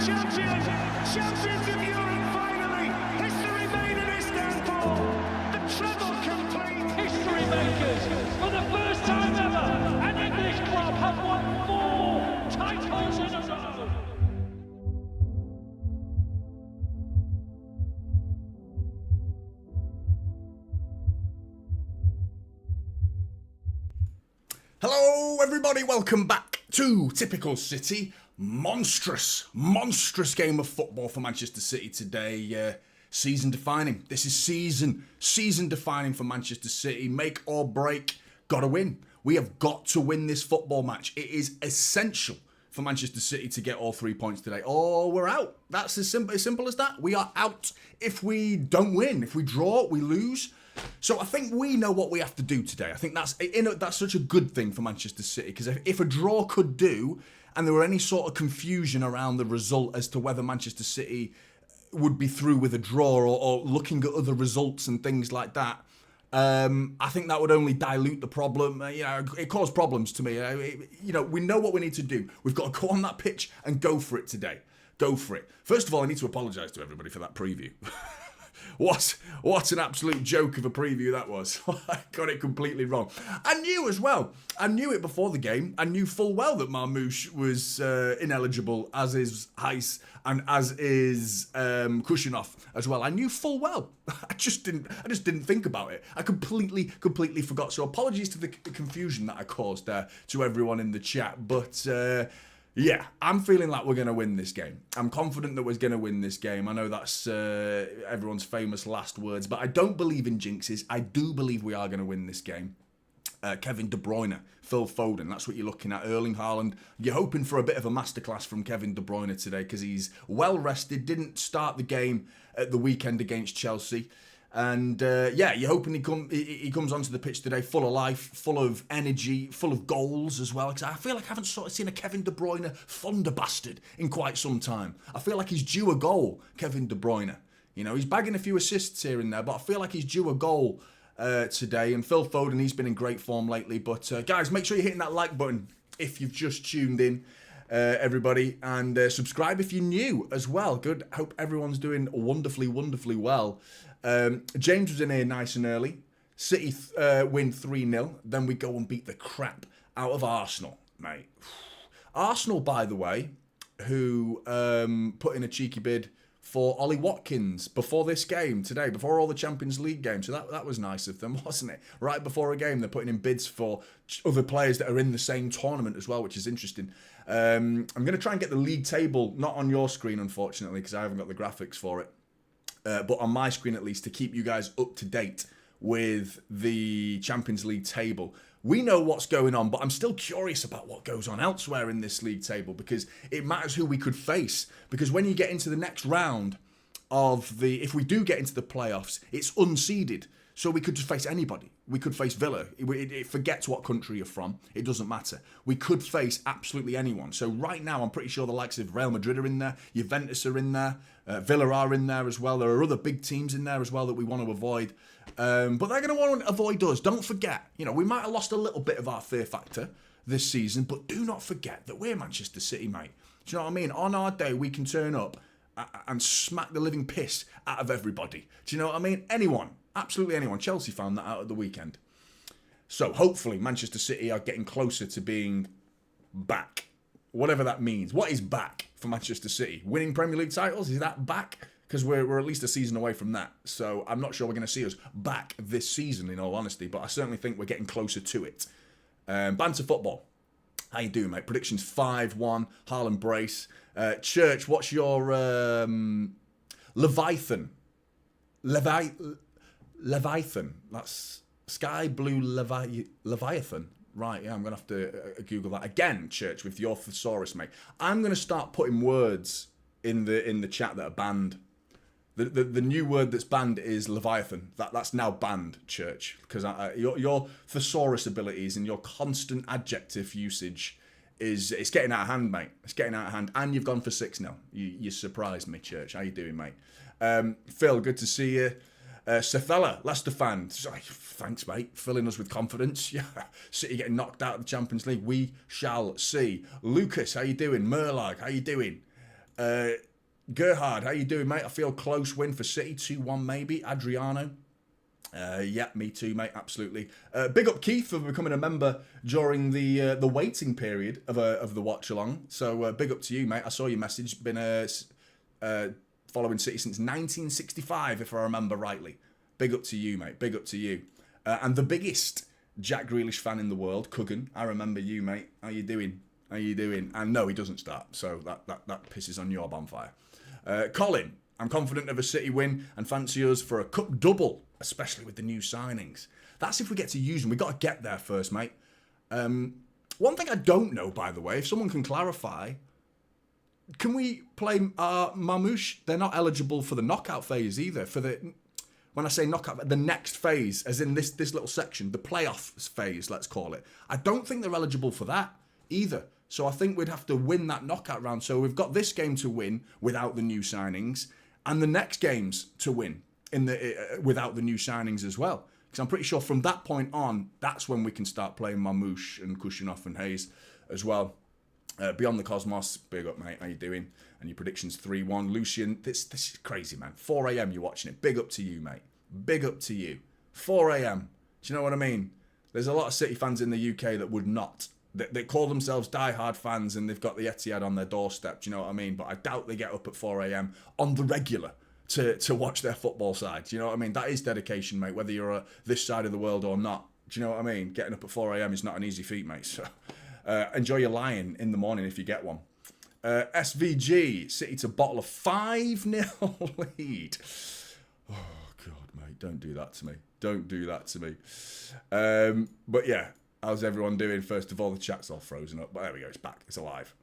champions! Champions of Europe finally! History made in Istanbul! The treble complete! History makers! For the first time ever, an English club have won 4 titles in a row! Hello everybody, welcome back to Typical City. Monstrous game of football for Manchester City today. Season defining. This is season defining for Manchester City. Make or break, gotta win. We have got to win this football match. It is essential for Manchester City to get all 3 points today, or we're out. That's as simple as that. We are out if we don't win. If we draw, we lose. So I think we know what we have to do today. I think that's such a good thing for Manchester City, because if a draw could do, and there were any sort of confusion around the result as to whether Manchester City would be through with a draw or looking at other results and things like that, I think that would only dilute the problem. It caused problems to me. We know what we need to do. We've got to go on that pitch and go for it today. Go for it. First of all, I need to apologise to everybody for that preview. What an absolute joke of a preview that was. I got it completely wrong. I knew as well. I knew it before the game. I knew full well that Marmoush was ineligible, as is Heiss and as is Kushinov as well. I knew full well. I just didn't think about it. I completely forgot. So apologies to the confusion that I caused there to everyone in the chat. But yeah, I'm feeling like we're going to win this game. I'm confident that we're going to win this game. I know that's everyone's famous last words, but I don't believe in jinxes. I do believe we are going to win this game. Kevin De Bruyne, Phil Foden, that's what you're looking at. Erling Haaland, you're hoping for a bit of a masterclass from Kevin De Bruyne today because he's well rested, didn't start the game at the weekend against Chelsea. And you're hoping he comes onto the pitch today full of life, full of energy, full of goals as well. Because I feel like I haven't sort of seen a Kevin De Bruyne thunder bastard in quite some time. I feel like he's due a goal, Kevin De Bruyne. You know, he's bagging a few assists here and there, but I feel like he's due a goal today. And Phil Foden, he's been in great form lately. But guys, make sure you're hitting that like button if you've just tuned in. Everybody, and subscribe if you're new as well. Good. Hope everyone's doing wonderfully well. James was in here nice and early. City win 3-0. Then we go and beat the crap out of Arsenal, mate. Arsenal, by the way, who put in a cheeky bid for Ollie Watkins before this game today, before all the Champions League games. So that was nice of them, wasn't it? Right before a game, they're putting in bids for other players that are in the same tournament as well, which is interesting. I'm going to try and get the league table, not on your screen, unfortunately, because I haven't got the graphics for it. But on my screen at least, to keep you guys up to date with the Champions League table. We know what's going on, but I'm still curious about what goes on elsewhere in this league table, because it matters who we could face. Because when you get into the next round if we do get into the playoffs, it's unseeded. So we could just face anybody. We could face Villa. It forgets what country you're from. It doesn't matter. We could face absolutely anyone. So right now, I'm pretty sure the likes of Real Madrid are in there. Juventus are in there. Villa are in there as well. There are other big teams in there as well that we want to avoid. But they're going to want to avoid us. Don't forget, we might have lost a little bit of our fear factor this season, but do not forget that we're Manchester City, mate. Do you know what I mean? On our day, we can turn up and smack the living piss out of everybody. Do you know what I mean? Anyone. Absolutely anyone. Chelsea found that out at the weekend. So hopefully Manchester City are getting closer to being back. Whatever that means. What is back for Manchester City? Winning Premier League titles? Is that back? Because we're at least a season away from that. So I'm not sure we're going to see us back this season, in all honesty. But I certainly think we're getting closer to it. Banter football. How you doing, mate? Predictions 5-1. Haaland brace. Church, what's your Leviathan? Leviathan. That's Sky Blue Leviathan. Right, yeah, I'm going to have to Google that. Again, Church, with your thesaurus, mate. I'm going to start putting words in the chat that are banned. The new word that's banned is Leviathan. That's now banned, Church. Because your thesaurus abilities and your constant adjective usage it's getting out of hand, mate. It's getting out of hand. And you've gone for 6-0. You surprised me, Church. How you doing, mate? Phil, good to see you. Sethella, Leicester fan. Thanks, mate. Filling us with confidence. Yeah. City getting knocked out of the Champions League. We shall see. Lucas, how you doing? Murlag, how you doing? Gerhard, how you doing, mate? I feel close win for City, 2-1 maybe. Adriano. Yeah, me too, mate. Absolutely. Big up Keith for becoming a member during the waiting period of the watch along. So big up to you, mate. I saw your message. Been following City since 1965, if I remember rightly. Big up to you, mate. Big up to you. And the biggest Jack Grealish fan in the world, Cuggan. I remember you, mate. How you doing? How you doing? And no, he doesn't start. So that pisses on your bonfire. Colin, I'm confident of a City win and fancy us for a cup double, especially with the new signings. That's if we get to use them. We've got to get there first, mate. One thing I don't know, by the way, if someone can clarify, can we play Marmoush? They're not eligible for the knockout phase either. When I say knockout, the next phase, as in this little section, the playoffs phase, let's call it. I don't think they're eligible for that either. So I think we'd have to win that knockout round. So we've got this game to win without the new signings, and the next games to win without the new signings as well. Because I'm pretty sure from that point on, that's when we can start playing Marmoush and Kushinov and Hayes as well. Beyond the Cosmos, big up, mate. How you doing? And your predictions 3-1. Lucian, this is crazy, man. 4 a.m. you're watching it. Big up to you, mate. Big up to you. 4 a.m. Do you know what I mean? There's a lot of City fans in the UK that would not. They call themselves diehard fans and they've got the Etihad on their doorstep. Do you know what I mean? But I doubt they get up at 4 a.m. on the regular to watch their football side. Do you know what I mean? That is dedication, mate, whether you're this side of the world or not. Do you know what I mean? Getting up at 4 a.m. is not an easy feat, mate. So enjoy your lion in the morning if you get one. SVG, City to bottle a 5-0 lead. Oh, God, mate, don't do that to me. Don't do that to me. But yeah, how's everyone doing? First of all, the chat's all frozen up. But there we go, it's back. It's alive.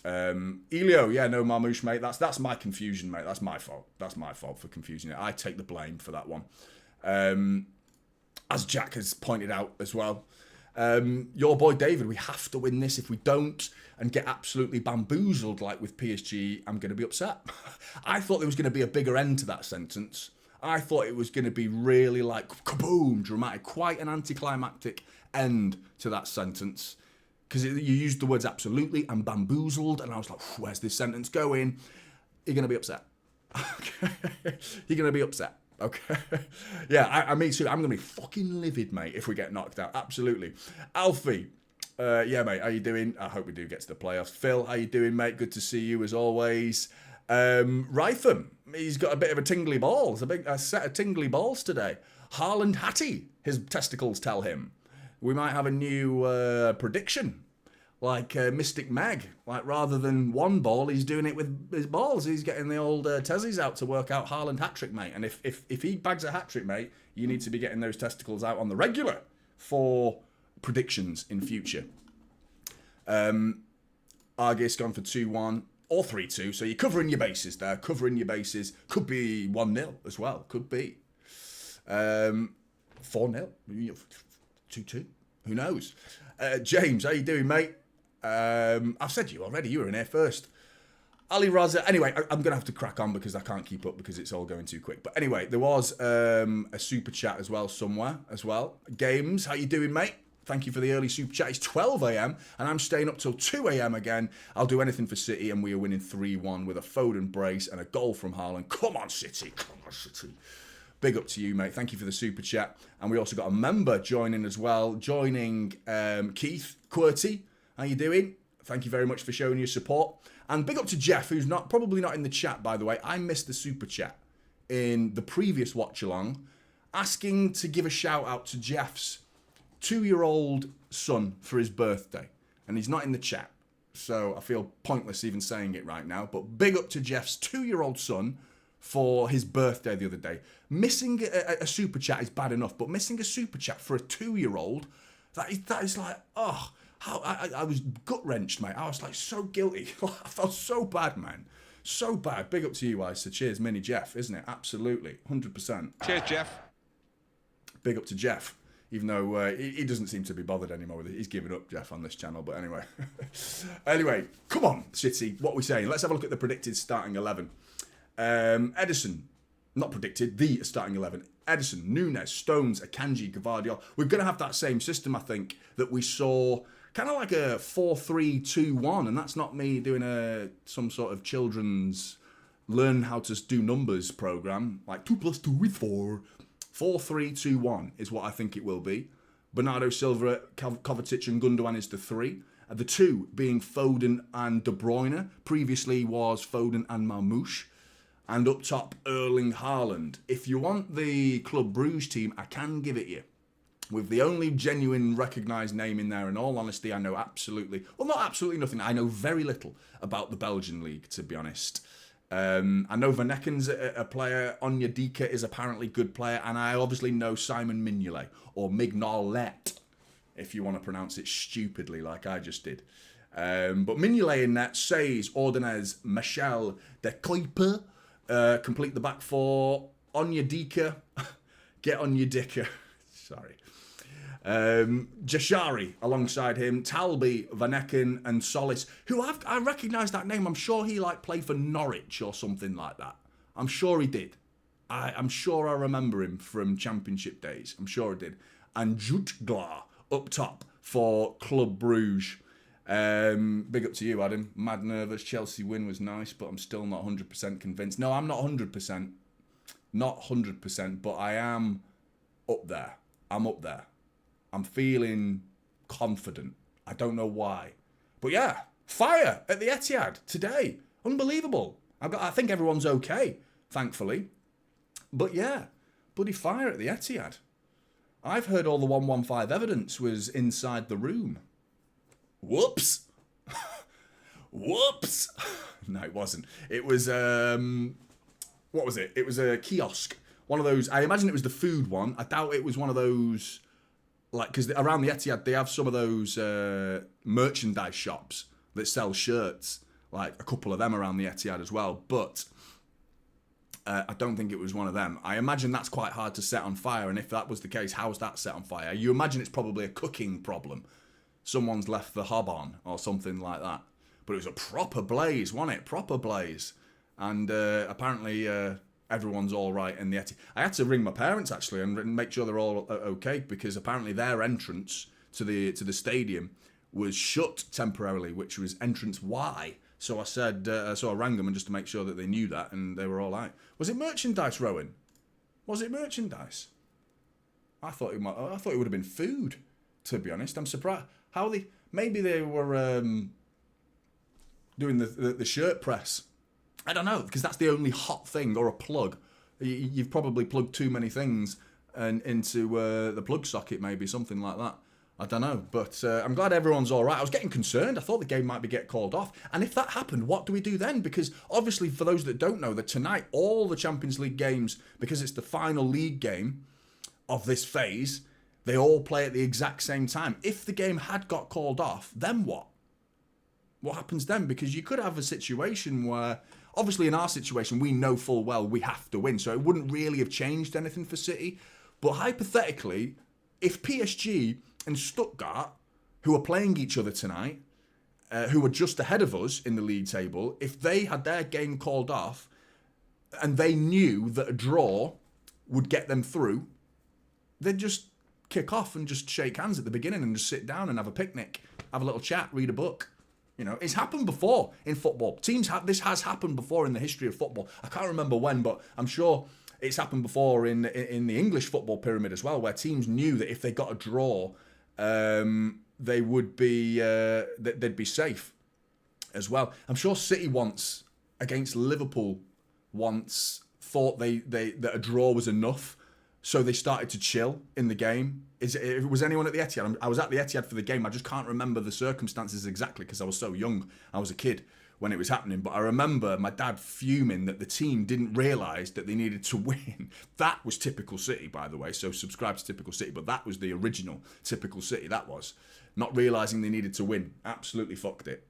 Elio, yeah, no Marmoush, mate. That's my confusion, mate. That's my fault. That's my fault for confusing it. I take the blame for that one. As Jack has pointed out as well. Your boy David, we have to win this. If we don't and get absolutely bamboozled like with PSG, I'm going to be upset. I thought there was going to be a bigger end to that sentence. I thought it was going to be really like kaboom, dramatic, quite an anticlimactic end to that sentence. Because you used the words absolutely and bamboozled, and I was like, where's this sentence going? You're going to be upset. Okay. You're going to be upset. Okay. Yeah, I mean, too. I'm going to be fucking livid, mate, if we get knocked out. Absolutely. Alfie. Yeah, mate, how you doing? I hope we do get to the playoffs. Phil, how you doing, mate? Good to see you as always. Rytham, he's got a bit of a tingly balls, a set of tingly balls today. Haaland Hattie, his testicles tell him. We might have a new prediction, like Mystic Meg. Like rather than one ball, he's doing it with his balls. He's getting the old Tezzies out to work out Haaland hat-trick, mate. And if he bags a hat-trick, mate, you need to be getting those testicles out on the regular for predictions in future. Argis gone for 2-1 or 3-2. So you're covering your bases there. Covering your bases. Could be 1-0 as well. Could be. 4-0. 2-2. Who knows? James, how you doing, mate? I've said you already. You were in here first. Ali Raza. Anyway, I'm going to have to crack on because I can't keep up because it's all going too quick. But anyway, there was a super chat as well somewhere as well. Games, how you doing, mate? Thank you for the early super chat. It's 12 a.m. and I'm staying up till 2 a.m. again. I'll do anything for City and we are winning 3-1 with a Foden brace and a goal from Haaland. Come on, City. Come on, City. Big up to you, mate. Thank you for the super chat. And we also got a member joining as well. Joining Keith Quirty. How you doing? Thank you very much for showing your support. And big up to Jeff, who's probably not in the chat, by the way. I missed the super chat in the previous watch along, asking to give a shout out to Jeff's 2-year-old son for his birthday. And he's not in the chat. So I feel pointless even saying it right now. But big up to Jeff's 2-year-old son for his birthday the other day. Missing a super chat is bad enough, but missing a super chat for a 2-year-old, that is like, oh, how I was gut-wrenched, mate. I was like so guilty. I felt so bad, man. So bad. Big up to you guys. So cheers, Mini Jeff, isn't it? Absolutely. 100%. Cheers, Jeff. Big up to Jeff. Even though he doesn't seem to be bothered anymore with it. He's given up, Jeff, on this channel. But anyway. Anyway, come on, City. What are we saying? Let's have a look at the predicted starting 11. Edison, not predicted, the starting 11. Edison, Nunes, Stones, Akanji, Gvardiol. We're going to have that same system, I think, that we saw kind of like a 4-3-2-1, and that's not me doing some sort of children's learn how to do numbers program, like 2 + 2 is 4. 4-3-2-1 is what I think it will be. Bernardo Silva, Kovacic and Gundogan is the 3. The 2 being Foden and De Bruyne. Previously was Foden and Marmoush. And up top, Erling Haaland. If you want the Club Brugge team, I can give it you. With the only genuine recognised name in there, in all honesty, I know not absolutely nothing. I know very little about the Belgian league, to be honest. I know Van Ecken's a player. Onyedika is apparently a good player. And I obviously know Simon Mignolet, or Mignolet, if you want to pronounce it stupidly like I just did. But Mignolet in net, Says, Ordonez, Michel, De Kuiper, complete the back 4. Onyedika, get on your dicker. Sorry. Jashari alongside him, Talby, Van Ecken and Solis, who I recognise that name. I'm sure he played for Norwich or something like that. I'm sure he did. I'm sure I remember him from Championship days. I'm sure I did. And Jutglar up top for Club Brugge. Big up to you, Adam. Mad nervous. Chelsea win was nice, but I'm still not 100% convinced. No, I'm not 100%. Not 100%, but I am up there. I'm up there. I'm feeling confident. I don't know why. But yeah, fire at the Etihad today. Unbelievable. I think everyone's okay, thankfully. But yeah, bloody fire at the Etihad. I've heard all the 115 evidence was inside the room. Whoops. Whoops. No, it wasn't. It was, what was it? It was a kiosk. One of those, I imagine it was the food one. I doubt it was one of those, because around the Etihad, they have some of those merchandise shops that sell shirts. Like a couple of them around the Etihad as well. But I don't think it was one of them. I imagine that's quite hard to set on fire. And if that was the case, how's that set on fire? You imagine it's probably a cooking problem. Someone's left the hob on or something like that. But it was a proper blaze, wasn't it? Proper blaze. And apparently everyone's all right in the Etihad. I had to ring my parents, actually, and make sure they're all okay, because apparently their entrance to the stadium was shut temporarily, which was entrance Y. So I said, so I rang them and just to make sure that they knew that, and they were all right. Was it merchandise, Rowan? Was it merchandise? I thought it would have been food, to be honest. I'm surprised. Maybe they were doing the shirt press. I don't know, because that's the only hot thing, or a plug. You've probably plugged too many things into the plug socket, maybe, something like that. I don't know, but I'm glad everyone's all right. I was getting concerned. I thought the game might be get called off. And if that happened, what do we do then? Because obviously, for those that don't know, that tonight, all the Champions League games, because it's the final league game of this phase, they all play at the exact same time. If the game had got called off, then what? What happens then? Because you could have a situation where, obviously in our situation, we know full well we have to win, so it wouldn't really have changed anything for City. But hypothetically, if PSG and Stuttgart, who are playing each other tonight, who are just ahead of us in the league table, if they had their game called off and they knew that a draw would get them through, they'd just kick off and just shake hands at the beginning and just sit down and have a picnic, have a little chat, read a book. You know, it's happened before in football. This has happened before in the history of football. I can't remember when, but I'm sure it's happened before in the English football pyramid as well, where teams knew that if they got a draw, they would be they'd be safe as well. I'm sure City once against Liverpool thought that a draw was enough, so they started to chill in the game. Was anyone at the Etihad? I was at the Etihad for the game. I just can't remember the circumstances exactly because I was so young. I was a kid when it was happening. But I remember my dad fuming that the team didn't realise that they needed to win. That was typical City, by the way. So subscribe to Typical City. But that was the original Typical City. That was. Not realising they needed to win. Absolutely fucked it.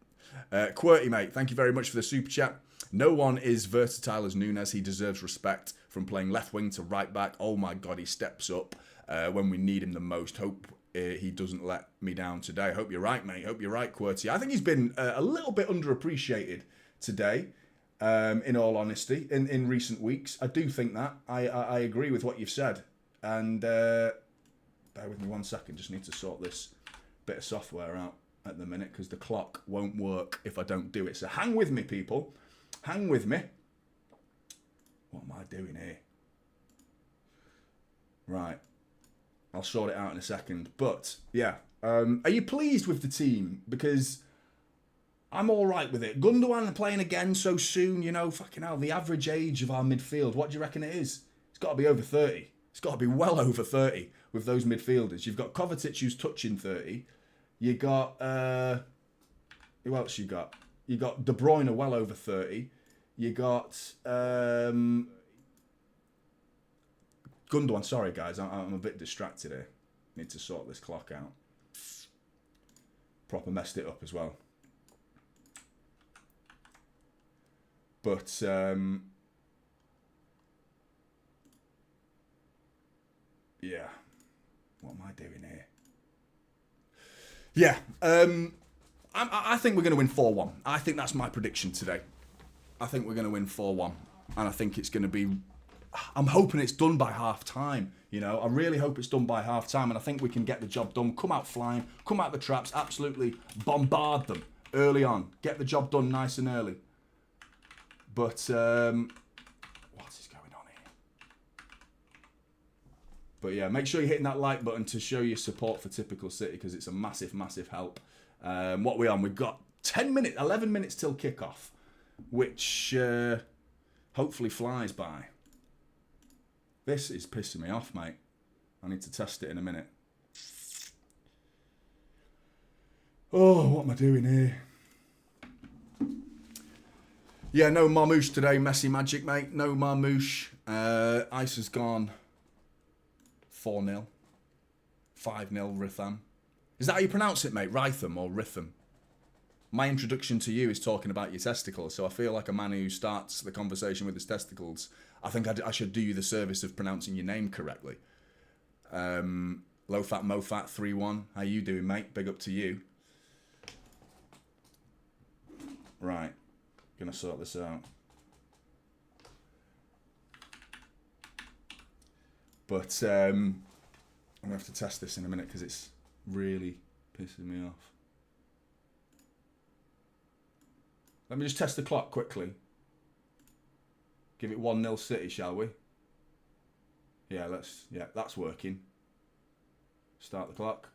QWERTY, mate, thank you very much for the super chat. No one is versatile as Nunes. He deserves respect from playing left wing to right back. Oh my God, he steps up when we need him the most. Hope he doesn't let me down today. Hope you're right, mate. Hope you're right, QWERTY. I think he's been a little bit underappreciated today, in all honesty, in recent weeks. I do think that. I agree with what you've said. And bear with me 1 second. Just need to sort this bit of software out. at the minute because the clock won't work if I don't do it. So hang with me, people. Hang with me. What am I doing here? Right. I'll sort it out in a second. But, yeah. Are you pleased with the team? Because I'm all right with it. Gundogan playing again so soon, you know, fucking hell, the average age of our midfield, what do you reckon it is? It's got to be over 30. It's got to be well over 30 with those midfielders. You've got Kovacic who's touching 30. You got, who else you got? You got De Bruyne well over 30. You got, Gundogan, sorry guys, I'm a bit distracted here. Need to sort this clock out. Proper messed it up as well. But, yeah. What am I doing here? Yeah. I think we're going to win 4-1. I think that's my prediction today. I think we're going to win 4-1. And I think it's going to be... I'm hoping it's done by half-time. You know, I really hope it's done by half-time. And I think we can get the job done. Come out flying. Come out the traps. Absolutely bombard them early on. Get the job done nice and early. But, what is going on here? But yeah, make sure you're hitting that like button to show your support for Typical City because it's a massive, massive help. What we're on, we've got 11 minutes till kickoff, which hopefully flies by. This is pissing me off, mate. I need to test it in a minute. Oh, what am I doing here? Yeah, no Marmouche today. Messy magic, mate. No Marmouche. Ice has gone 4-0. 5-0 Ritham. Is that how you pronounce it, mate? Ritham or Ritham? My introduction to you is talking about your testicles, so I feel like a man who starts the conversation with his testicles. I think I should do you the service of pronouncing your name correctly. Low Fat Mofat 3-1. How you doing, mate? Big up to you. Right. Gonna sort this out. But I'm gonna have to test this in a minute because it's really pissing me off. Let me just test the clock quickly. Give it 1-0 City, shall we? Yeah, that's working. Start the clock.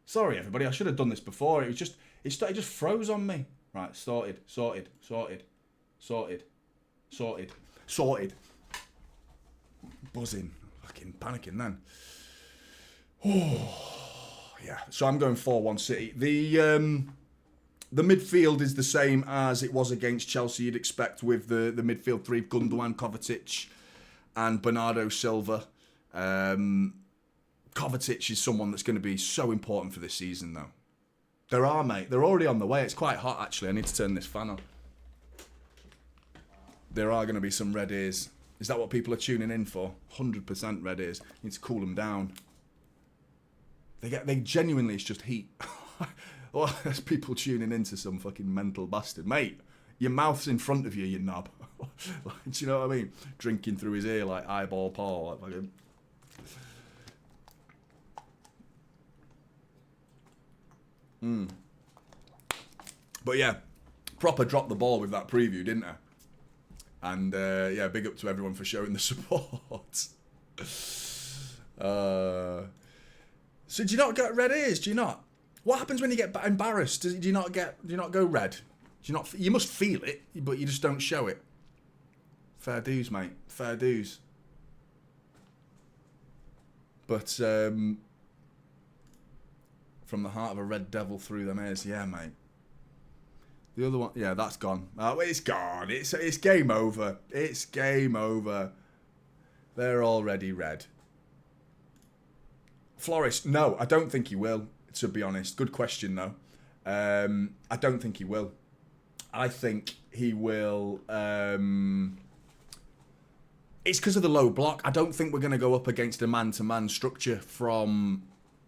Sorry everybody, I should have done this before. It just froze on me. Right, sorted. Buzzing. Fucking panicking then. Oh, yeah. So I'm going 4-1 City. The midfield is the same as it was against Chelsea, you'd expect, with the midfield three, Gundogan, Kovacic and Bernardo Silva. Kovacic is someone that's going to be so important for this season, though. There are, mate. They're already on the way. It's quite hot, actually. I need to turn this fan on. There are going to be some red ears. Is that what people are tuning in for? 100% red ears. Need to cool them down. They genuinely, it's just heat. Well, there's people tuning into some fucking mental bastard. Mate, your mouth's in front of you, you knob. Do you know what I mean? Drinking through his ear like eyeball Paul. Like fucking... But yeah, proper dropped the ball with that preview, didn't I? And yeah, big up to everyone for showing the support. So do you not get red ears? Do you not? What happens when you get embarrassed? Do you not go red? Do you not? You must feel it, but you just don't show it. Fair dues, mate. Fair dues. But from the heart of a red devil through them ears, yeah, mate. The other one, yeah, that's gone. Oh, it's gone. It's game over. It's game over. They're already red. Flores, no, I don't think he will, to be honest. Good question, though. I don't think he will. I think he will... It's because of the low block. I don't think we're going to go up against a man-to-man structure from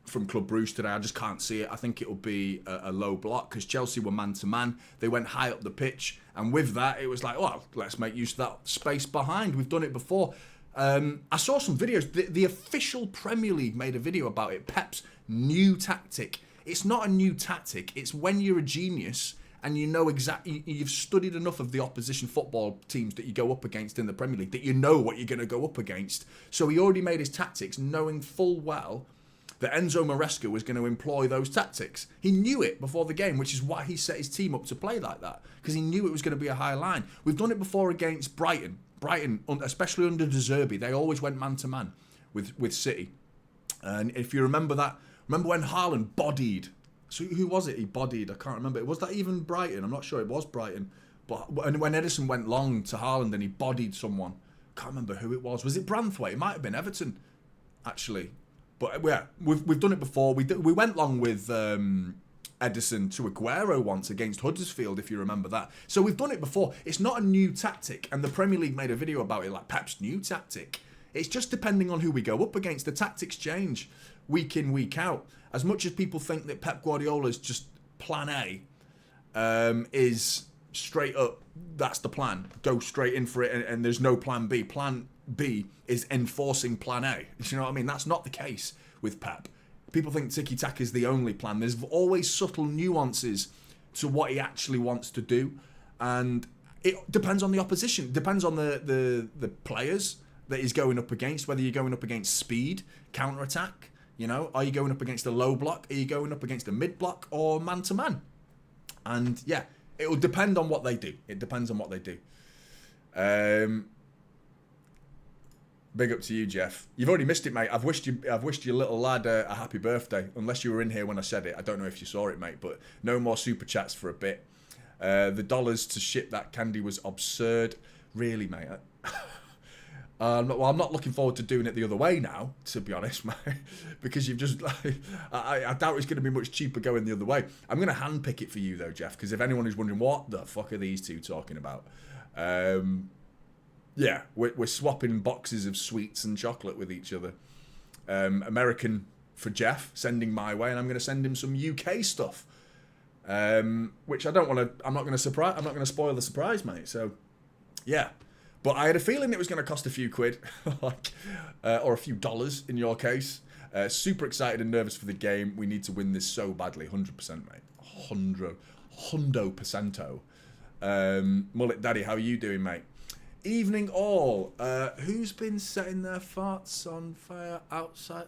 Club Brugge today. I just can't see it. I think it'll be a low block because Chelsea were man-to-man. They went high up the pitch. And with that, it was like, well, let's make use of that space behind. We've done it before. I saw some videos. The official Premier League made a video about it. Pep's new tactic It's not a new tactic. It's when you're a genius and you know exactly, you've studied enough of the opposition football teams that you go up against in the Premier League that you know what you're going to go up against. So he already made his tactics knowing full well that Enzo Maresca was going to employ those tactics. He knew it before the game, which is why he set his team up to play like that, because he knew it was going to be a high line. We've done it before against Brighton. Brighton, especially under De Zerbi, they always went man-to-man with City. And if you remember that, remember when Haaland bodied, so who was it he bodied? I can't remember. Was that even Brighton? I'm not sure it was Brighton. But when Edison went long to Haaland and he bodied someone, I can't remember who it was. Was it Branthwaite? It might have been Everton, actually. But yeah, we've done it before. We went long with Edison to Aguero once against Huddersfield, if you remember that. So we've done it before. It's not a new tactic, and the Premier League made a video about it, like Pep's new tactic. It's just depending on who we go up against. The tactics change week in, week out. As much as people think that Pep Guardiola's just plan A is straight up, that's the plan. Go straight in for it and there's no plan B. Plan B is enforcing plan A. You know what I mean? That's not the case with Pep. People think tiki-taka is the only plan. There's always subtle nuances to what he actually wants to do. And it depends on the opposition. It depends on the players that he's going up against, whether you're going up against speed, counter-attack, you know, are you going up against a low block, are you going up against a mid block, or man-to-man? And yeah, it will depend on what they do. It depends on what they do. Big up to you, Jeff. You've already missed it, mate. I've wished your little lad a happy birthday, unless you were in here when I said it. I don't know if you saw it, mate, but no more super chats for a bit. The dollars to ship that candy was absurd. Really, mate. I'm not looking forward to doing it the other way now, to be honest, mate, because you've just, I doubt it's going to be much cheaper going the other way. I'm going to handpick it for you, though, Jeff, because if anyone is wondering, what the fuck are these two talking about? Yeah, we're swapping boxes of sweets and chocolate with each other. American for Jeff, sending my way, and I'm going to send him some UK stuff, which I don't want to, I'm not going to spoil the surprise, mate, so, yeah. But I had a feeling it was going to cost a few quid, or a few dollars in your case. Super excited and nervous for the game. We need to win this so badly. 100%, mate. Hundo%. Mullet Daddy, how are you doing, mate? Evening all. Who's been setting their farts on fire outside?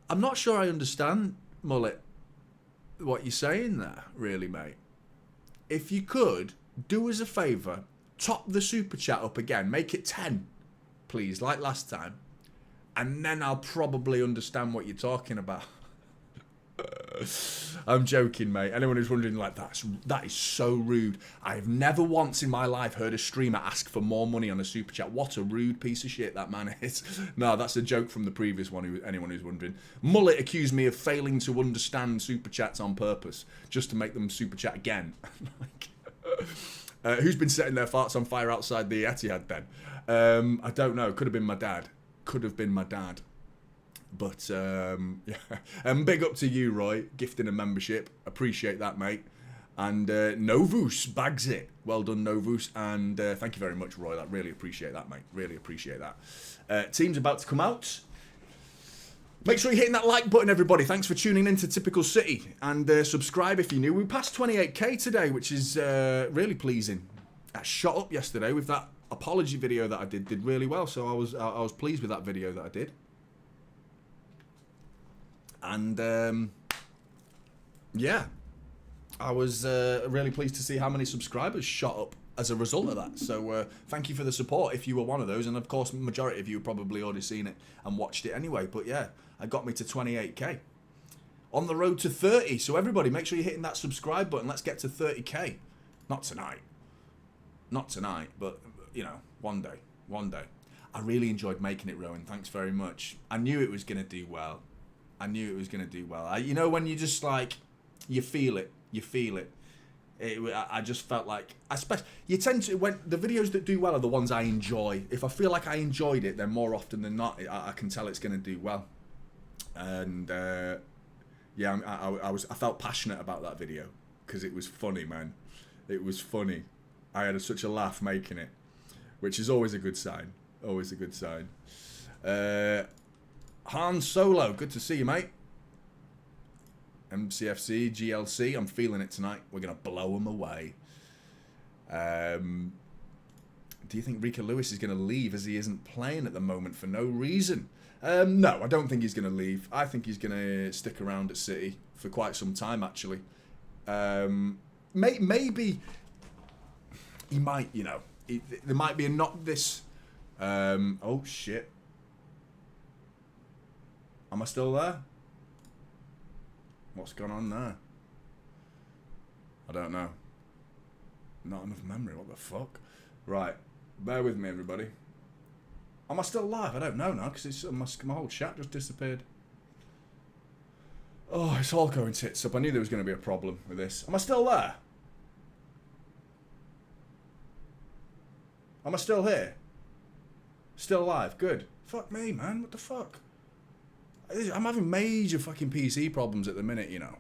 I'm not sure I understand, Mullet, what you're saying there, really, mate. If you could, do us a favour, top the super chat up again. Make it 10, please, like last time. And then I'll probably understand what you're talking about. I'm joking, mate. Anyone who's wondering, like, that is so rude. I've never once in my life heard a streamer ask for more money on a super chat. What a rude piece of shit that man is. No, that's a joke from the previous one, anyone who's wondering. Mullet accused me of failing to understand super chats on purpose, just to make them super chat again. Who's been setting their farts on fire outside the Etihad then? I don't know. Could have been my dad. Could have been my dad. But, yeah. Big up to you, Roy. Gifting a membership. Appreciate that, mate. And Novus bags it. Well done, Novus. And thank you very much, Roy. I really appreciate that, mate. Really appreciate that. Team's about to come out. Make sure you're hitting that like button, everybody. Thanks for tuning in to Typical City. And subscribe if you're new. We passed 28k today, which is really pleasing. That shot up yesterday with that apology video that I did really well. So I was pleased with that video that I did. And yeah, I was really pleased to see how many subscribers shot up as a result of that. So thank you for the support if you were one of those. And of course, majority of you have probably already seen it and watched it anyway. But yeah, it got me to 28k. On the road to 30. So everybody, make sure you're hitting that subscribe button. Let's get to 30k. Not tonight. Not tonight, but, you know, one day. One day. I really enjoyed making it, Rowan. Thanks very much. I knew it was going to do well. I knew it was going to do well. You know, when you just, like, you feel it. You feel it. I just felt like, especially, you tend to, when the videos that do well are the ones I enjoy. If I feel like I enjoyed it, then more often than not, I can tell it's going to do well. And, yeah, I felt passionate about that video because it was funny, man. It was funny. I had such a laugh making it, which is always a good sign. Always a good sign. Han Solo, good to see you, mate. MCFC, GLC. I'm feeling it tonight. We're going to blow them away. Do you think Rico Lewis is going to leave as he isn't playing at the moment for no reason? No, I don't think he's going to leave. I think he's going to stick around at City for quite some time, actually. Maybe he might, you know, there might be a not this... oh, shit. Am I still there? What's going on there? I don't know. Not enough memory, what the fuck? Right, bear with me, everybody. Am I still live? I don't know now, because my whole chat just disappeared. Oh, it's all going tits up. I knew there was going to be a problem with this. Am I still there? Am I still here? Still live? Good. Fuck me, man. What the fuck? I'm having major fucking PC problems at the minute, you know.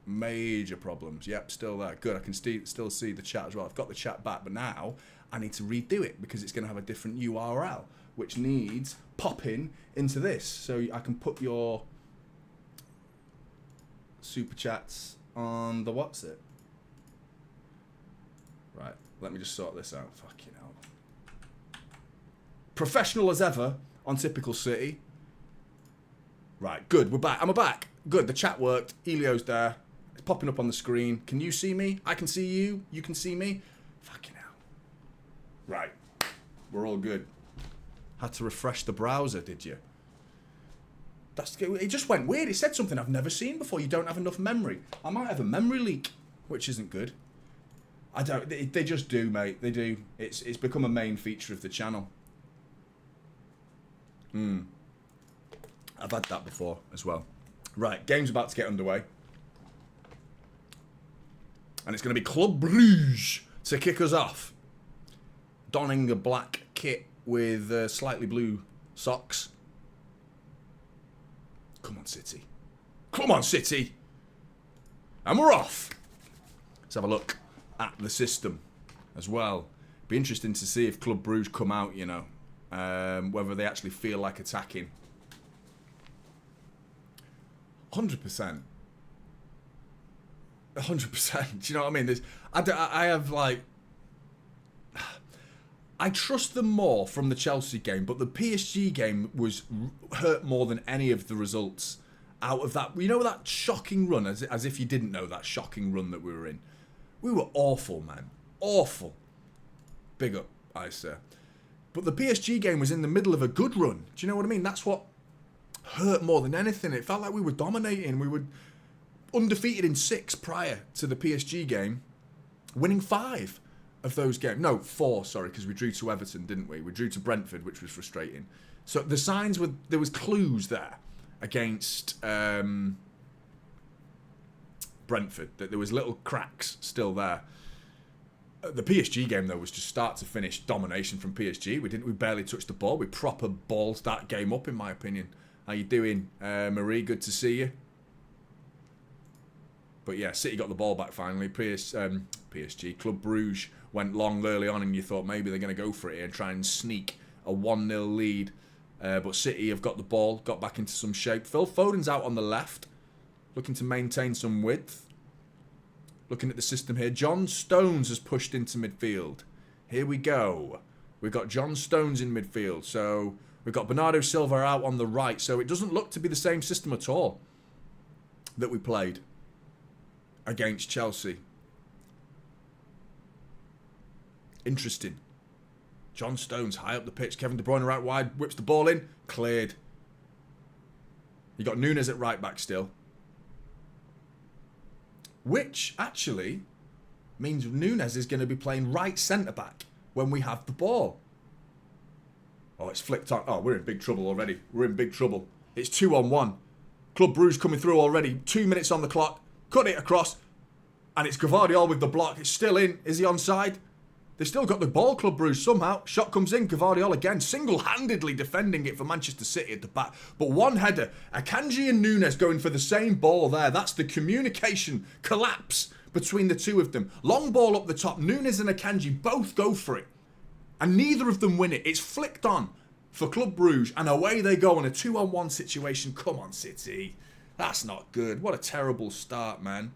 Major problems. Yep, still there. Good. I can still see the chat as well. I've got the chat back, but now I need to redo it because it's going to have a different URL, which needs popping into this. So I can put your super chats on the what's it. Right. Let me just sort this out. Fucking hell. Professional as ever on Typical City. Right, good, we're back. I'm back. Good, the chat worked. Elio's there. It's popping up on the screen. Can you see me? I can see you. You can see me. Fucking hell. Right, we're all good. Had to refresh the browser, did you? It just went weird. It said something I've never seen before. You don't have enough memory. I might have a memory leak, which isn't good. I don't. They just do, mate. They do. It's become a main feature of the channel. I've had that before as well. Right, game's about to get underway. And it's going to be Club Brugge to kick us off. Donning a black kit with slightly blue socks. Come on, City. Come on, City. And we're off. Let's have a look at the system as well. Be interesting to see if Club Brugge come out, you know. Whether they actually feel like attacking. 100%. 100%. Do you know what I mean? I have like... I trust them more from the Chelsea game, but the PSG game was hurt more than any of the results out of that. You know that shocking run, as if you didn't know that shocking run that we were in. We were awful, man. Awful. Big up, I say. But the PSG game was in the middle of a good run. Do you know what I mean? That's what hurt more than anything. It felt like we were dominating. We were undefeated in 6 prior to the PSG game, winning 5 of those games. No, 4, sorry, because we drew to Everton, didn't we? We drew to Brentford, which was frustrating. So the signs were, there was clues there against Brentford, that there was little cracks still there. The PSG game, though, was just start to finish domination from PSG. We barely touched the ball. We proper balled that game up, in my opinion. How you doing, Marie? Good to see you. But yeah, City got the ball back finally. PSG, Club Brugge went long early on, and you thought maybe they're going to go for it here and try and sneak a 1-0 lead. But City have got the ball, got back into some shape. Phil Foden's out on the left, looking to maintain some width. Looking at the system here, John Stones has pushed into midfield. Here we go. We've got John Stones in midfield. So we've got Bernardo Silva out on the right. So it doesn't look to be the same system at all that we played against Chelsea. Interesting. John Stones high up the pitch. Kevin De Bruyne right wide. Whips the ball in. Cleared. You got Nunes at right back still. Which, actually, means Nunes is going to be playing right centre-back when we have the ball. Oh, it's flicked on. Oh, we're in big trouble already. We're in big trouble. It's 2-on-1. Club Brugge coming through already. 2 minutes on the clock. Cut it across. And it's Gvardiol with the block. It's still in. Is he onside? They've still got the ball, Club Brugge, somehow. Shot comes in, Gvardiol again, single-handedly defending it for Manchester City at the back. But one header, Akanji and Nunes going for the same ball there. That's the communication collapse between the two of them. Long ball up the top, Nunes and Akanji both go for it. And neither of them win it. It's flicked on for Club Brugge, and away they go in a 2-on-1 situation. Come on, City. That's not good. What a terrible start, man.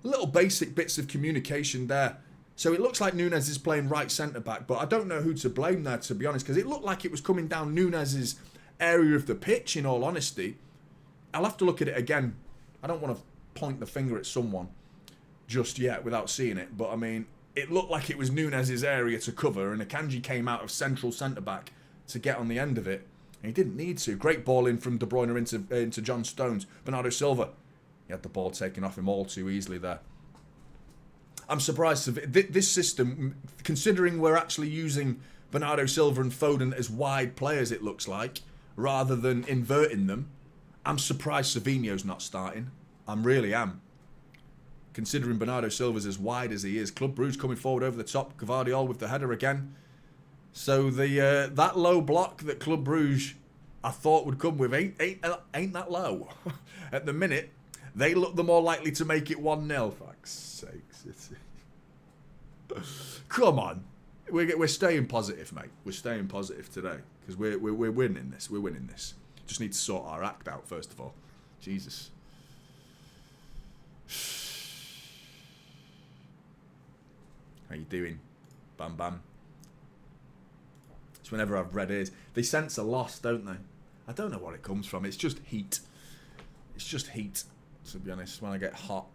Little basic bits of communication there. So it looks like Núñez is playing right centre-back, but I don't know who to blame there, to be honest, because it looked like it was coming down Núñez's area of the pitch, in all honesty. I'll have to look at it again. I don't want to point the finger at someone just yet without seeing it, but I mean, it looked like it was Núñez's area to cover, and Akanji came out of central centre-back to get on the end of it, and he didn't need to. Great ball in from De Bruyne into John Stones. Bernardo Silva, he had the ball taken off him all too easily there. I'm surprised this system, considering we're actually using Bernardo Silva and Foden as wide players, it looks like, rather than inverting them. I'm surprised Savinho's not starting. I really am. Considering Bernardo Silva's as wide as he is. Club Brugge coming forward over the top. Gvardiol with the header again. So the that low block that Club Brugge I thought would come with ain't that low. At the minute, they look the more likely to make it 1-0. Fuck's sake, City. Come on. We're staying positive, mate. We're staying positive today. Because we're winning this. We're winning this. Just need to sort our act out, first of all. Jesus. How you doing? Bam bam. It's whenever I've read it. They sense a loss, don't they? I don't know what it comes from. It's just heat. It's just heat, to be honest, when I get hot.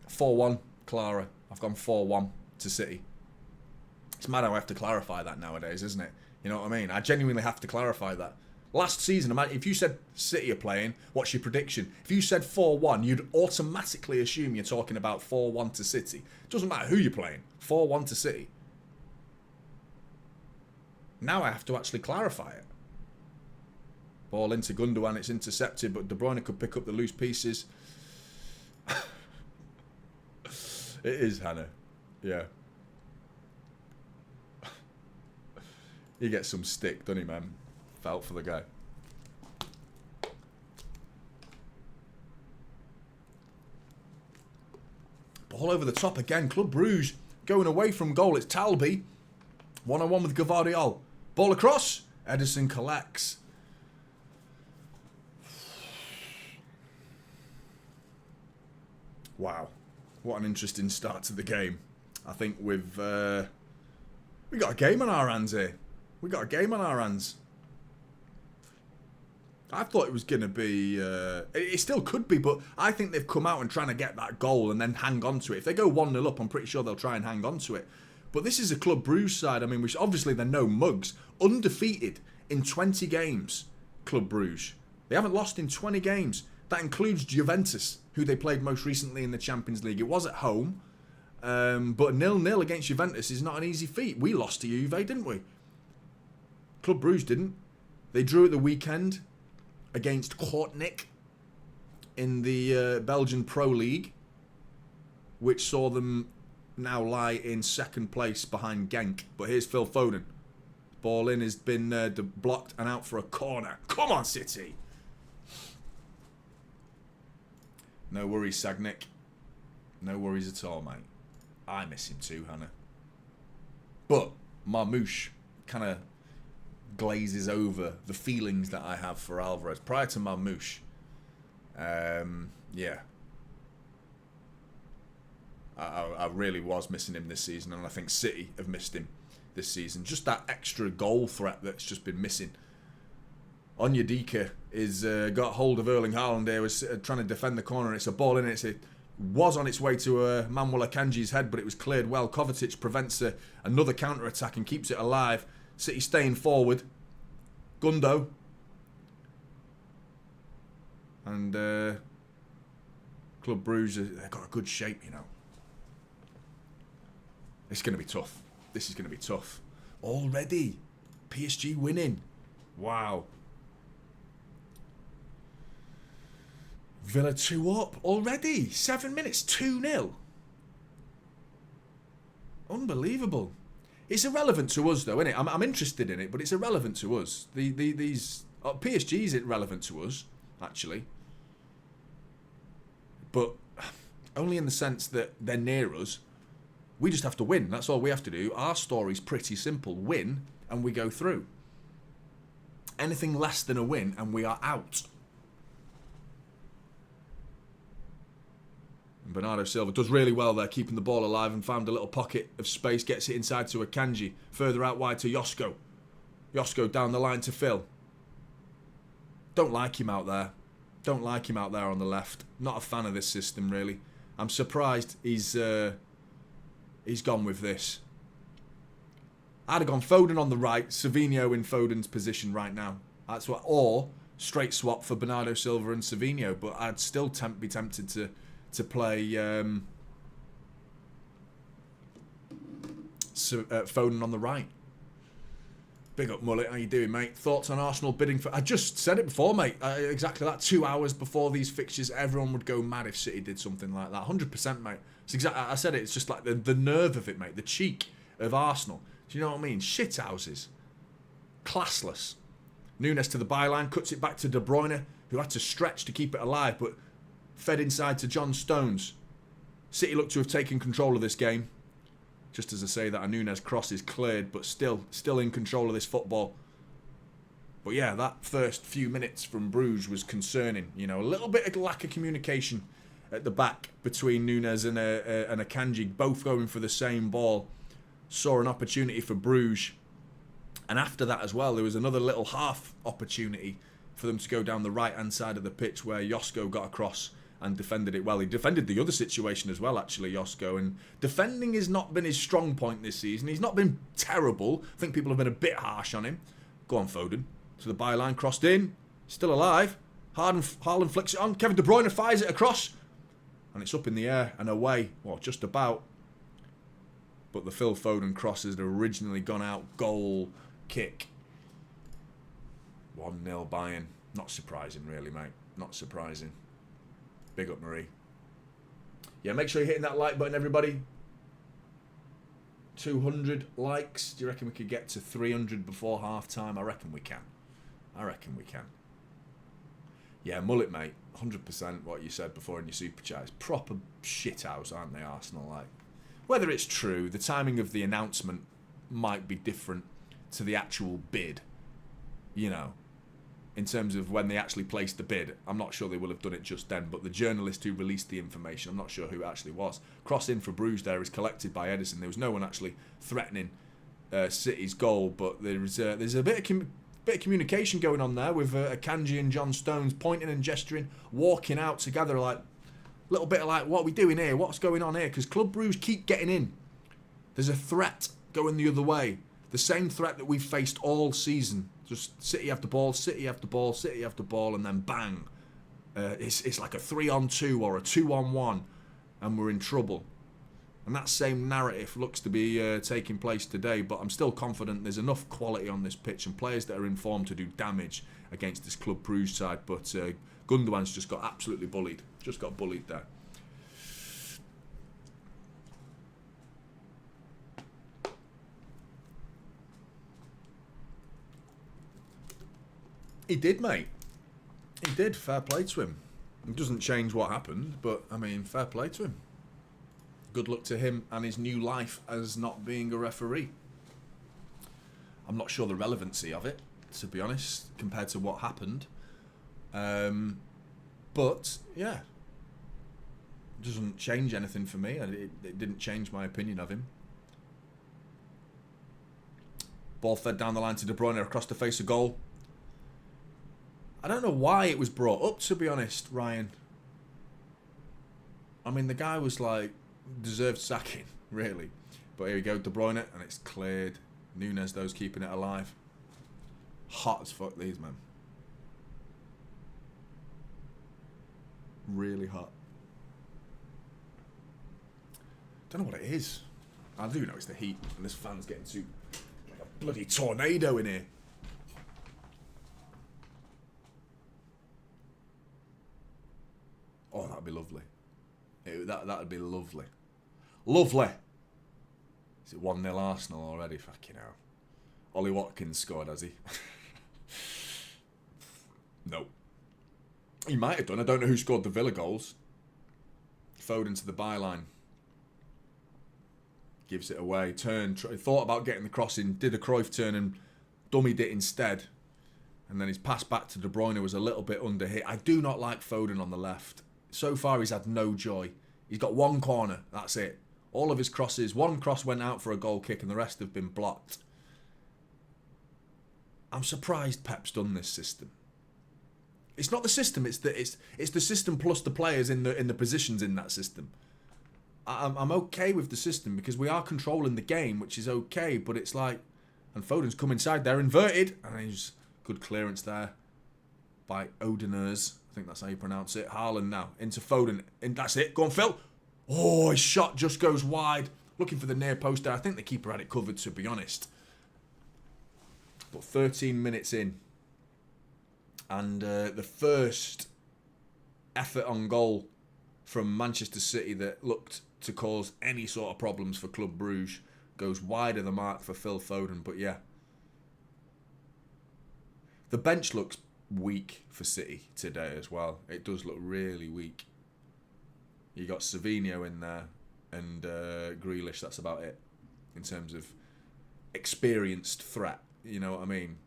4-1, Clara. I've gone 4-1 to City. It's mad how I have to clarify that nowadays, isn't it? You know what I mean? I genuinely have to clarify that. Last season, if you said City are playing, what's your prediction? If you said 4-1, you'd automatically assume you're talking about 4-1 to City. It doesn't matter who you're playing. 4-1 to City. Now I have to actually clarify it. Ball into Gundogan, it's intercepted, but De Bruyne could pick up the loose pieces. It is, Hannah. Yeah. He gets some stick, doesn't he, man? Felt for the guy. Ball over the top again. Club Brugge going away from goal. It's Talby. 1-on-1 with Gvardiol. Ball across. Edison collects. Wow. What an interesting start to the game. I think we got a game on our hands here. We got a game on our hands. I thought it was going to be... it still could be, but I think they've come out and trying to get that goal and then hang on to it. If they go 1-0 up, I'm pretty sure they'll try and hang on to it. But this is a Club Brugge side. I mean, which obviously they're no mugs. Undefeated in 20 games, Club Brugge. They haven't lost in 20 games. That includes Juventus, who they played most recently in the Champions League. It was at home, but 0-0 against Juventus is not an easy feat. We lost to Juve, didn't we? Club Brugge didn't. They drew at the weekend against Kortrijk in the Belgian Pro League, which saw them now lie in second place behind Genk. But here's Phil Foden. Ball in has been blocked and out for a corner. Come on, City! No worries, Sagnik. No worries at all, mate. I miss him too, Hannah. But Marmouche kind of glazes over the feelings that I have for Alvarez. Prior to Marmouche, yeah. I really was missing him this season, and I think City have missed him this season. Just that extra goal threat that's just been missing. Onyedika is got hold of Erling Haaland there, was trying to defend the corner, and it's a ball in it. It was on its way to Manuel Akanji's head, but it was cleared well. Kovacic prevents another counter-attack and keeps it alive. City staying forward. Gundo. And Club Brugge, they've got a good shape, you know. It's going to be tough. This is going to be tough. Already. PSG winning. Wow. Villa 2 up already. 7 minutes, 2-0. Unbelievable. It's irrelevant to us, though, isn't it? I'm interested in it, but it's irrelevant to us. PSG is irrelevant to us, actually. But only in the sense that they're near us. We just have to win. That's all we have to do. Our story's pretty simple. Win, and we go through. Anything less than a win and we are out. And Bernardo Silva does really well there, keeping the ball alive and found a little pocket of space, gets it inside to Akanji, further out wide to Josko. Josko down the line to Phil. Don't like him out there. Don't like him out there on the left. Not a fan of this system, really. I'm surprised he's gone with this. I'd have gone Foden on the right, Savinho in Foden's position right now. That's what, or straight swap for Bernardo Silva and Savinho, but I'd still be tempted to play Foden on the right. Big up, Mullet. How you doing, mate? Thoughts on Arsenal bidding for... I just said it before, mate. Exactly that. 2 hours before these fixtures, everyone would go mad if City did something like that. 100%, mate. It's exactly. I said it. It's just like the nerve of it, mate. The cheek of Arsenal. Do you know what I mean? Shit houses. Classless. Nunes to the byline. Cuts it back to De Bruyne, who had to stretch to keep it alive, but fed inside to John Stones. City look to have taken control of this game. Just as I say that, a Nunes cross is cleared, but still in control of this football. But yeah, that first few minutes from Bruges was concerning. You know, a little bit of lack of communication at the back between Nunes and Akanji, both going for the same ball. Saw an opportunity for Bruges. And after that as well, there was another little half opportunity for them to go down the right-hand side of the pitch where Josko got across and defended it well. He defended the other situation as well, actually, Josko. And defending has not been his strong point this season. He's not been terrible. I think people have been a bit harsh on him. Go on, Foden. To the byline, crossed in. Still alive. Haaland flicks it on. Kevin De Bruyne fires it across. And it's up in the air and away. Well, just about. But the Phil Foden cross had originally gone out. Goal, kick. 1-0 Bayern. Not surprising, really, mate. Not surprising. Big up, Marie. Yeah, make sure you're hitting that like button, everybody. 200 likes. Do you reckon we could get to 300 before half-time? I reckon we can. I reckon we can. Yeah, Mullet, mate. 100% what you said before in your super chat. It's proper shithouse, aren't they, Arsenal? Like, whether it's true, the timing of the announcement might be different to the actual bid. You know, in terms of when they actually placed the bid. I'm not sure they will have done it just then, but the journalist who released the information, I'm not sure who it actually was. Cross in for Bruges there is collected by Edison. There was no one actually threatening City's goal, but there's a bit of communication going on there with Akanji and John Stones pointing and gesturing, walking out together, like a little bit of like, what are we doing here? What's going on here? Because Club Brugge keep getting in. There's a threat going the other way. The same threat that we've faced all season. Just City have the ball, City have the ball, City have the ball, and then bang. It's like a 3-on-2 or a 2-on-1, and we're in trouble. And that same narrative looks to be taking place today, but I'm still confident there's enough quality on this pitch and players that are in form to do damage against this Club Brugge side. But Gundogan's just got absolutely bullied. Just got bullied there. He did, mate. He did. Fair play to him. It doesn't change what happened, but, I mean, fair play to him. Good luck to him and his new life as not being a referee. I'm not sure the relevancy of it, to be honest, compared to what happened. But, yeah. It doesn't change anything for me. It didn't change my opinion of him. Ball fed down the line to De Bruyne across the face of goal. I don't know why it was brought up, to be honest, Ryan. I mean, the guy was like, deserved sacking, really. But here we go, De Bruyne, and it's cleared. Nunes, those keeping it alive. Hot as fuck, these, man. Really hot. Don't know what it is. I do know it's the heat, and this fan's getting too like a bloody tornado in here. Oh, that'd be lovely. That'd be lovely. Lovely. Is it 1-0 Arsenal already? Fucking hell. Ollie Watkins scored, has he? No. He might have done. I don't know who scored the Villa goals. Foden to the byline. Gives it away. Turn. Thought about getting the cross in. Did a Cruyff turn and dummied it instead. And then his pass back to De Bruyne was a little bit under hit. I do not like Foden on the left. So far, he's had no joy. He's got one corner. That's it. All of his crosses. One cross went out for a goal kick and the rest have been blocked. I'm surprised Pep's done this system. It's not the system. It's the system plus the players in the positions in that system. I'm okay with the system because we are controlling the game, which is okay. But it's like, and Foden's come inside there, inverted, and he's good clearance there by Odeners. I think that's how you pronounce it. Haaland now into Foden. And that's it. Go on, Phil. Oh, his shot just goes wide. Looking for the near post there. I think the keeper had it covered, to be honest. But 13 minutes in. And the first effort on goal from Manchester City that looked to cause any sort of problems for Club Brugge goes wide of the mark for Phil Foden. But yeah. The bench looks weak for City today as well. It does look really weak. You got Savinho in there and Grealish. That's about it in terms of experienced threat. You know what I mean?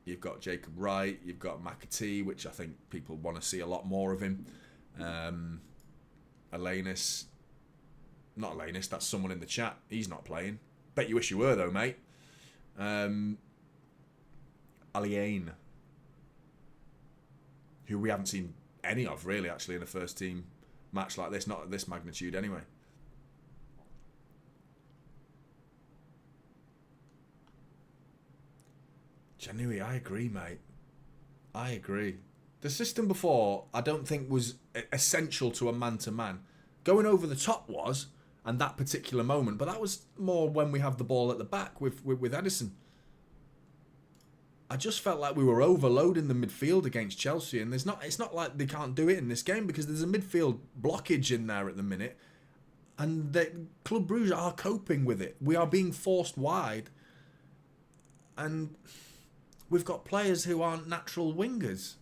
You've got Jacob Wright. You've got McAtee, which I think people want to see a lot more of him. Alanis. Not Alanis. That's someone in the chat. He's not playing. Bet you wish you were though, mate. Aliane, who we haven't seen any of, really, actually, in a first-team match like this. Not at this magnitude, anyway. Genuinely, I agree, mate. I agree. The system before, I don't think was essential to a man-to-man. Going over the top was, and that particular moment, but that was more when we have the ball at the back with Edison. I just felt like we were overloading the midfield against Chelsea, and it's not like they can't do it in this game because there's a midfield blockage in there at the minute, and Club Brugge are coping with it. We are being forced wide, and we've got players who aren't natural wingers.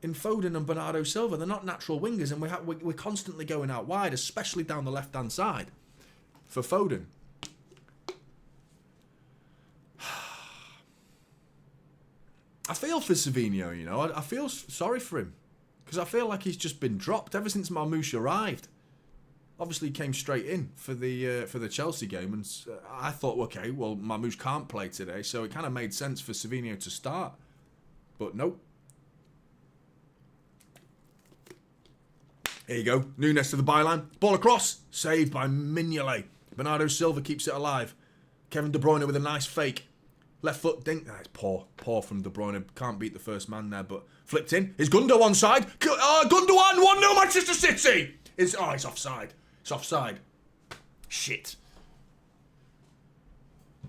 In Foden and Bernardo Silva, they're not natural wingers, and we're constantly going out wide, especially down the left-hand side for Foden. I feel for Savinho, you know. I feel sorry for him because I feel like he's just been dropped ever since Marmoush arrived. Obviously, he came straight in for the Chelsea game, and I thought, okay, well, Marmoush can't play today, so it kind of made sense for Savinho to start. But nope. Here you go. Nunes to the byline. Ball across. Saved by Mignolet. Bernardo Silva keeps it alive. Kevin De Bruyne with a nice fake. Left foot dink. That's poor. Poor from De Bruyne. Can't beat the first man there, but flipped in. Is Gundo onside? Gundogan 1-0 Manchester City. It's offside. It's offside. Shit.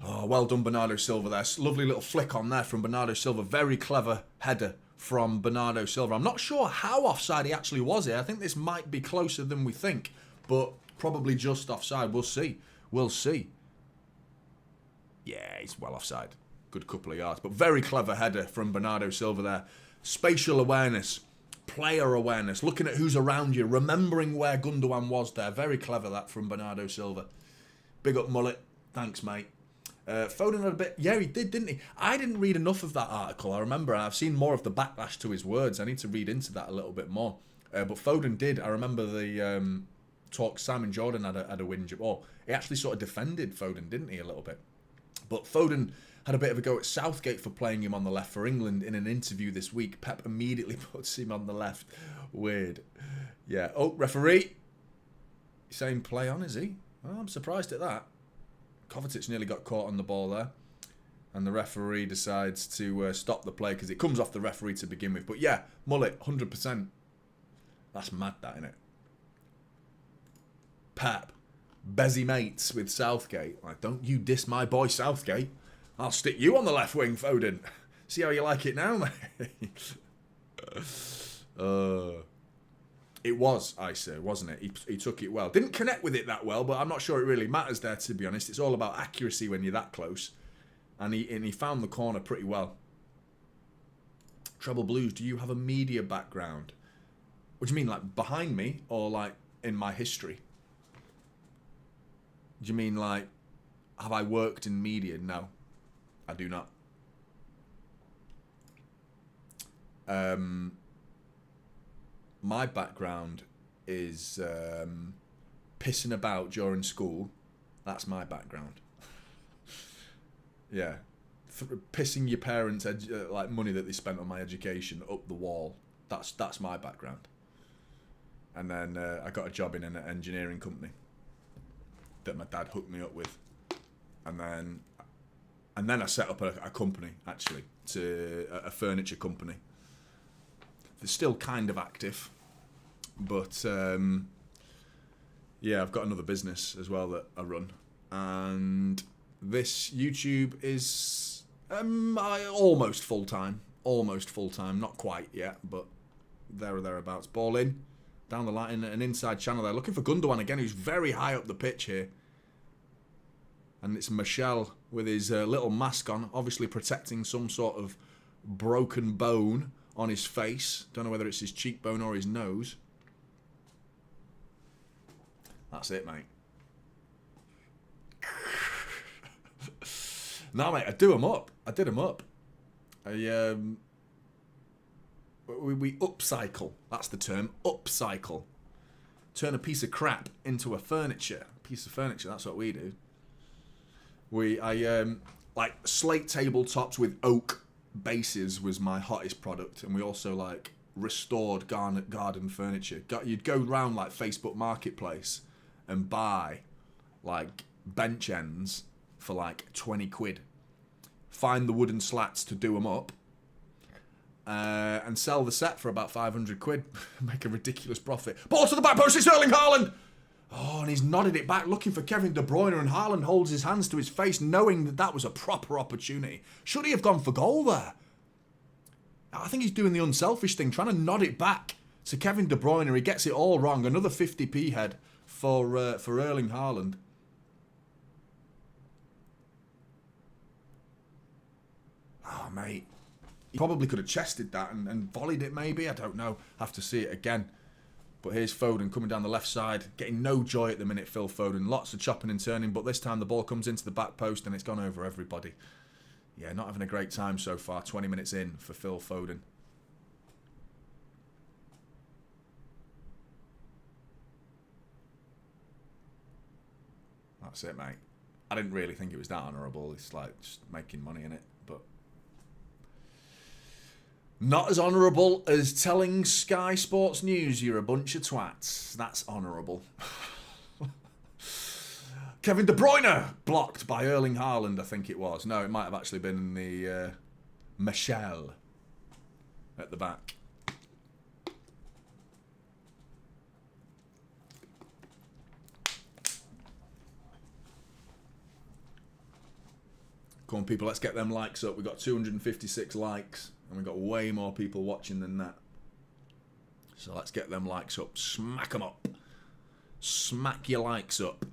Oh, well done, Bernardo Silva there. Lovely little flick on there from Bernardo Silva. Very clever header from Bernardo Silva. I'm not sure how offside he actually was here. I think this might be closer than we think, but probably just offside. We'll see. We'll see. Yeah, he's well offside. Good couple of yards. But very clever header from Bernardo Silva there. Spatial awareness. Player awareness. Looking at who's around you. Remembering where Gundogan was there. Very clever that from Bernardo Silva. Big up Mullet. Thanks, mate. Foden had a bit... Yeah, he did, didn't he? I didn't read enough of that article. I remember I've seen more of the backlash to his words. I need to read into that a little bit more. But Foden did. I remember the talk Simon Jordan had a whinge. Oh, he actually sort of defended Foden, didn't he, a little bit? But Foden had a bit of a go at Southgate for playing him on the left for England in an interview this week. Pep immediately puts him on the left. Weird. Yeah. Oh, referee. Saying play on, is he? Oh, I'm surprised at that. Kovacic nearly got caught on the ball there. And the referee decides to stop the play because it comes off the referee to begin with. But yeah, Mullet, 100%. That's mad, that, innit? Pep. Bezzy mates with Southgate. Like, don't you diss my boy Southgate. I'll stick you on the left wing, Foden. See how you like it now, mate? It was Isa, wasn't it? He took it well. Didn't connect with it that well, but I'm not sure it really matters there, to be honest. It's all about accuracy when you're that close. And he found the corner pretty well. Treble Blues, do you have a media background? What do you mean, like behind me or like in my history? Do you mean like, have I worked in media? No, I do not. My background is pissing about during school. That's my background. Yeah. Pissing your parents' like money that they spent on my education up the wall. That's my background. And then I got a job in an engineering company that my dad hooked me up with. And then I set up a company, actually, a furniture company. They're still kind of active, but yeah, I've got another business as well that I run, and this YouTube is almost full time, not quite yet, but there or thereabouts. Ball in, down the line, an inside channel there, looking for Gundogan again, who's very high up the pitch here. And it's Michel with his little mask on, obviously protecting some sort of broken bone on his face. Don't know whether it's his cheekbone or his nose. That's it, mate. No, mate, I did them up. We upcycle. That's the term. Upcycle. Turn a piece of crap into a furniture. Piece of furniture. That's what we do. Like slate tabletops with oak bases was my hottest product, and we also like restored garden furniture. You'd go round like Facebook Marketplace and buy like bench ends for like 20 quid. Find the wooden slats to do them up, and sell the set for about 500 quid. Make a ridiculous profit. Ball to the back post, it's Erling Haaland! Oh, and he's nodded it back, looking for Kevin De Bruyne, and Haaland holds his hands to his face, knowing that that was a proper opportunity. Should he have gone for goal there? I think he's doing the unselfish thing, trying to nod it back to Kevin De Bruyne. He gets it all wrong. Another 50p head for Erling Haaland. Oh, mate. He probably could have chested that and volleyed it, maybe. I don't know. Have to see it again. But here's Foden coming down the left side. Getting no joy at the minute, Phil Foden. Lots of chopping and turning, but this time the ball comes into the back post and it's gone over everybody. Yeah, not having a great time so far. 20 minutes in for Phil Foden. That's it, mate. I didn't really think it was that honourable. It's like just making money in it, but not as honourable as telling Sky Sports News you're a bunch of twats. That's honourable. Kevin De Bruyne blocked by Erling Haaland, I think it was. No, it might have actually been the Michel at the back. Come on, people, let's get them likes up. We've got 256 likes. And we've got way more people watching than that. So let's get them likes up. Smack them up. Smack your likes up.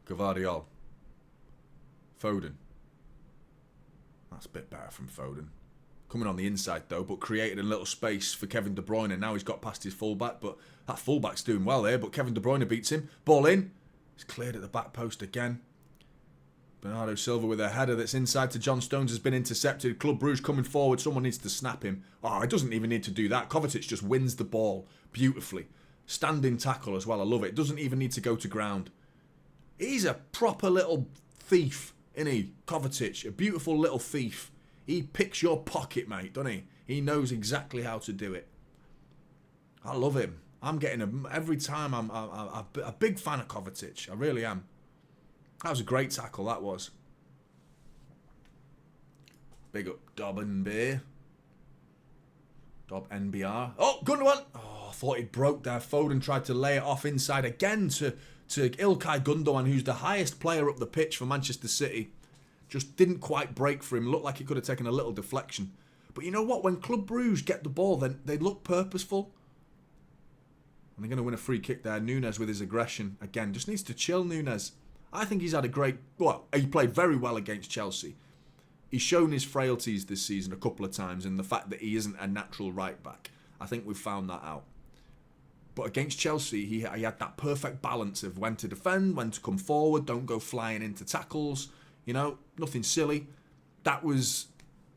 Gvardiol. Foden. That's a bit better from Foden. Coming on the inside though, but created a little space for Kevin De Bruyne. And now he's got past his fullback, but that fullback's doing well there. But Kevin De Bruyne beats him. Ball in. It's cleared at the back post again. Bernardo Silva with a header that's inside to John Stones has been intercepted. Club Brugge coming forward. Someone needs to snap him. Oh, he doesn't even need to do that. Kovacic just wins the ball beautifully. Standing tackle as well. I love it. Doesn't even need to go to ground. He's a proper little thief, isn't he? Kovacic, a beautiful little thief. He picks your pocket, mate, doesn't he? He knows exactly how to do it. I love him. I'm getting every time. I'm a big fan of Kovacic. I really am. That was a great tackle, that was. Big up Dob NBR. Dob NBR. Oh, Gundogan! Oh, I thought he broke there. Foden tried to lay it off inside again to Ilkay Gundogan, who's the highest player up the pitch for Manchester City. Just didn't quite break for him. Looked like it could have taken a little deflection. But you know what? When Club Brugge get the ball, then they look purposeful. And they're going to win a free kick there. Nunes with his aggression. Again, just needs to chill, Nunes. I think he's had a great... Well, he played very well against Chelsea. He's shown his frailties this season a couple of times, and the fact that he isn't a natural right back. I think we've found that out. But against Chelsea, he had that perfect balance of when to defend, when to come forward, don't go flying into tackles. You know, nothing silly. That was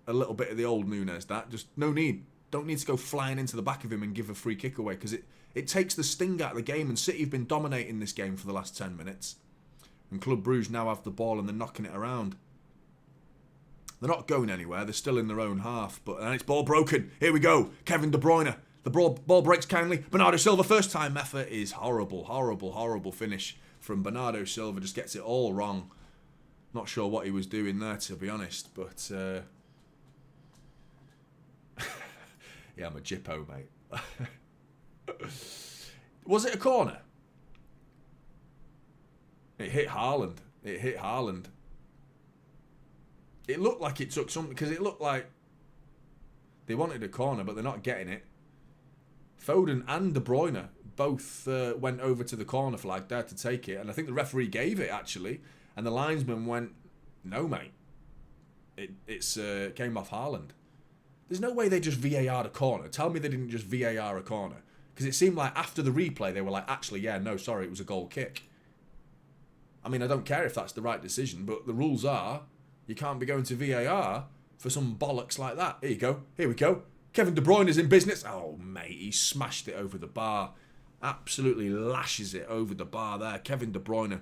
a little bit of the old Nunes, that. Just no need. Don't need to go flying into the back of him and give a free kick away, because it takes the sting out of the game, and City have been dominating this game for the last 10 minutes. And Club Brugge now have the ball and they're knocking it around. They're not going anywhere. They're still in their own half. And it's ball broken. Here we go. Kevin De Bruyne. The ball breaks kindly. Bernardo Silva, first time effort is horrible. Horrible, horrible finish from Bernardo Silva. Just gets it all wrong. Not sure what he was doing there, to be honest. But, yeah, I'm a jippo, mate. Was it a corner? It hit Haaland. It hit Haaland. It looked like it took something, because it looked like they wanted a corner, but they're not getting it. Foden and De Bruyne both went over to the corner flag there to take it, and I think the referee gave it, actually, and the linesman went, no, mate. It came off Haaland. There's no way they just VAR'd a corner. Tell me they didn't just VAR a corner. Because it seemed like after the replay, they were like, actually, yeah, no, sorry, it was a goal kick. I mean, I don't care if that's the right decision, but the rules are you can't be going to VAR for some bollocks like that. Here you go. Here we go. Kevin De Bruyne is in business. Oh, mate, he smashed it over the bar. Absolutely lashes it over the bar there. Kevin De Bruyne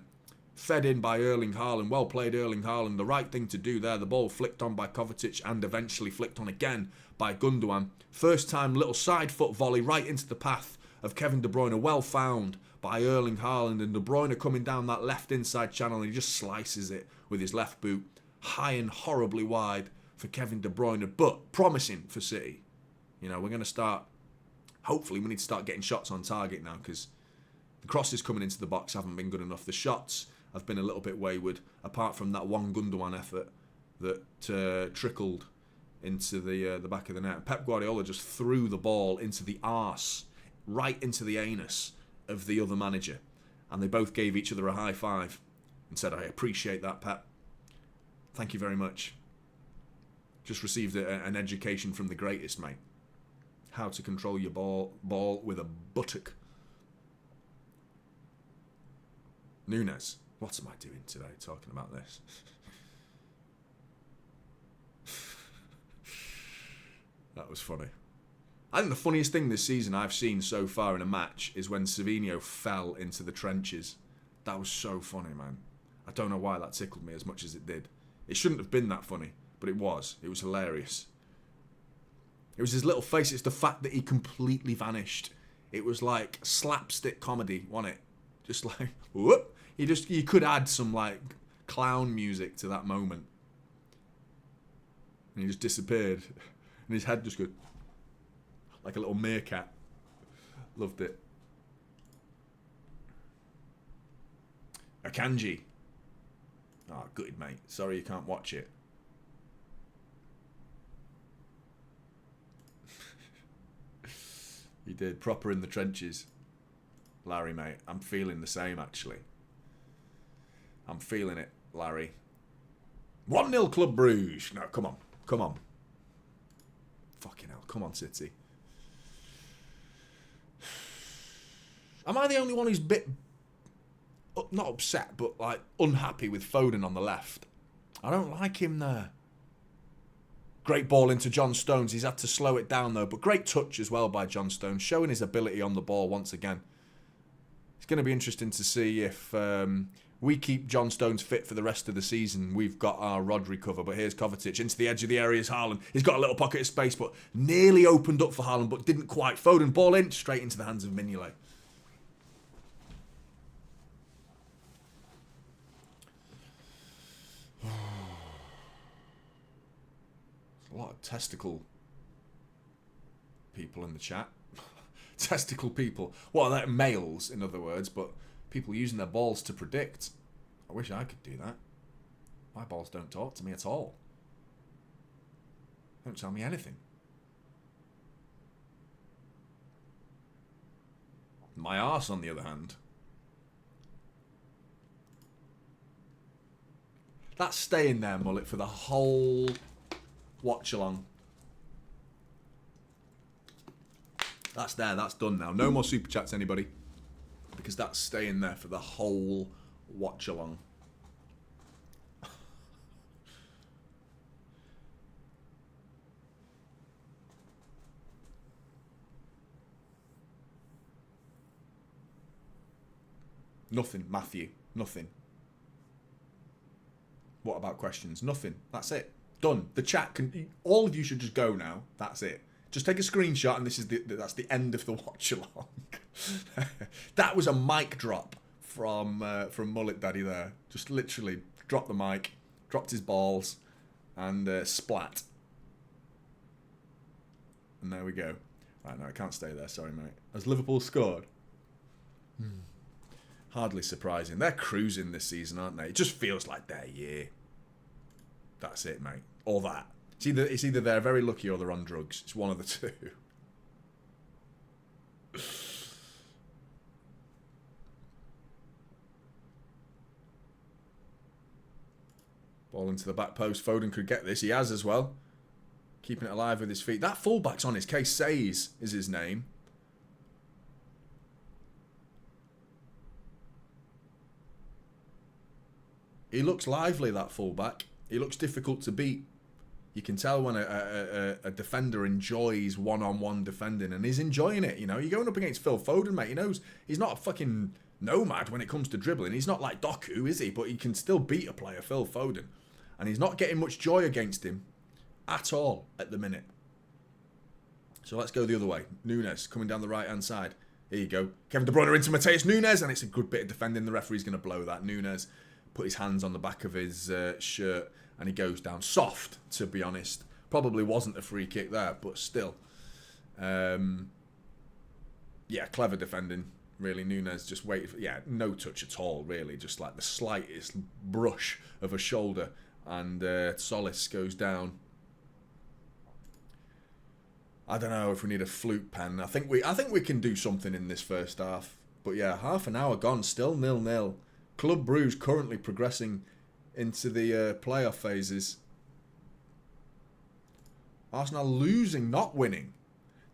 fed in by Erling Haaland. Well played, Erling Haaland. The right thing to do there. The ball flicked on by Kovacic and eventually flicked on again by Gundogan. First time little side foot volley right into the path of Kevin De Bruyne. Well found by Erling Haaland, and De Bruyne coming down that left inside channel, and he just slices it with his left boot. High and horribly wide for Kevin De Bruyne, but promising for City. You know, we're going to start, hopefully we need to start getting shots on target now, because the crosses coming into the box haven't been good enough. The shots have been a little bit wayward, apart from that one Gundogan effort that trickled into the back of the net. Pep Guardiola just threw the ball into the arse, right into the anus of the other manager, and they both gave each other a high five and said, I appreciate that, Pep. Thank you very much. Just received an education from the greatest, mate. How to control your ball with a buttock. Nunes. What am I doing today talking about this? That was funny. I think the funniest thing this season I've seen so far in a match is when Savinho fell into the trenches. That was so funny, man. I don't know why that tickled me as much as it did. It shouldn't have been that funny, but it was. It was hilarious. It was his little face. It's the fact that he completely vanished. It was like slapstick comedy, wasn't it? Just like, whoop. You could add some like clown music to that moment. And he just disappeared. And his head just goes like a little meerkat. Loved it. Akanji. Oh, good, mate. Sorry you can't watch it. You did. Proper in the trenches. Larry, mate. I'm feeling the same, actually. I'm feeling it, Larry. 1-0 Club Brugge. No, come on. Come on. Fucking hell. Come on, City. Am I the only one who's not upset, but like unhappy with Foden on the left? I don't like him there. Great ball into John Stones. He's had to slow it down though, but great touch as well by John Stones, showing his ability on the ball once again. It's going to be interesting to see if we keep John Stones fit for the rest of the season. We've got our Rodri cover, but here's Kovacic into the edge of the area is Haaland. He's got a little pocket of space, but nearly opened up for Haaland, but didn't quite. Foden, ball in, straight into the hands of Mignolet. A lot of testicle people in the chat. Testicle people. Well, they're males, in other words, but people using their balls to predict. I wish I could do that. My balls don't talk to me at all. They don't tell me anything. My arse, on the other hand. That's staying there, mullet, for the whole Watchalong. That's there, that's done now. No more super chats, anybody. Because that's staying there for the whole Watchalong. Nothing, Matthew. Nothing. What about questions? Nothing. That's it. Done. The chat can... All of you should just go now. That's it. Just take a screenshot and that's the end of the watch-along. That was a mic drop from Mullet Daddy there. Just literally dropped the mic, dropped his balls, and splat. And there we go. Right, no, I can't stay there. Sorry, mate. Has Liverpool scored? Hardly surprising. They're cruising this season, aren't they? It just feels like their year. That's it, mate. Or that. It's either they're very lucky or they're on drugs. It's one of the two. Ball into the back post. Foden could get this. He has as well. Keeping it alive with his feet. That fullback's on his case. Says is his name. He looks lively, that fullback. He looks difficult to beat. You can tell when a defender enjoys one-on-one defending, and he's enjoying it, you know. You're going up against Phil Foden, mate. He knows he's not a fucking nomad when it comes to dribbling. He's not like Doku, is he? But he can still beat a player, Phil Foden. And he's not getting much joy against him at all at the minute. So let's go the other way. Nunes coming down the right-hand side. Here you go. Kevin De Bruyne into Mateus Nunes, and it's a good bit of defending. The referee's going to blow that. Nunes put his hands on the back of his shirt, and he goes down soft, to be honest. Probably wasn't a free kick there, but still. Yeah, clever defending, really. Nunes just waited for... Yeah, no touch at all, really. Just like the slightest brush of a shoulder, and Solis goes down. I don't know if we need a flute pen. I think we can do something in this first half. But yeah, half an hour gone, still 0-0. Club Brugge currently progressing into the playoff phases. Arsenal losing, not winning.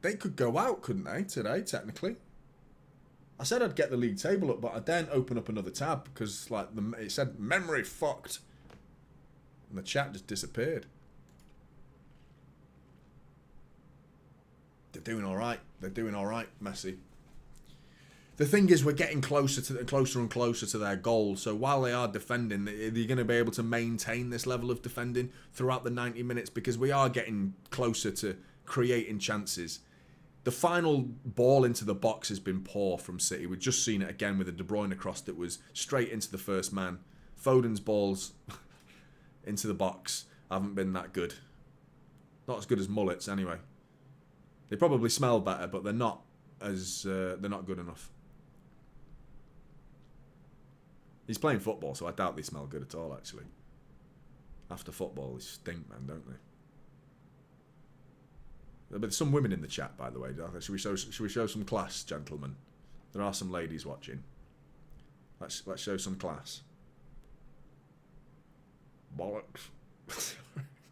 They could go out, couldn't they, today, technically? I said I'd get the league table up, but I didn't open up another tab because like it said memory fucked. And the chat just disappeared. They're doing all right. They're doing all right, Messi. The thing is, we're getting closer and closer to their goal. So while they are defending, they're going to be able to maintain this level of defending throughout the 90 minutes because we are getting closer to creating chances. The final ball into the box has been poor from City. We've just seen it again with a De Bruyne cross that was straight into the first man. Foden's balls into the box haven't been that good. Not as good as Mullet's anyway. They probably smell better, but they're not good enough. He's playing football, so I doubt they smell good at all, actually. After football, they stink, man, don't they? There's some women in the chat, by the way. Should we show some class, gentlemen? There are some ladies watching. Let's show some class. Bollocks.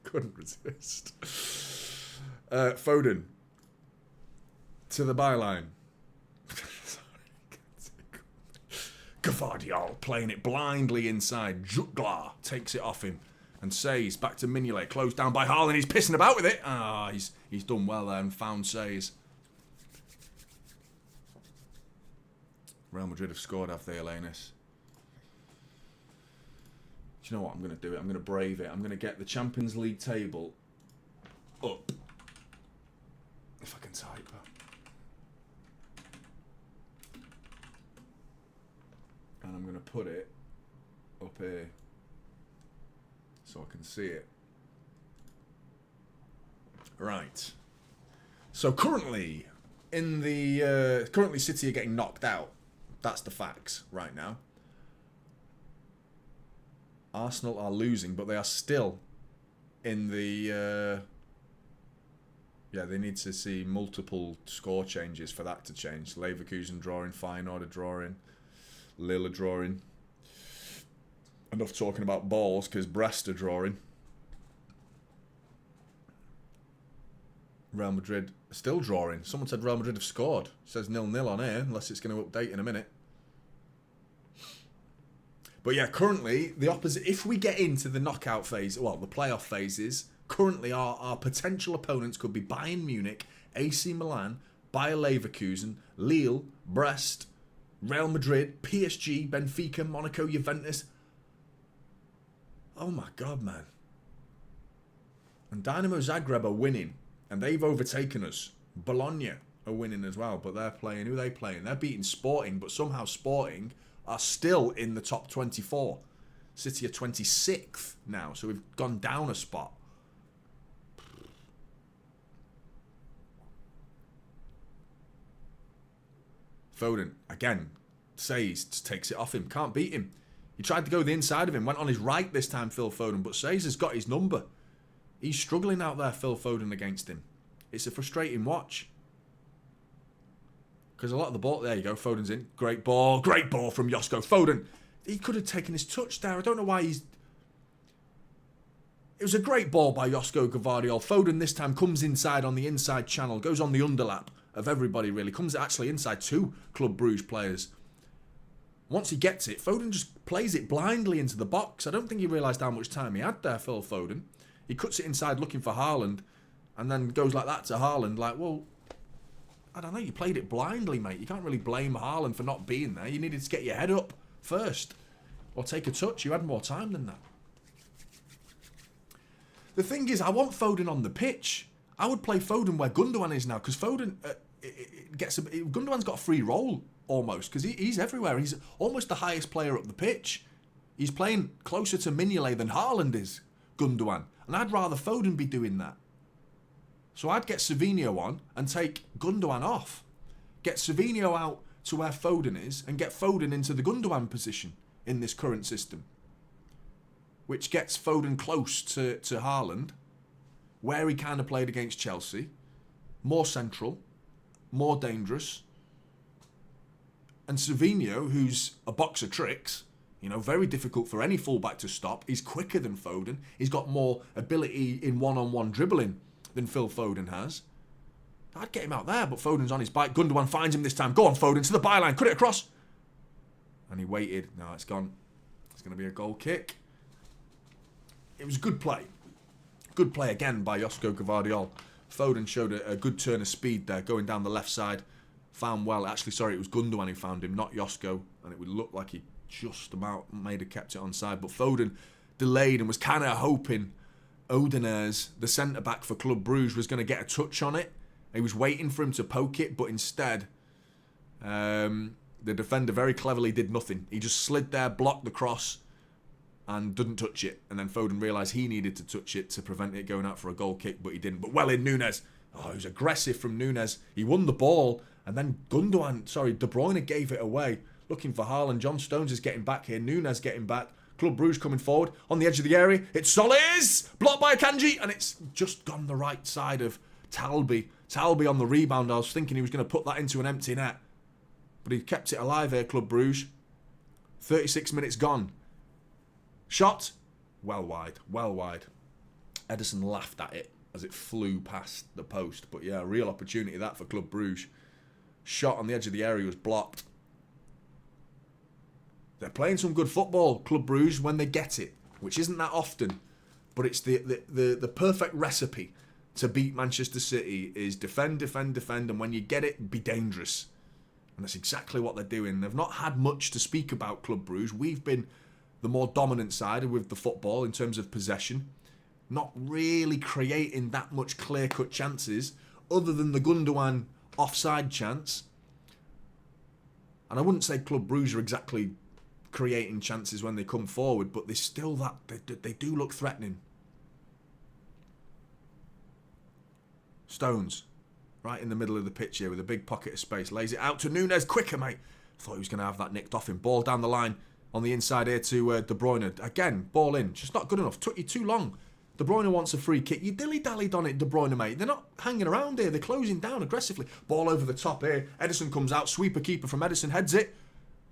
Couldn't resist. Foden. To the byline. Kovacic playing it blindly inside. Jutgla takes it off him and says back to Mignolet, closed down by Haaland. He's pissing about with it. He's done well there and found Says. Real Madrid have scored, have they, Elenis? Do you know what I'm going to do? I'm going to brave it. I'm going to get the Champions League table up. If I can type. And I'm going to put it up here so I can see it. Right. So currently, currently City are getting knocked out. That's the facts right now. Arsenal are losing, but they are still in the... yeah, they need to see multiple score changes for that to change. Leverkusen drawing, Feyenoord are drawing. Lille are drawing. Enough talking about balls because Brest are drawing. Real Madrid are still drawing. Someone said Real Madrid have scored. It says 0-0 on here, unless it's going to update in a minute. But yeah, currently, the opposite. If we get into the knockout phase, well, the playoff phases, currently our potential opponents could be Bayern Munich, AC Milan, Bayer Leverkusen, Lille, Brest, Real Madrid, PSG, Benfica, Monaco, Juventus. Oh my God, man. And Dynamo Zagreb are winning, and they've overtaken us. Bologna are winning as well, but they're playing. Who are they playing? They're beating Sporting, but somehow Sporting are still in the top 24. City are 26th now, so we've gone down a spot. Foden, again, Says takes it off him. Can't beat him. He tried to go the inside of him. Went on his right this time, Phil Foden. But Says has got his number. He's struggling out there, Phil Foden, against him. It's a frustrating watch. Because a lot of the ball... There you go, Foden's in. Great ball. Great ball from Josko. Foden. He could have taken his touch there. I don't know why he's... It was a great ball by Josko Gvardiol. Foden this time comes inside on the inside channel. Goes on the underlap of everybody, really. Comes actually inside two Club Brugge players. Once he gets it, Foden just plays it blindly into the box. I don't think he realised how much time he had there, Phil Foden. He cuts it inside looking for Haaland and then goes like that to Haaland. Like, well, I don't know. You played it blindly, mate. You can't really blame Haaland for not being there. You needed to get your head up first or take a touch. You had more time than that. The thing is, I want Foden on the pitch. I would play Foden where Gundogan is now, because Foden Gundogan's got a free role almost, because he's everywhere. He's almost the highest player up the pitch. He's playing closer to Mignolet than Haaland is, Gundogan. And I'd rather Foden be doing that. So I'd get Savinho on and take Gundogan off. Get Savinho out to where Foden is and get Foden into the Gundogan position in this current system, which gets Foden close to Haaland, where he kind of played against Chelsea. More central, more dangerous. And Savinho, who's a box of tricks, you know, very difficult for any fullback to stop. He's quicker than Foden. He's got more ability in one-on-one dribbling than Phil Foden has. I'd get him out there, but Foden's on his bike. Gundogan finds him this time. Go on, Foden, to the byline. Cut it across. And he waited. Now it's gone. It's going to be a goal kick. It was good play. Good play again by Josko Gvardiol. Foden showed a good turn of speed there, going down the left side. Found well. Actually, sorry, it was Gundogan who found him, not Josko. And it would look like he just about have kept it onside. But Foden delayed and was kind of hoping Odeners, the centre-back for Club Brugge, was going to get a touch on it. He was waiting for him to poke it, but instead, the defender very cleverly did nothing. He just slid there, blocked the cross, and didn't touch it. And then Foden realised he needed to touch it to prevent it going out for a goal kick, but he didn't. But well in Núñez. Oh, he was aggressive from Núñez. He won the ball, and then De Bruyne gave it away. Looking for Haaland. John Stones is getting back here. Núñez getting back. Club Brugge coming forward on the edge of the area. It's Solis! Blocked by Akanji, and it's just gone the right side of Talby. Talby on the rebound. I was thinking he was going to put that into an empty net, but he kept it alive here, Club Brugge. 36 minutes gone. Shot. Well wide. Well wide. Ederson laughed at it as it flew past the post. But yeah, real opportunity that for Club Brugge. Shot on the edge of the area was blocked. They're playing some good football, Club Brugge, when they get it, which isn't that often. But it's the perfect recipe to beat Manchester City is defend, defend, defend, and when you get it, be dangerous. And that's exactly what they're doing. They've not had much to speak about, Club Brugge. We've been the more dominant side with the football in terms of possession. Not really creating that much clear-cut chances, other than the Gundogan offside chance. And I wouldn't say Club Brugge are exactly creating chances when they come forward, but they do look threatening. Stones, right in the middle of the pitch here with a big pocket of space, lays it out to Núñez. Quicker, mate. Thought he was going to have that nicked off him. Ball down the line on the inside here to De Bruyne. Again, ball in. Just not good enough. Took you too long. De Bruyne wants a free kick. You dilly-dallied on it, De Bruyne, mate. They're not hanging around here. They're closing down aggressively. Ball over the top here. Ederson comes out. Sweeper keeper from Ederson. Heads it.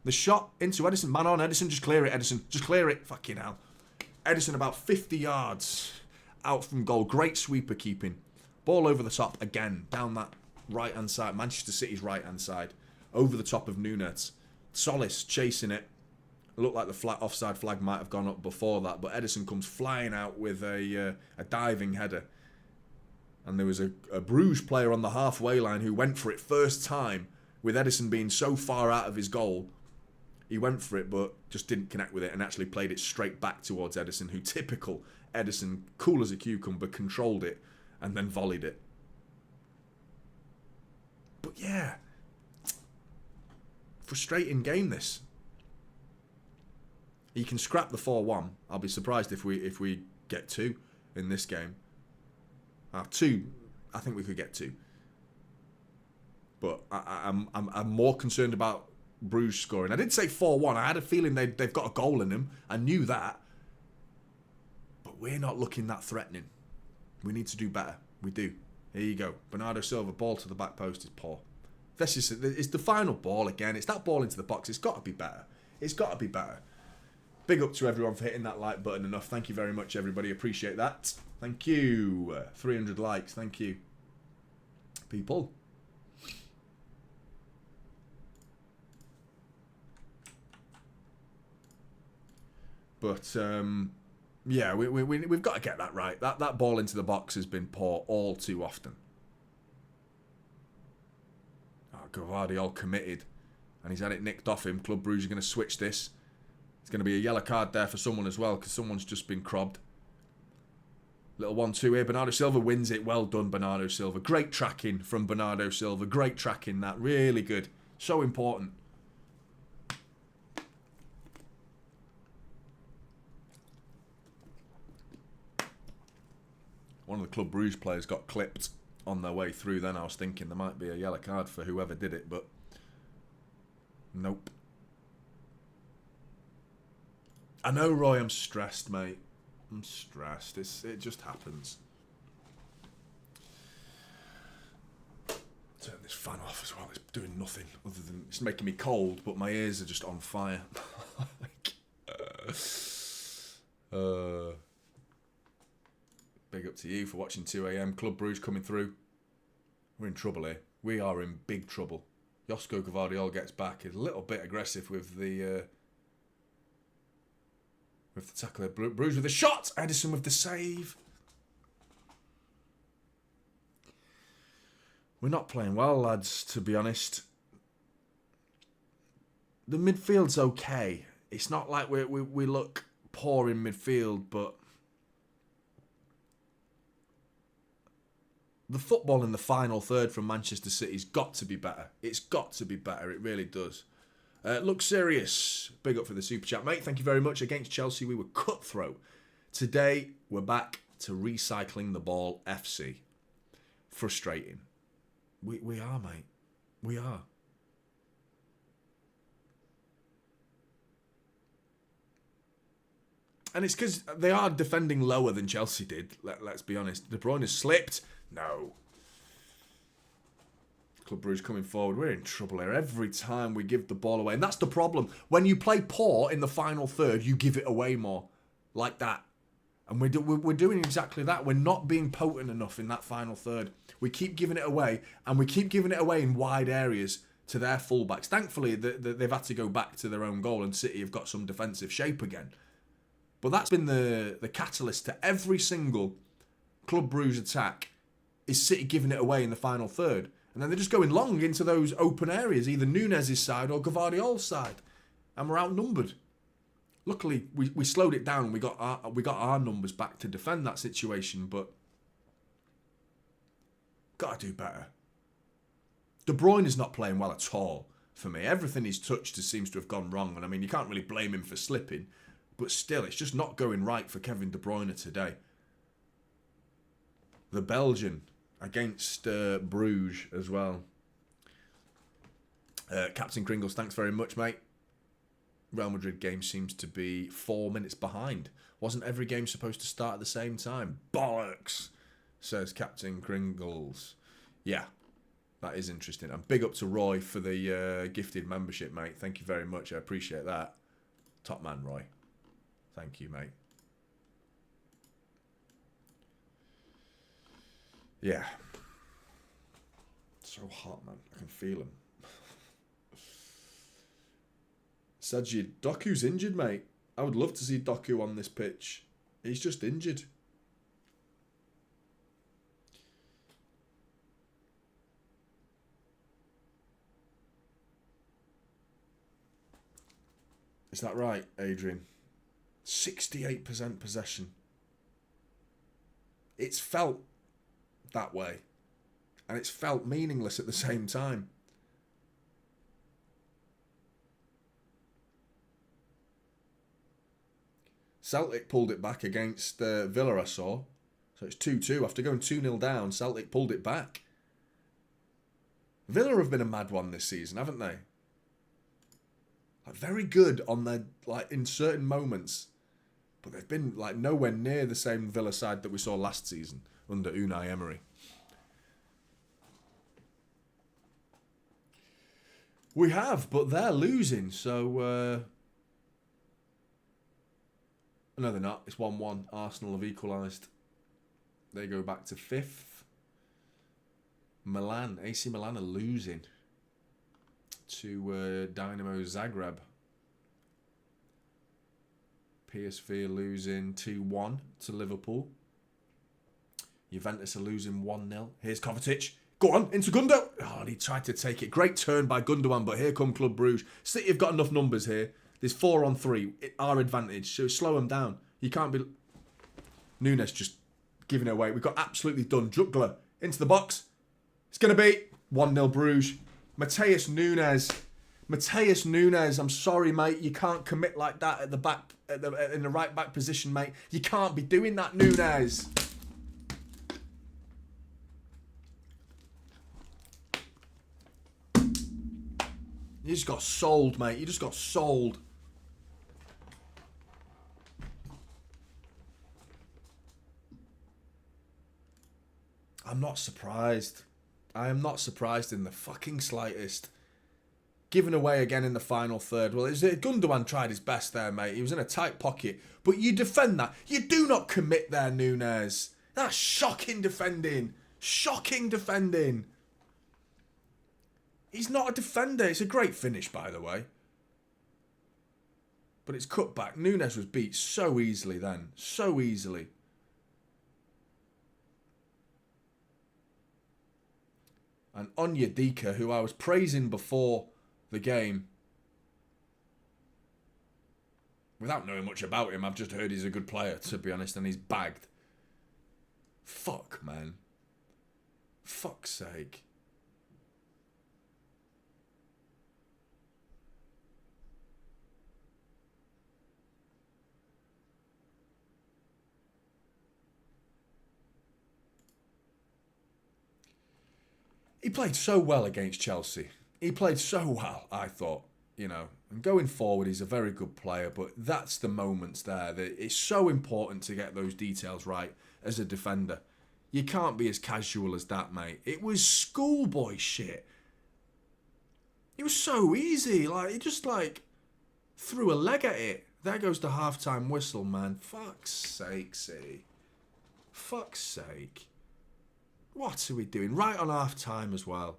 The shot into Ederson. Man on Ederson. Just clear it, Ederson. Just clear it. Fucking hell. Ederson about 50 yards out from goal. Great sweeper keeping. Ball over the top again. Down that right-hand side. Manchester City's right-hand side. Over the top of Núñez. Solis chasing it. It looked like the offside flag might have gone up before that, but Ederson comes flying out with a diving header. And there was a Bruges player on the halfway line who went for it first time with Edison being so far out of his goal, he went for it but just didn't connect with it and actually played it straight back towards Edison, who, typical Edison, cool as a cucumber, controlled it and then volleyed it. But yeah, frustrating game this. He can scrap the 4-1. I'll be surprised if we get 2 in this game. 2, I think we could get 2. But I'm more concerned about Bruges scoring. I did say 4-1. I had a feeling they've got a goal in them. I knew that. But we're not looking that threatening. We need to do better. We do. Here you go. Bernardo Silva, ball to the back post is poor. It's the final ball again. It's that ball into the box. It's got to be better. It's got to be better. Big up to everyone for hitting that like button enough. Thank you very much, everybody. Appreciate that. Thank you. 300 likes. Thank you, people. But yeah, we've got to get that right. That ball into the box has been poor all too often. Oh, Kovacic committed, and he's had it nicked off him. Club Brugge are going to switch this. It's going to be a yellow card there for someone as well, because someone's just been crobbed. Little 1-2 here. Bernardo Silva wins it. Well done, Bernardo Silva. Great tracking from Bernardo Silva. Great tracking, that. Really good. So important. One of the Club Brugge players got clipped on their way through. Then I was thinking there might be a yellow card for whoever did it, but nope. I know, Roy, I'm stressed, mate. I'm stressed. It just happens. Turn this fan off as well. It's doing nothing other than... It's making me cold, but my ears are just on fire. Big up to you for watching 2 AM. Club Brugge coming through. We're in trouble here. We are in big trouble. Josko Kovacic gets back. He's a little bit aggressive with the tackle there. Bruges with the shot. Edison with the save. We're not playing well, lads, to be honest. The midfield's okay. It's not like we look poor in midfield, but the football in the final third from Manchester City's got to be better. It's got to be better. It really does. Look serious. Big up for the super chat, mate. Thank you very much. Against Chelsea, we were cutthroat. Today, we're back to recycling the ball FC. Frustrating. We are, mate. We are. And it's because they are defending lower than Chelsea did. Let's be honest. De Bruyne has slipped. No. Club Brugge coming forward. We're in trouble here every time we give the ball away. And that's the problem. When you play poor in the final third, you give it away more. Like that. And we're doing exactly that. We're not being potent enough in that final third. We keep giving it away. And we keep giving it away in wide areas to their fullbacks. Thankfully, they've had to go back to their own goal. And City have got some defensive shape again. But that's been the catalyst to every single Club Brugge attack. Is City giving it away in the final third. And then they're just going long into those open areas, either Nunez's side or Gvardiol's side. And we're outnumbered. Luckily, we slowed it down and we got our numbers back to defend that situation, but got to do better. De Bruyne is not playing well at all for me. Everything he's touched seems to have gone wrong. And I mean, you can't really blame him for slipping, but still, it's just not going right for Kevin De Bruyne today. The Belgian against Bruges as well. Captain Kringles, thanks very much, mate. Real Madrid game seems to be 4 minutes behind. Wasn't every game supposed to start at the same time? Bollocks, says Captain Kringles. Yeah, that is interesting. And big up to Roy for the gifted membership, mate. Thank you very much. I appreciate that. Top man, Roy. Thank you, mate. Yeah. So hot, man. I can feel him. Sajid, Doku's injured, mate. I would love to see Doku on this pitch. He's just injured. Is that right, Adrian? 68% possession. It's felt that way. And it's felt meaningless at the same time. Celtic pulled it back against Villa, I saw. So it's 2-2. After going 2-0 down, Celtic pulled it back. Villa have been a mad one this season, haven't they? Like, very good on their, like, in certain moments. But they've been like nowhere near the same Villa side that we saw last season under Unai Emery. We have, but they're losing, so... No, they're not. It's 1-1. Arsenal have equalised. They go back to 5th. Milan, AC Milan are losing to Dynamo Zagreb. PSV are losing 2-1 to Liverpool. Juventus are losing 1-0. Here's Kovacic. Go on, into Gundo. Oh, and he tried to take it. Great turn by Gundogan, but here come Club Brugge. City have got enough numbers here. There's 4-on-3. Our advantage. So slow them down. You can't be... Nunes just giving it away. We got absolutely done. Juggler into the box. It's going to be 1-0 Bruges. Mateus Nunes. Mateus Nunes, I'm sorry, mate. You can't commit like that at the back, in the right back position, mate. You can't be doing that, Nunes. You just got sold, mate. You just got sold. I'm not surprised. I am not surprised in the fucking slightest. Given away again in the final third. Well, Gundogan tried his best there, mate. He was in a tight pocket. But you defend that. You do not commit there, Nunes. That's shocking defending. Shocking defending. He's not a defender. It's a great finish, by the way. But it's cut back. Nunes was beat so easily then. So easily. And Onyedika, who I was praising before the game, without knowing much about him, I've just heard he's a good player, to be honest, and he's bagged. Fuck, man. Fuck's sake. He played so well against Chelsea. He played so well, I thought, you know. And going forward, he's a very good player, but that's the moments there that it's so important to get those details right as a defender. You can't be as casual as that, mate. It was schoolboy shit. It was so easy. Like, he just, like, threw a leg at it. There goes the half-time whistle, man. Fuck's sake, City. Fuck's sake. What are we doing? Right on half-time as well.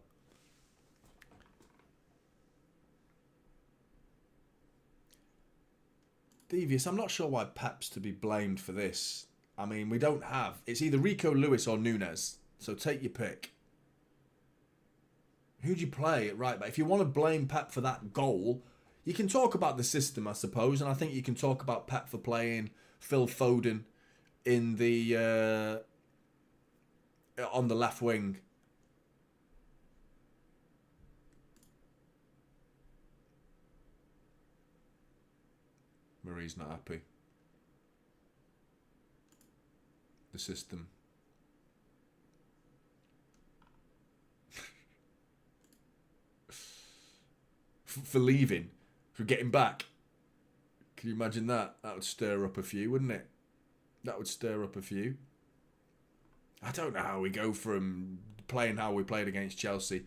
Devious. I'm not sure why Pep's to be blamed for this. I mean, we don't have... It's either Rico Lewis or Nunes. So take your pick. Who do you play at right back? If you want to blame Pep for that goal, you can talk about the system, I suppose. And I think you can talk about Pep for playing Phil Foden in the... on the left wing. Marie's not happy. The system. For leaving. For getting back. Can you imagine that? That would stir up a few, wouldn't it? That would stir up a few. I don't know how we go from playing how we played against Chelsea.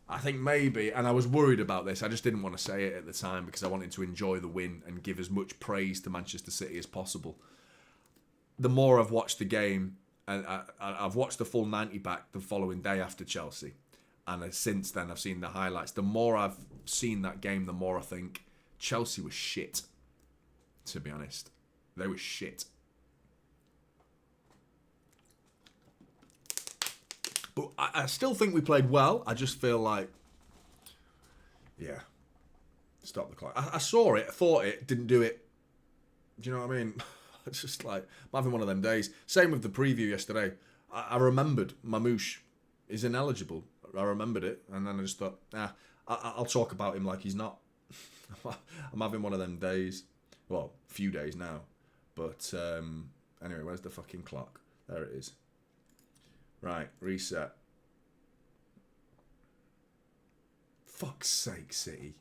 I think maybe, and I was worried about this, I just didn't want to say it at the time because I wanted to enjoy the win and give as much praise to Manchester City as possible. The more I've watched the game, and I've watched the full 90 back the following day after Chelsea, and since then I've seen the highlights. The more I've seen that game, the more I think Chelsea was shit, to be honest. They were shit. But I still think we played well. I just feel like, yeah, Stop the clock. I saw it, I thought it, didn't do it. Do you know what I mean? It's just like, I'm having one of them days. Same with the preview yesterday. I remembered Mamouche is ineligible. I remembered it, and then I just thought, I'll talk about him like he's not. I'm having one of them days. Well, a few days now. But anyway, where's the fucking clock? There it is. Right, reset. Fuck's sake, City.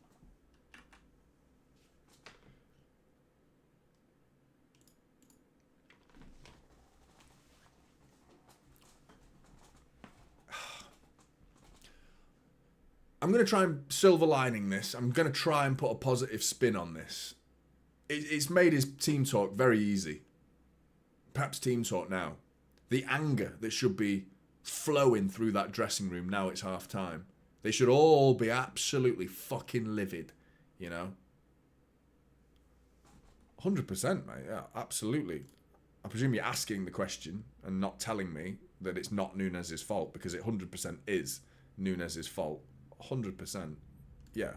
I'm going to try and silver lining this. I'm going to try and put a positive spin on this. It's made his team talk very easy. Perhaps team talk now. The anger that should be flowing through that dressing room now it's half time. They should all be absolutely fucking livid, you know? 100%, mate. Yeah, absolutely. I presume you're asking the question and not telling me that it's not Nunez's fault, because it 100% is Nunez's fault. 100%. Yeah.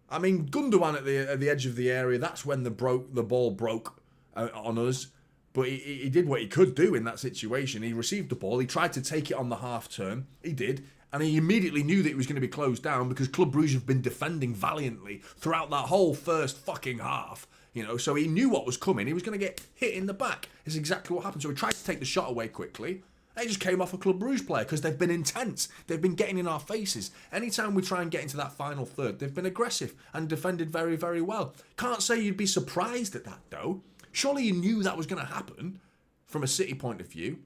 I mean, Gundogan at the edge of the area, that's when the ball broke on us. But he did what he could do in that situation. He received the ball. He tried to take it on the half turn. He did. And he immediately knew that it was going to be closed down, because Club Brugge have been defending valiantly throughout that whole first fucking half. You know, so he knew what was coming. He was going to get hit in the back. It's exactly what happened. So he tried to take the shot away quickly. It just came off a Club Brugge player, because they've been intense. They've been getting in our faces. Anytime we try and get into that final third, they've been aggressive and defended very, very well. Can't say you'd be surprised at that, though. Surely you knew that was going to happen from a City point of view.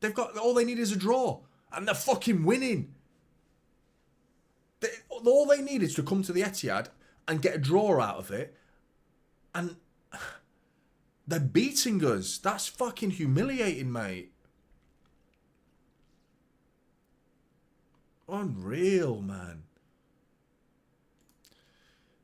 They've got, all they need is a draw, and they're fucking winning. All they need is to come to the Etihad and get a draw out of it, and they're beating us. That's fucking humiliating, mate. Unreal, man.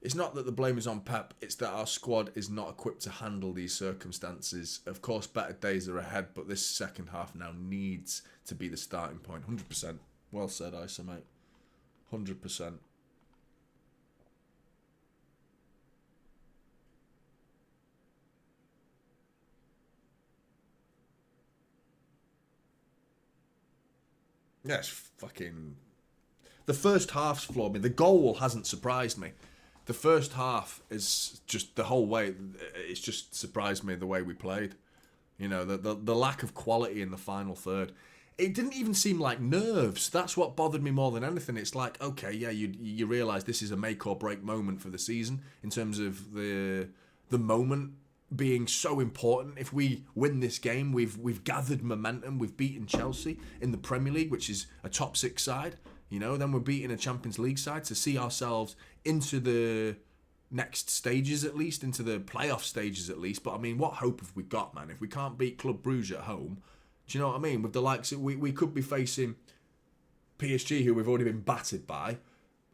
It's not that the blame is on Pep, it's that our squad is not equipped to handle these circumstances. Of course, better days are ahead, but this second half now needs to be the starting point. 100%. Well said, Isa, mate. 100%. Yes, fucking... The first half's floored me. The goal hasn't surprised me. The first half is just the whole way. It's just surprised me the way we played. You know, the lack of quality in the final third. It didn't even seem like nerves. That's what bothered me more than anything. It's like, okay, yeah, you realise this is a make or break moment for the season in terms of the moment being so important. If we win this game, we've gathered momentum. We've beaten Chelsea in the Premier League, which is a top 6 side. You know, then we're beating a Champions League side to see ourselves into the next stages, at least, into the playoff stages at least. But I mean, what hope have we got, man? If we can't beat Club Brugge at home, do you know what I mean? With the likes of, we could be facing PSG, who we've already been battered by,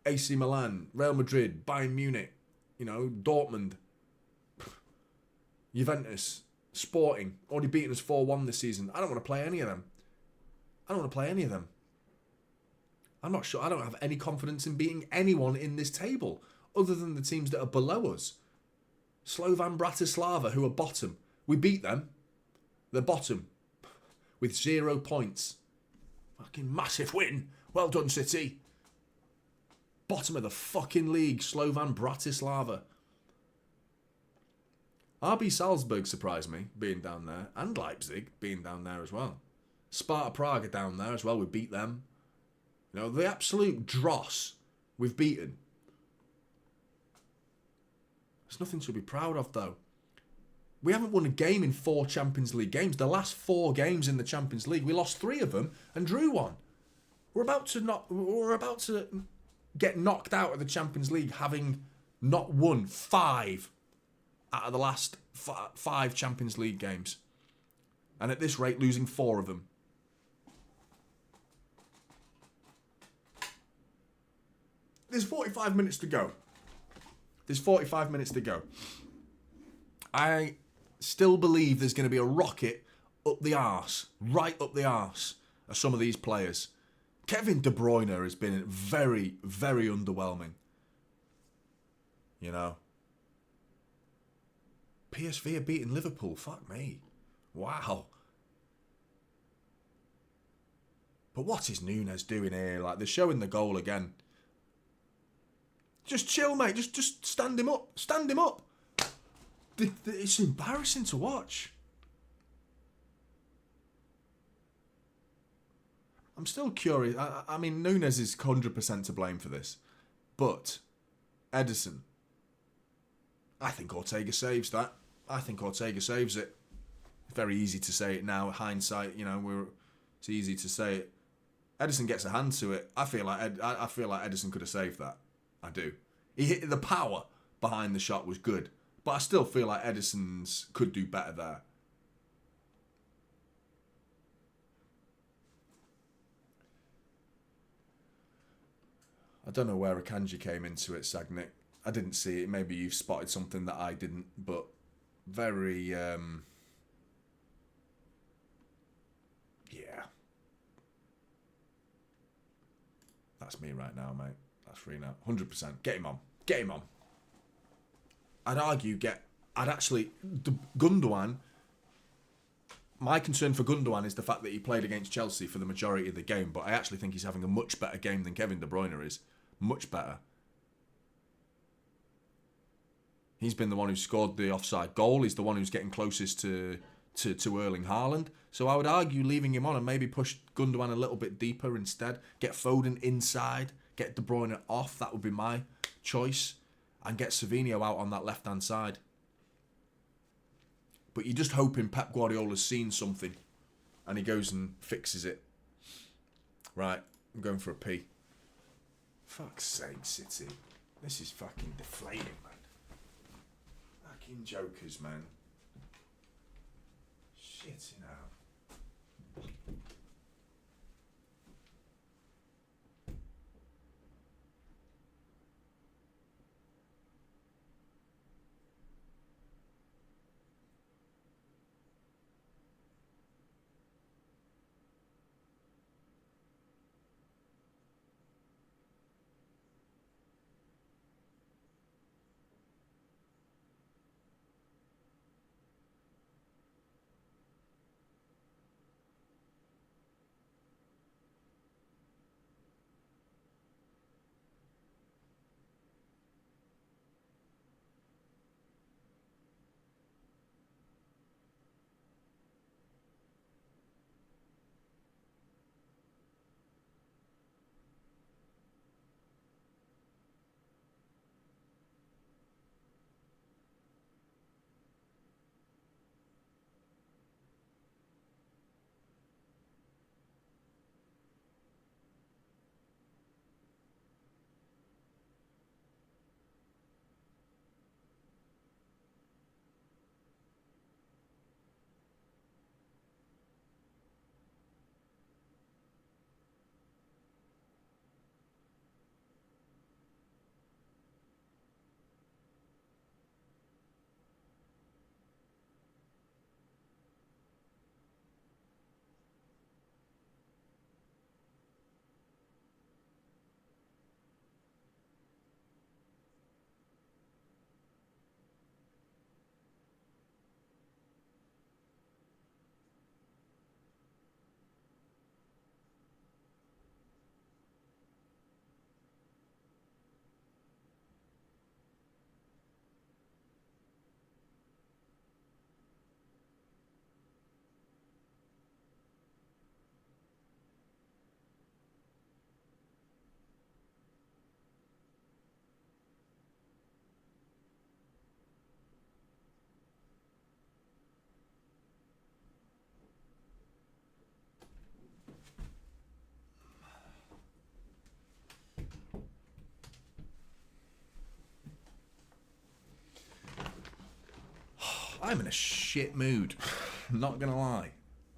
AC Milan, Real Madrid, Bayern Munich, you know, Dortmund, Juventus, Sporting, already beaten us 4-1 this season. I don't want to play any of them. I'm not sure. I don't have any confidence in beating anyone in this table other than the teams that are below us. Slovan Bratislava, who are bottom. We beat them. They're bottom with 0 points. Fucking massive win. Well done, City. Bottom of the fucking league, Slovan Bratislava. RB Salzburg surprised me being down there, and Leipzig being down there as well. Sparta Prague are down there as well. We beat them. You know, the absolute dross we've beaten. There's nothing to be proud of, though. We haven't won a game in 4 Champions League games. The last 4 games in the Champions League, we lost 3 of them and drew 1. We're about to get knocked out of the Champions League, having not won 5 out of the last 5 Champions League games, and at this rate, losing 4 of them. There's 45 minutes to go. I still believe there's going to be a rocket up the arse, right up the arse of some of these players. Kevin De Bruyne has been very, very underwhelming. You know. PSV are beating Liverpool. Fuck me. Wow. But what is Núñez doing here? Like, they're showing the goal again. Just chill, mate. Just stand him up. Stand him up. It's embarrassing to watch. I'm still curious. I mean, Núñez is 100% to blame for this. But Ederson, I think Ortega saves that. I think Ortega saves it. Very easy to say it now. Hindsight, you know, it's easy to say it. Ederson gets a hand to it. I feel like Ederson could have saved that. I do. He hit the power behind the shot was good, but I still feel like Ederson's could do better there. I don't know where Akanji came into it, Sagnik. I didn't see it. Maybe you've spotted something that I didn't, but very, yeah. That's me right now, mate. That's free now. 100%. Get him on. Get him on. Gundogan, my concern for Gundogan is the fact that he played against Chelsea for the majority of the game, but I actually think he's having a much better game than Kevin De Bruyne is. Much better. He's been the one who scored the offside goal. He's the one who's getting closest to Erling Haaland. So I would argue leaving him on and maybe push Gundogan a little bit deeper instead. Get Foden inside. Get De Bruyne off. That would be my choice. And get Savinho out on that left-hand side. But you're just hoping Pep Guardiola's seen something and he goes and fixes it. Right, I'm going for a pee. Fuck's sake, City. This is fucking deflating, man. Fucking jokers, man. Shit, you know. I'm in a shit mood. Not gonna lie.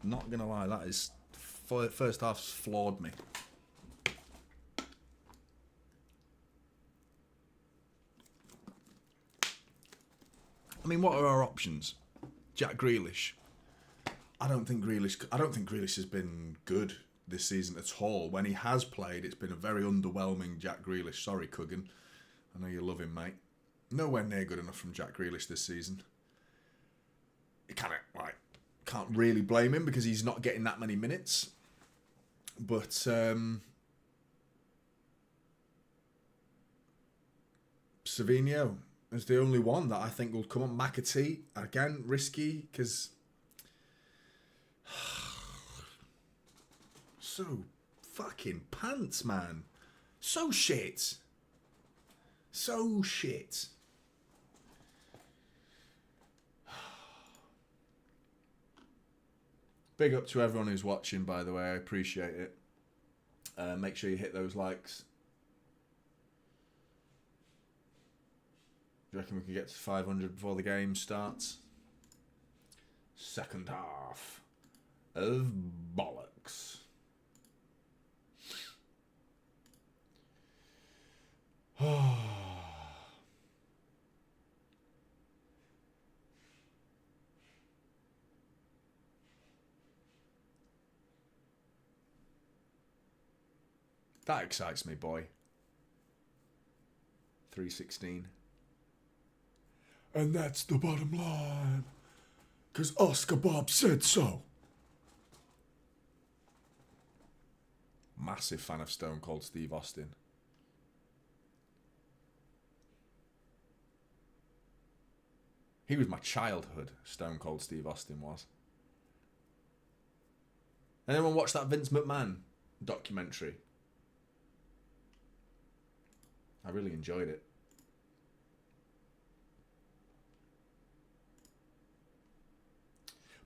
Not gonna lie. That is first half's floored me. I mean, what are our options? Jack Grealish. I don't think Grealish has been good this season at all. When he has played, it's been a very underwhelming Jack Grealish. Sorry, Cuggan. I know you love him, mate. Nowhere near good enough from Jack Grealish this season. You kind of can't really blame him because he's not getting that many minutes. But Savinho is the only one that I think will come on. McAtee, again, risky because so fucking pants, man. So shit. So shit. Big up to everyone who's watching, by the way. I appreciate it. Make sure you hit those likes. Do you reckon we can get to 500 before the game starts? Second half of bollocks. That excites me, boy. 316. And that's the bottom line. Because Oscar Bob said so. Massive fan of Stone Cold Steve Austin. He was my childhood, Stone Cold Steve Austin was. Anyone watch that Vince McMahon documentary? I really enjoyed it.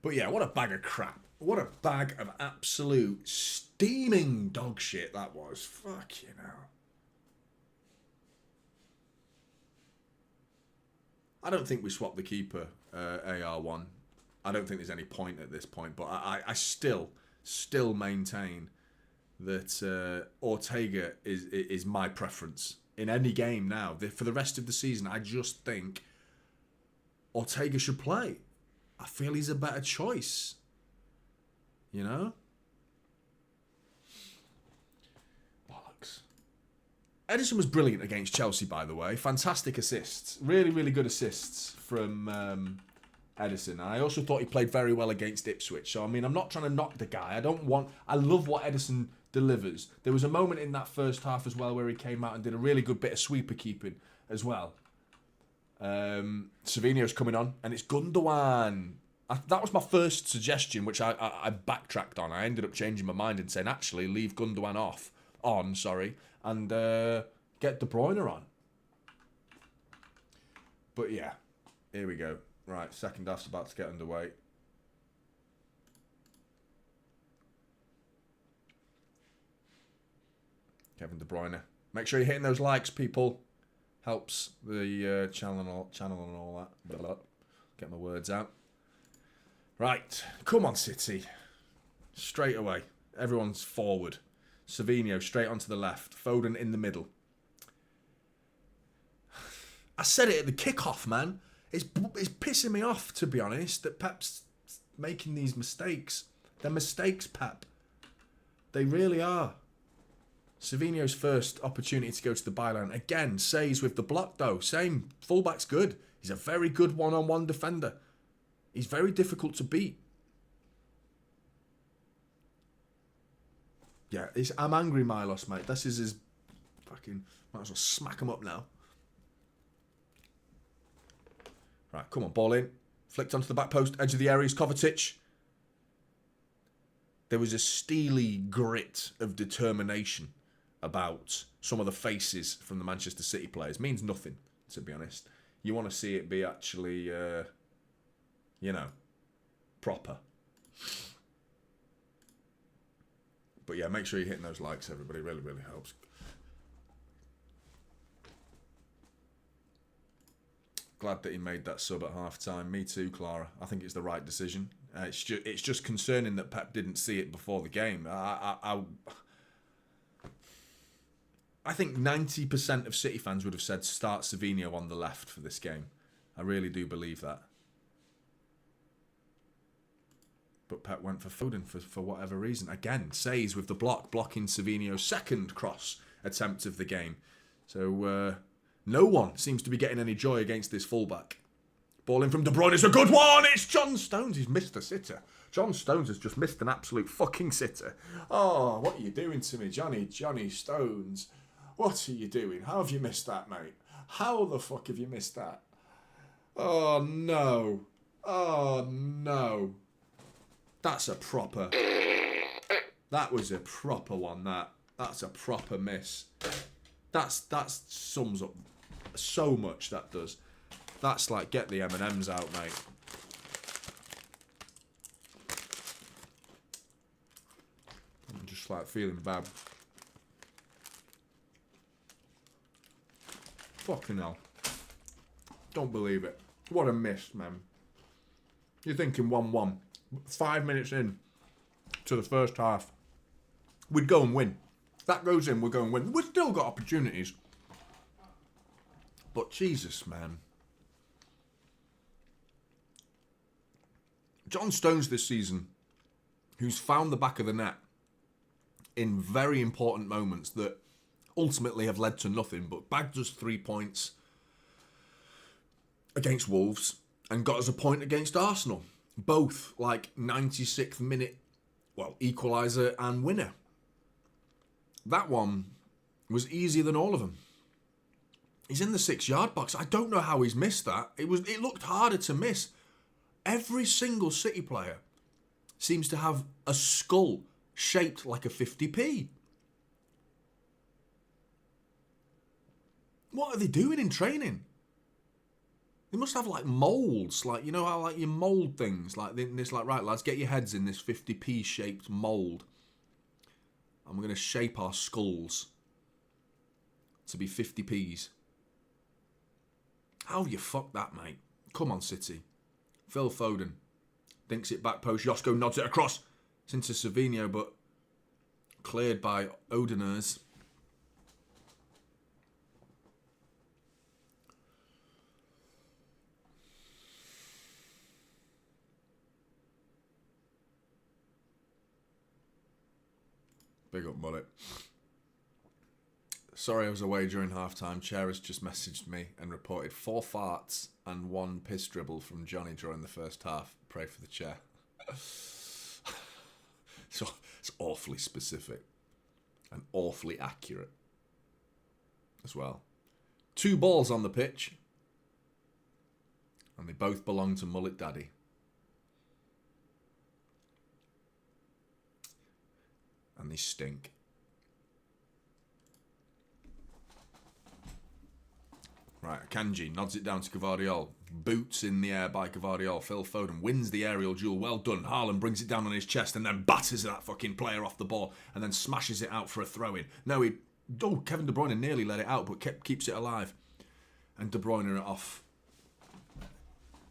But yeah, what a bag of crap. What a bag of absolute steaming dog shit that was. Fucking hell. I don't think we swapped the keeper, AR1. I don't think there's any point at this point, but I still maintain that Ortega is my preference in any game now. For the rest of the season, I just think Ortega should play. I feel he's a better choice. You know? Bollocks. Edison was brilliant against Chelsea, by the way. Fantastic assists. Really, really good assists from Edison. I also thought he played very well against Ipswich. So, I mean, I'm not trying to knock the guy. I love what Edison delivers. There was a moment in that first half as well where he came out and did a really good bit of sweeper keeping as well. Savinho's coming on, and it's Gundogan. That was my first suggestion, which I backtracked on. I ended up changing my mind and saying, actually, leave Gundogan on, and get De Bruyne on. But yeah, here we go. Right, second half's about to get underway. Kevin De Bruyne. Make sure you're hitting those likes, people. Helps the channel and all that. Blah, blah. Get my words out. Right, come on, City. Straight away. Everyone's forward. Savinho straight onto the left. Foden in the middle. I said it at the kickoff, man. It's pissing me off, to be honest, that Pep's making these mistakes. They're mistakes, Pep. They really are. Savinho's first opportunity to go to the byline. Again, Says with the block, though. Same. Fullback's good. He's a very good one-on-one defender. He's very difficult to beat. Yeah, I'm angry, Milos, mate. This is his fucking... Might as well smack him up now. Right, come on, ball in. Flicked onto the back post, edge of the area is Kovacic. There was a steely grit of determination about some of the faces from the Manchester City players. Means nothing, to be honest. You want to see it be actually, proper. But yeah, make sure you're hitting those likes, everybody. Really, really helps. Glad that he made that sub at half-time. Me too, Clara. I think it's the right decision. It's just concerning that Pep didn't see it before the game. I think 90% of City fans would have said start Savinho on the left for this game. I really do believe that. But Pep went for Foden for whatever reason. Again, Says with the blocking Savinho's second cross attempt of the game. So No one seems to be getting any joy against this fullback. Ball in from De Bruyne is a good one. It's John Stones. He's missed a sitter. John Stones has just missed an absolute fucking sitter. Oh, what are you doing to me, Johnny? Johnny Stones. What are you doing? How have you missed that, mate? How the fuck have you missed that? Oh, no. Oh, no. That's a proper... That was a proper one, that. That's a proper miss. That sums up so much, that does. That's like, get the M&Ms out, mate. I'm just like feeling bad. Fucking hell. Don't believe it. What a miss, man. You're thinking 1-1. 5 minutes in to the first half. We'd go and win. If that goes in, we'll go and win. We've still got opportunities. But Jesus, man. John Stones this season, who's found the back of the net in very important moments that ultimately have led to nothing, but bagged us 3 points against Wolves and got us a point against Arsenal. Both like 96th minute, well, equalizer and winner. That one was easier than all of them. He's in the 6-yard box. I don't know how he's missed that. It looked harder to miss. Every single City player seems to have a skull shaped like a 50p. What are they doing in training? They must have like moulds, like, you know how like you mould things, like this, like, right lads, get your heads in this 50p shaped mould. And we're going to shape our skulls to be 50p's. How have you fucked that, mate? Come on, City. Phil Foden thinks it back post. Josko nods it across. It's into Savinho, but cleared by Odeners. Big up, mullet. Sorry I was away during half-time. Chair has just messaged me and reported 4 farts and 1 piss dribble from Jonny during the first half. Pray for the chair. So it's awfully specific and awfully accurate as well. 2 balls on the pitch. And they both belong to Mullet Daddy. And they stink. Right, Kanji nods it down to Kovacic. Boots in the air by Kovacic. Phil Foden wins the aerial duel. Well done. Haaland brings it down on his chest and then batters that fucking player off the ball and then smashes it out for a throw-in. No, Kevin De Bruyne nearly let it out, but keeps it alive. And De Bruyne off.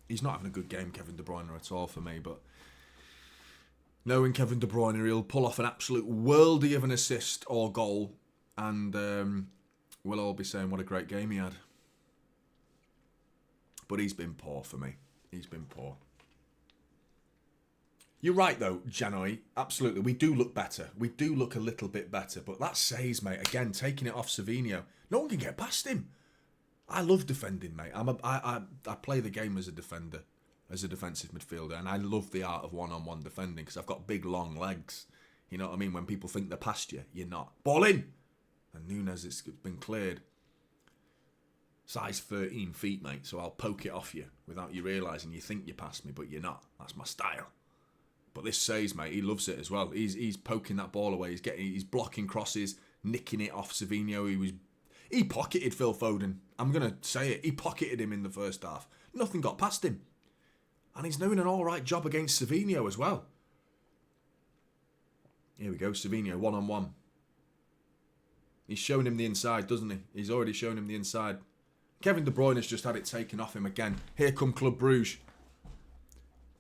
He's not having a good game, Kevin De Bruyne, at all for me, but knowing Kevin De Bruyne, he'll pull off an absolute worldie of an assist or goal, and we'll all be saying what a great game he had. But he's been poor for me. He's been poor. You're right, though, Jonny. Absolutely. We do look better. We do look a little bit better. But that says, mate, again, taking it off Savinho. No one can get past him. I love defending, mate. I play the game as a defender, as a defensive midfielder, and I love the art of one-on-one defending because I've got big, long legs. You know what I mean? When people think they're past you, you're not. Ball in! And Nunes, it's been cleared. Size 13 feet, mate, so I'll poke it off you without you realising you think you're past me, but you're not. That's my style. But this says, mate, he loves it as well. He's poking that ball away. He's blocking crosses, nicking it off Savinho. He pocketed Phil Foden. I'm going to say it. He pocketed him in the first half. Nothing got past him. And he's doing an alright job against Savinho as well. Here we go, Savinho, one-on-one. He's showing him the inside, doesn't he? He's already shown him the inside. Kevin De Bruyne has just had it taken off him again. Here come Club Brugge.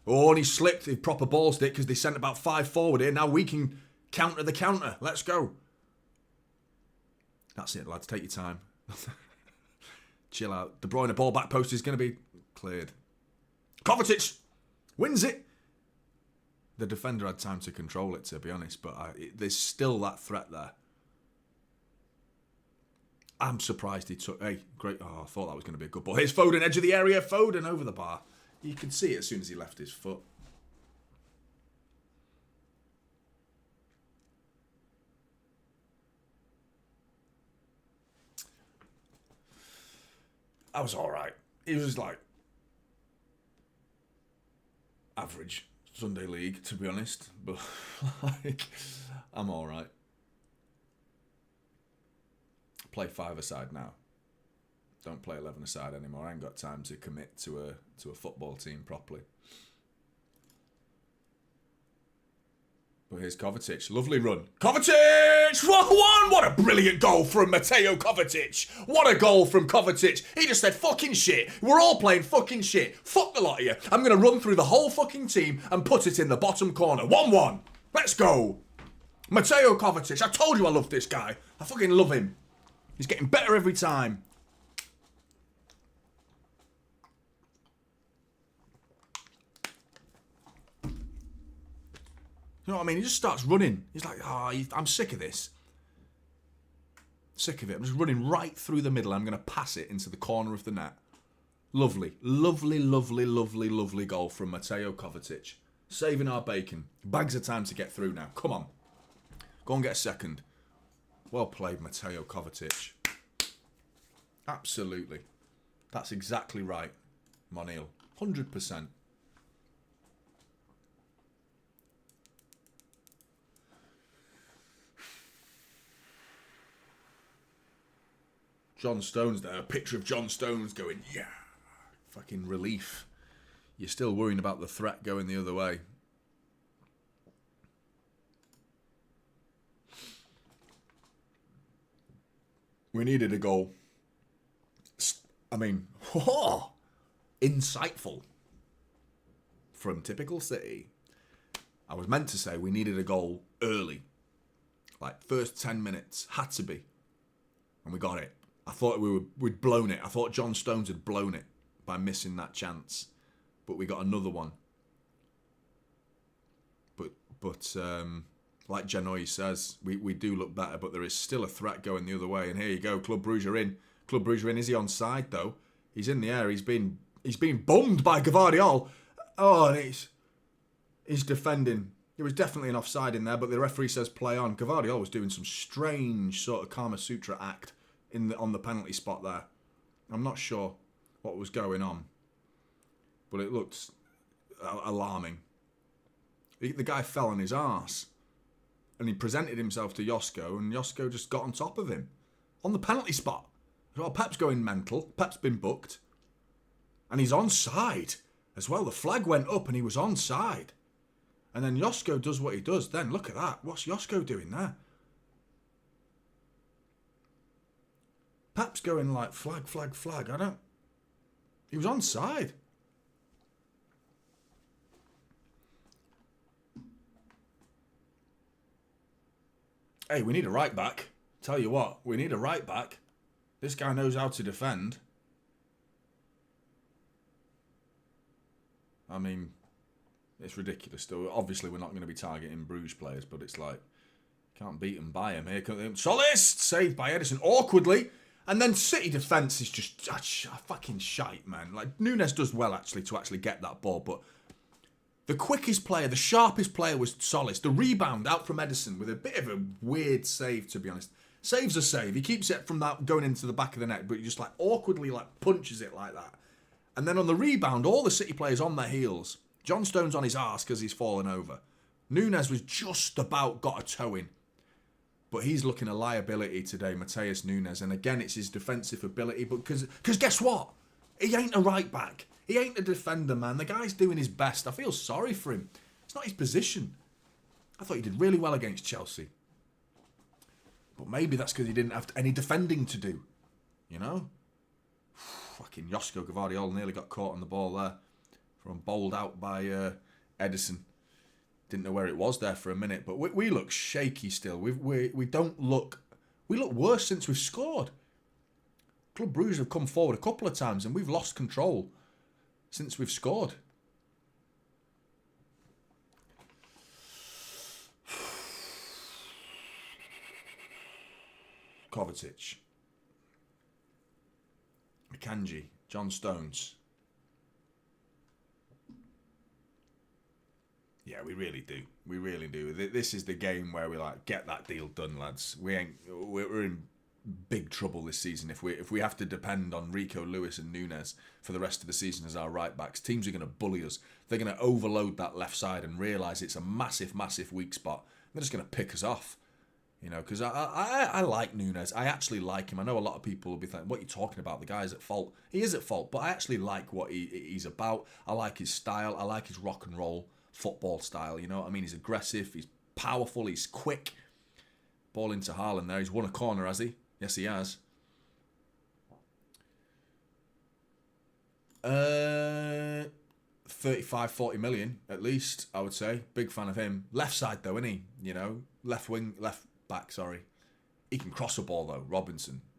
Oh, and he slipped. He proper ballsed it because they sent about 5 forward here. Now we can counter the counter. Let's go. That's it, lads. Take your time. Chill out. De Bruyne, ball back post is going to be cleared. Kovacic wins it. The defender had time to control it, to be honest, but there's still that threat there. I'm surprised he took... Hey, great. Oh, I thought that was going to be a good ball. Here's Foden, edge of the area. Foden over the bar. You could see it as soon as he left his foot. I was all right. It was like average Sunday league, to be honest. But like, I'm all right. Play 5-a-side now. Don't play 11-a-side anymore. I ain't got time to commit to a football team properly. But here's Kovacic. Lovely run. Kovacic! 1-1! What a brilliant goal from Mateo Kovacic. What a goal from Kovacic. He just said, fucking shit. We're all playing fucking shit. Fuck the lot of you. I'm going to run through the whole fucking team and put it in the bottom corner. 1-1. Let's go. Mateo Kovacic. I told you I love this guy. I fucking love him. He's getting better every time. You know what I mean? He just starts running. He's like, I'm sick of this. Sick of it. I'm just running right through the middle. I'm going to pass it into the corner of the net. Lovely. Lovely, lovely, lovely, lovely goal from Mateo Kovacic. Saving our bacon. Bags of time to get through now. Come on. Go and get a second. Well played, Mateo Kovacic. Absolutely. That's exactly right, Monil. 100%. John Stones there. A picture of John Stones going, yeah. Fucking relief. You're still worrying about the threat going the other way. We needed a goal. I mean, insightful from typical City. I was meant to say we needed a goal early. Like, first 10 minutes. Had to be. And we got it. I thought we'd blown it. I thought John Stones had blown it by missing that chance. But we got another one. But like Jonny says, we do look better, but there is still a threat going the other way. And here you go, Club Brugge are in. Club Brugge are in. Is he onside though? He's in the air. He's been bummed by Kovacic. Oh, and he's defending. There was definitely an offside in there, but the referee says play on. Kovacic was doing some strange sort of Kama Sutra act on the penalty spot there. I'm not sure what was going on, but it looked alarming. The guy fell on his arse, and he presented himself to Josko, and Josko just got on top of him on the penalty spot. Well, Pep's going mental. Pep's been booked, and he's onside as well. The flag went up, and he was onside. And then Josko does what he does. Then look at that. What's Josko doing there? Pep's going like flag, flag, flag. He was onside. Hey, we need a right back. Tell you what, we need a right back. This guy knows how to defend. I mean, it's ridiculous still. Obviously, we're not going to be targeting Bruges players, but it's like, can't beat them by him. Here comes Solis, saved by Edison awkwardly. And then City defence is just fucking shite, man. Like, Nunes does well, actually, to actually get that ball, but the quickest player, the sharpest player was Solis. The rebound out from Edison with a bit of a weird save, to be honest. Save's a save. He keeps it from that going into the back of the net, but he just like awkwardly like punches it like that. And then on the rebound, all the City players on their heels. John Stone's on his arse because he's fallen over. Nunes was just about got a toe in. But he's looking a liability today, Mateus Nunes. And again, it's his defensive ability. But because guess what? He ain't a right back. He ain't a defender, man. The guy's doing his best. I feel sorry for him. It's not his position. I thought he did really well against Chelsea. But maybe that's because he didn't have any defending to do. You know? Fucking Josko Kovacic nearly got caught on the ball there. From bowled out by Edison. Didn't know where it was there for a minute. But we look shaky still. We don't look... We look worse since we've scored. Club Brugge have come forward a couple of times and we've lost control since we've scored. Kovacic. Akanji, John Stones. Yeah, we really do. We really do. This is the game where we like get that deal done, lads. We're in big trouble this season if we have to depend on Rico, Lewis, and Nunes for the rest of the season as our right backs. Teams are going to bully us. They're going to overload that left side and realise it's a massive, massive weak spot. They're just going to pick us off. You know, because I like Nunes. I actually like him. I know a lot of people will be thinking, what are you talking about? The guy's at fault. He is at fault, but I actually like what he's about. I like his style. I like his rock and roll football style. You know what I mean? He's aggressive. He's powerful. He's quick. Ball into Haaland there. He's won a corner, has he? Yes, he has. 35, 40 million, at least, I would say. Big fan of him. Left side, though, isn't he? You know, left back, sorry. He can cross a ball, though.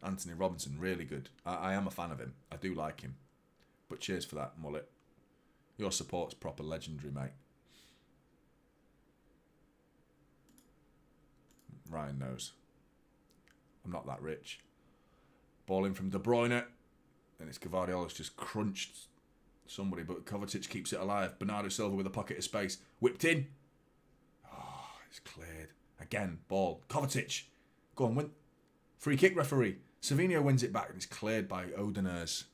Anthony Robinson, really good. I am a fan of him. I do like him. But cheers for that, Mullet. Your support's proper legendary, mate. Ryan knows. I'm not that rich. Ball in from De Bruyne. And it's Gvardiola's just crunched somebody, but Kovacic keeps it alive. Bernardo Silva with a pocket of space. Whipped in. Oh, it's cleared. Again, ball. Kovacic. Go on, win. Free kick, referee. Savinho wins it back and it's cleared by Odeners.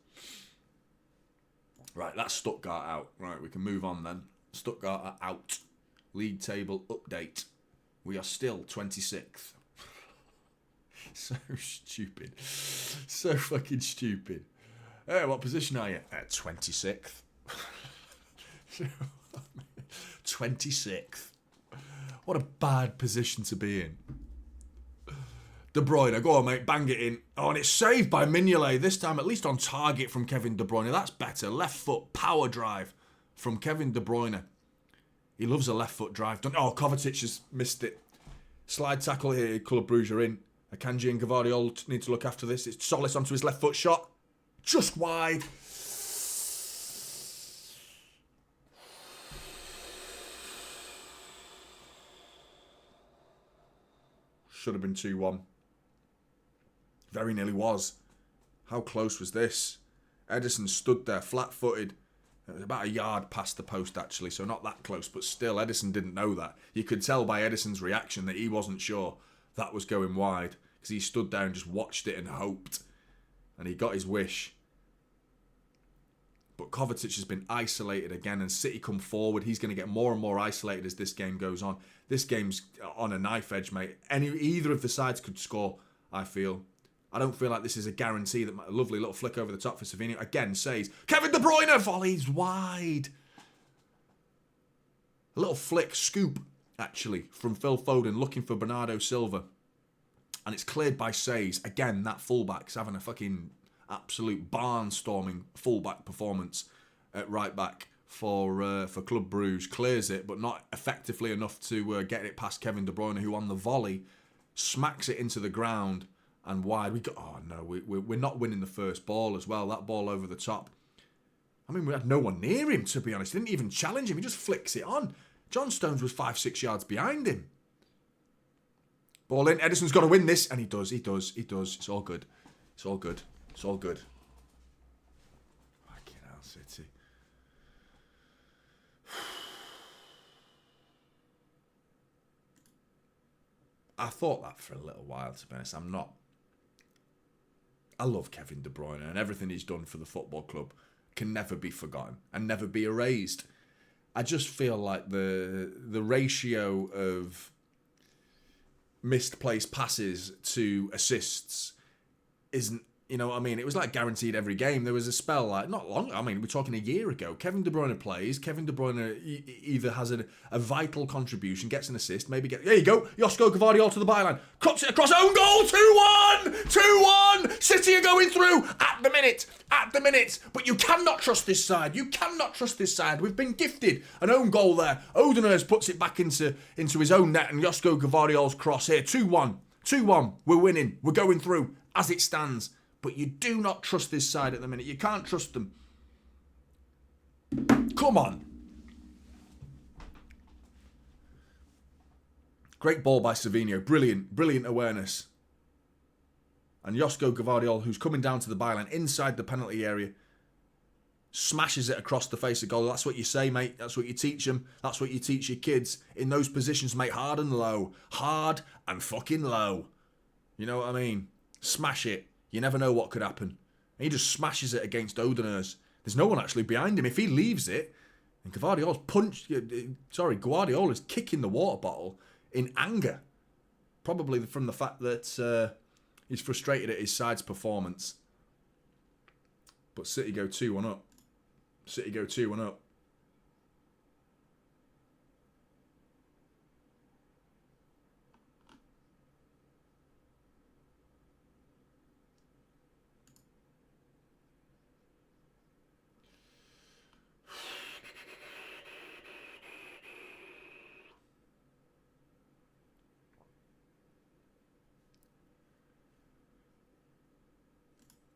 Right, that's Stuttgart out. Right, we can move on then. Stuttgart are out. League table update. We are still 26th. So stupid. So fucking stupid. Hey, what position are you? 26th. 26th. What a bad position to be in. De Bruyne, go on, mate, bang it in. Oh, and it's saved by Mignolet. This time, at least on target from Kevin De Bruyne. That's better. Left foot power drive from Kevin De Bruyne. He loves a left foot drive. Oh, Kovacic has missed it. Slide tackle here. Club Brugge are in. Akanji and Gvardiol need to look after this. It's Solis onto his left foot shot. Just wide. Should have been 2-1. Very nearly was. How close was this? Ederson stood there flat-footed. It was about a yard past the post, actually, so not that close, but still, Ederson didn't know that. You could tell by Ederson's reaction that he wasn't sure that was going wide, because he stood there and just watched it and hoped. And he got his wish. But Kovacic has been isolated again, and City come forward. He's going to get more and more isolated as this game goes on. This game's on a knife edge, mate. Either of the sides could score, I feel. I don't feel like this is a guarantee that a lovely little flick over the top for Savinho. Again, says, Kevin De Bruyne volleys wide. A little flick, scoop, actually, from Phil Foden looking for Bernardo Silva. And it's cleared by Says. Again, that fullback's having a fucking absolute barnstorming fullback performance at right back for Club Brugge. Clears it, but not effectively enough to get it past Kevin De Bruyne, who on the volley smacks it into the ground and wide. We're not winning the first ball as well. That ball over the top. I mean, we had no one near him, to be honest. He didn't even challenge him. He just flicks it on. John Stones was 5-6 yards behind him. Ball in. Ederson's got to win this. And he does. It's all good. It's all good. Fucking hell, City. I thought that for a little while, to be honest. I love Kevin De Bruyne, and everything he's done for the football club can never be forgotten and never be erased. I just feel like the ratio of misplaced passes to assists isn't, you know what I mean? It was like guaranteed every game. There was a spell, like, not long, I mean, we're talking a year ago. Kevin De Bruyne plays. Kevin De Bruyne either has a vital contribution, gets an assist, there you go, Josko Gvardiol to the byline. Cuts it across, own goal, 2-1! 2-1! City are going through at the minute. But you cannot trust this side. We've been gifted an own goal there. Odeners puts it back into his own net, and Josko Gvardiol's cross here. 2-1. 2-1. We're winning. We're going through as it stands. But you do not trust this side at the minute. You can't trust them. Come on. Great ball by Savinho. Brilliant awareness. And Josko Gvardiol, who's coming down to the byline inside the penalty area, smashes it across the face of goal. That's what you say, mate. That's what you teach them. That's what you teach your kids. In those positions, mate, hard and low. Hard and fucking low. You know what I mean? Smash it. You never know what could happen. And he just smashes it against Odeners. There's no one actually behind him. If he leaves it, and Guardiola's kicking the water bottle in anger. Probably from the fact that he's frustrated at his side's performance. But City go 2-1 up. City go 2-1 up.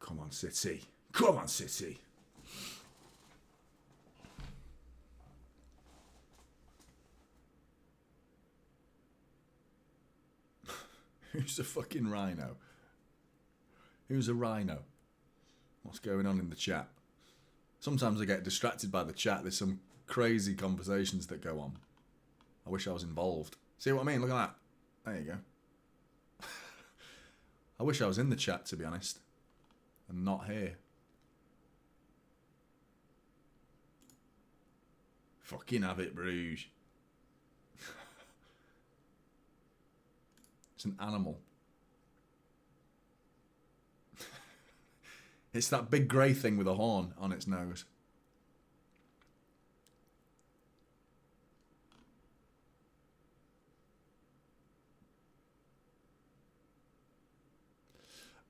Come on, City. Come on, City. Who's a fucking rhino? Who's a rhino? What's going on in the chat? Sometimes I get distracted by the chat. There's some crazy conversations that go on. I wish I was involved. See what I mean? Look at that. There you go. I wish I was in the chat, to be honest. And not here. Fucking have it, Bruges. It's an animal. It's that big grey thing with a horn on its nose.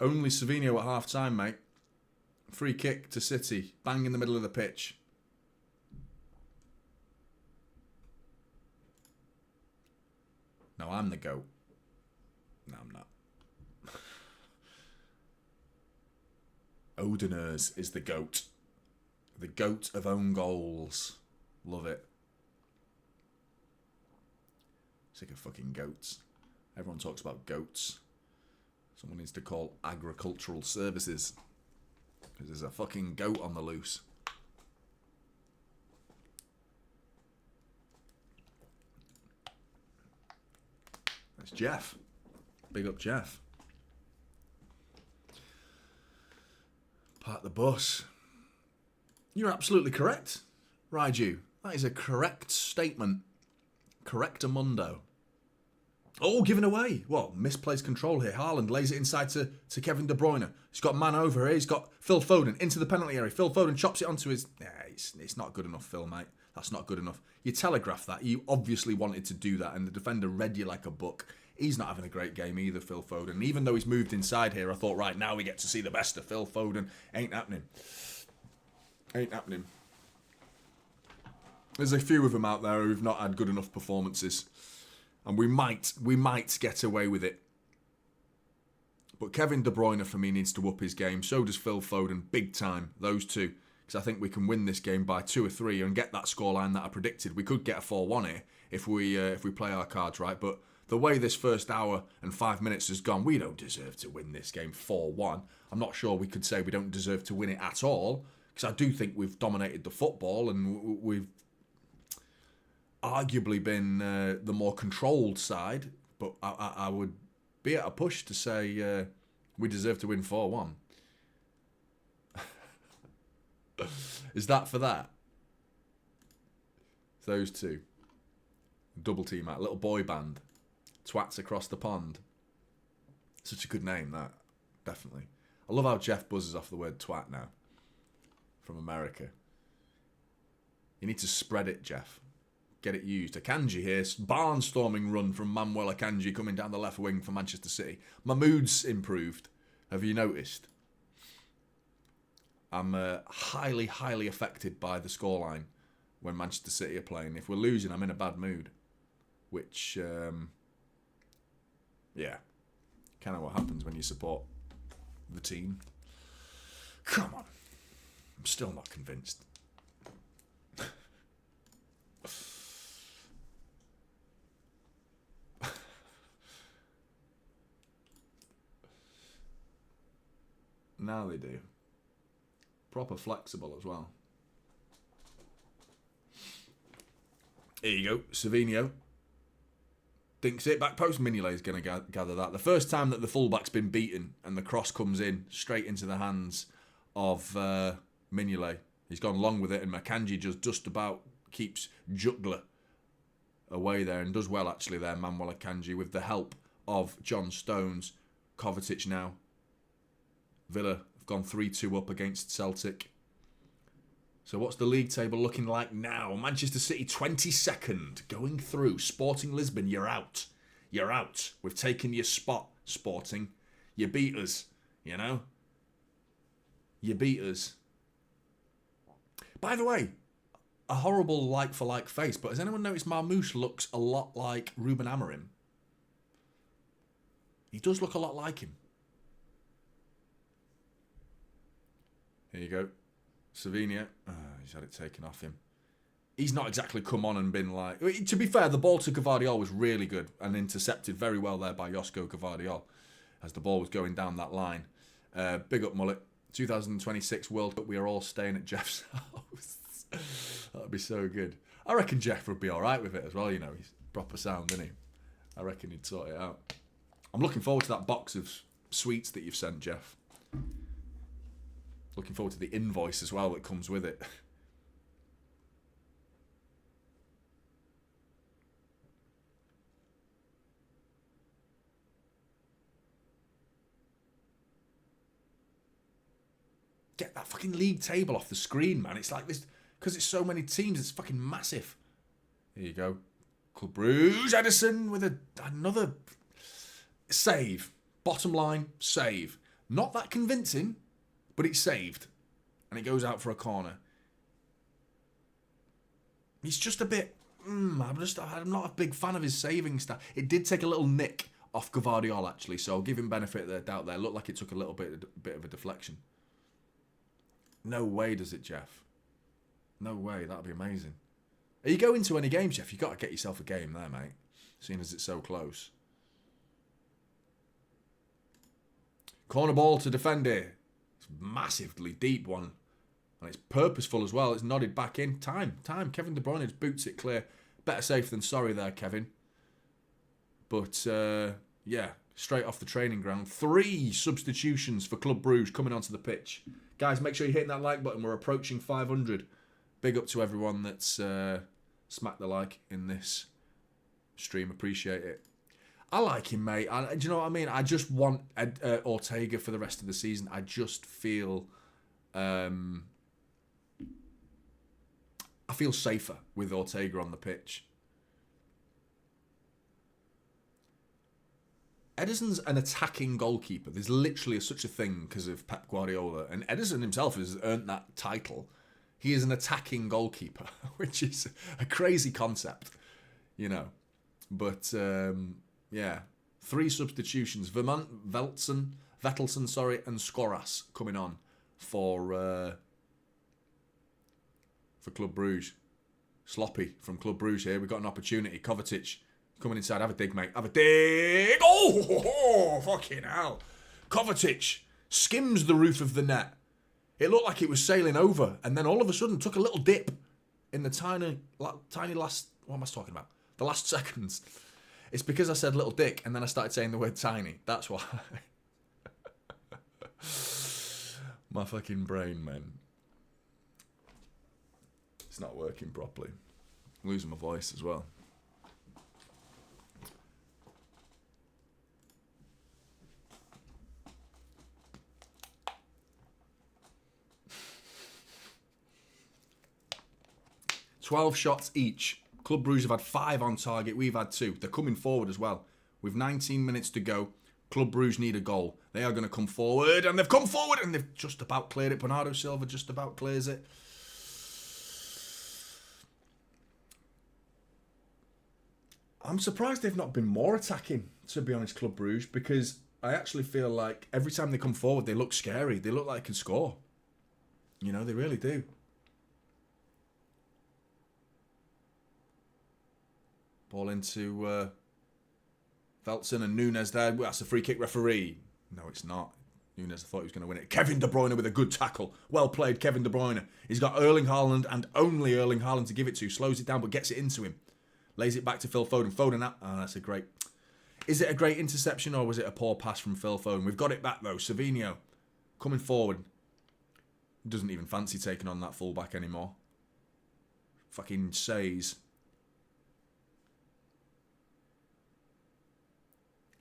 Only Savino at half-time, mate. Free kick to City. Bang in the middle of the pitch. No, I'm the GOAT. No, I'm not. Odeners is the GOAT. The GOAT of own goals. Love it. Sick of fucking goats. Everyone talks about goats. Someone needs to call agricultural services. Because there's a fucking goat on the loose. That's Jeff. Big up Jeff. Park the bus. You're absolutely correct, Raiju. That is a correct statement. Correctamundo. Oh, given away. What? Misplaced control here. Haaland lays it inside to Kevin De Bruyne. He's got man over here. He's got Phil Foden into the penalty area. Phil Foden chops it onto his... Yeah, it's not good enough, Phil, mate. That's not good enough. You telegraphed that. You obviously wanted to do that, and the defender read you like a book. He's not having a great game either, Phil Foden. And even though he's moved inside here, I thought, right, now we get to see the best of Phil Foden. Ain't happening. Ain't happening. There's a few of them out there who've not had good enough performances. And we might get away with it. But Kevin De Bruyne, for me, needs to up his game. So does Phil Foden, big time, those two. Because I think we can win this game by 2 or 3 and get that scoreline that I predicted. We could get a 4-1 here if we play our cards right. But the way this first hour and 5 minutes has gone, we don't deserve to win this game 4-1. I'm not sure we could say we don't deserve to win it at all. Because I do think we've dominated the football and we've arguably been the more controlled side, but I would be at a push to say we deserve to win 4-1. Is that for that? Those two. Double team out. Little boy band. Twats across the pond. Such a good name, that. Definitely. I love how Jeff buzzes off the word twat now. From America. You need to spread it, Jeff. Get it used. Akanji here. Barnstorming run from Manuel Akanji coming down the left wing for Manchester City. My mood's improved. Have you noticed? I'm highly, highly affected by the scoreline when Manchester City are playing. If we're losing, I'm in a bad mood. Which, yeah, kind of what happens when you support the team. Come on. I'm still not convinced. now they do. Proper flexible as well. Here you go. Savinho. Dinks it. Back post. Mignolet's going to gather that. The first time that the fullback's been beaten and the cross comes in straight into the hands of Mignolet. He's gone long with it, and Makanji just about keeps Juggler away there, and does well actually there, Manuel Akanji, with the help of John Stones. Kovacic now. Villa have gone 3-2 up against Celtic. So what's the league table looking like now? Manchester City 22nd, going through. Sporting Lisbon, you're out. You're out. We've taken your spot, Sporting. You beat us, you know? You beat us. By the way, a horrible like-for-like face, but has anyone noticed Marmoush looks a lot like Ruben Amorim? He does look a lot like him. Here you go. Savinho. Oh, he's had it taken off him. He's not exactly come on and been like... To be fair, the ball to Gvardiol was really good and intercepted very well there by Josko Gvardiol as the ball was going down that line. Big up, Mullet. 2026 World Cup, we are all staying at Jeff's house. That'd be so good. I reckon Jeff would be alright with it as well, you know. He's proper sound, isn't he? I reckon he'd sort it out. I'm looking forward to that box of sweets that you've sent, Jeff. Looking forward to the invoice as well that comes with it. Get that fucking league table off the screen, man. It's like this, because it's so many teams, it's fucking massive. Here you go. Club Brugge, Edison with another save. Bottom line, save. Not that convincing, but it's saved. And it goes out for a corner. He's just a bit... I'm not a big fan of his saving stuff. It did take a little nick off Gvardiol, actually, so I'll give him benefit of the doubt there. Looked like it took a little bit of a deflection. No way does it, Jeff. No way. That'd be amazing. Are you going to any games, Jeff? You've got to get yourself a game there, mate. Seeing as it's so close. Corner ball to defend it. It's a massively deep one. And it's purposeful as well. It's nodded back in. Time. Kevin De Bruyne just boots it clear. Better safe than sorry there, Kevin. But, yeah, straight off the training ground. 3 substitutions for Club Brugge coming onto the pitch. Guys, make sure you're hitting that like button. We're approaching 500. Big up to everyone that's smacked the like in this stream. Appreciate it. I like him, mate. Do you know what I mean? I just want Ortega for the rest of the season. I just feel... I feel safer with Ortega on the pitch. Ederson's an attacking goalkeeper. There's literally such a thing because of Pep Guardiola. And Ederson himself has earned that title. He is an attacking goalkeeper, which is a crazy concept, you know. But, yeah. 3 substitutions. Vermont, Vettelson, and Skoras coming on for Club Brugge. Sloppy from Club Brugge here. We've got an opportunity. Kovacic coming inside. Have a dig, mate. Have a dig. Oh, fucking hell. Kovacic skims the roof of the net. It looked like it was sailing over, and then all of a sudden took a little dip in the tiny last... What am I talking about? The last seconds. It's because I said little dick, and then I started saying the word tiny. That's why. My fucking brain, man. It's not working properly. I'm losing my voice as well. $12 shots each. Club Brugge have had 5 on target. We've had 2. They're coming forward as well. With 19 minutes to go, Club Brugge need a goal. They are going to come forward, and they've come forward, and they've just about cleared it. Bernardo Silva just about clears it. I'm surprised they've not been more attacking, to be honest, Club Brugge, because I actually feel like every time they come forward, they look scary. They look like they can score. You know, they really do. Ball into Veltson and Nunes there. That's a free kick referee. No, it's not. Nunes, I thought he was going to win it. Kevin De Bruyne with a good tackle. Well played, Kevin De Bruyne. He's got Erling Haaland and only Erling Haaland to give it to. Slows it down but gets it into him. Lays it back to Phil Foden. Foden out. Oh, that's a great... Is it a great interception or was it a poor pass from Phil Foden? We've got it back though. Savinho coming forward. Doesn't even fancy taking on that fullback anymore. Fucking says.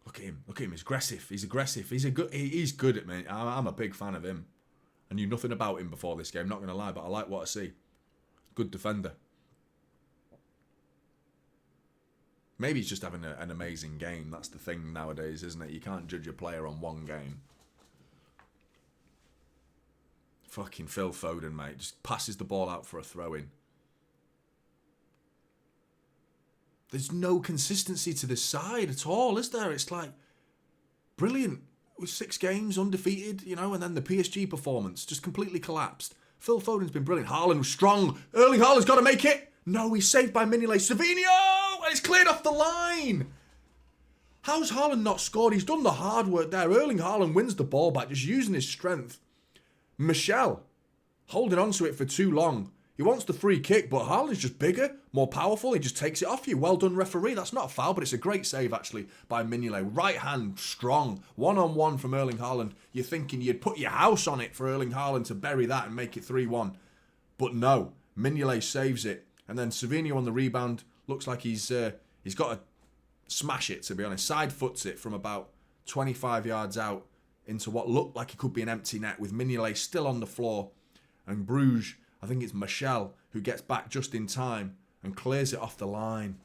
Look at him. Look at him. He's aggressive. He's aggressive. He's good at me. I'm a big fan of him. I knew nothing about him before this game. Not going to lie, but I like what I see. Good defender. Maybe he's just having an amazing game. That's the thing nowadays, isn't it? You can't judge a player on one game. Fucking Phil Foden, mate. Just passes the ball out for a throw-in. There's no consistency to this side at all, is there? It's like, brilliant. With 6 games, undefeated, you know, and then the PSG performance just completely collapsed. Phil Foden's been brilliant. Haaland was strong. Erling Haaland's got to make it. No, he's saved by Mignolet. Savinho! And it's cleared off the line. How's Haaland not scored? He's done the hard work there. Erling Haaland wins the ball back, just using his strength. Michel, holding on to it for too long. He wants the free kick, but Haaland's just bigger, more powerful. He just takes it off you. Well done, referee. That's not a foul, but it's a great save, actually, by Mignolet. Right hand, strong. One-on-one from Erling Haaland. You're thinking you'd put your house on it for Erling Haaland to bury that and make it 3-1. But no, Mignolet saves it. And then Savinho on the rebound. Looks like he's got to smash it, to be honest. Side foots it from about 25 yards out into what looked like it could be an empty net with Mignolet still on the floor. And Bruges, I think it's Michel, who gets back just in time and clears it off the line.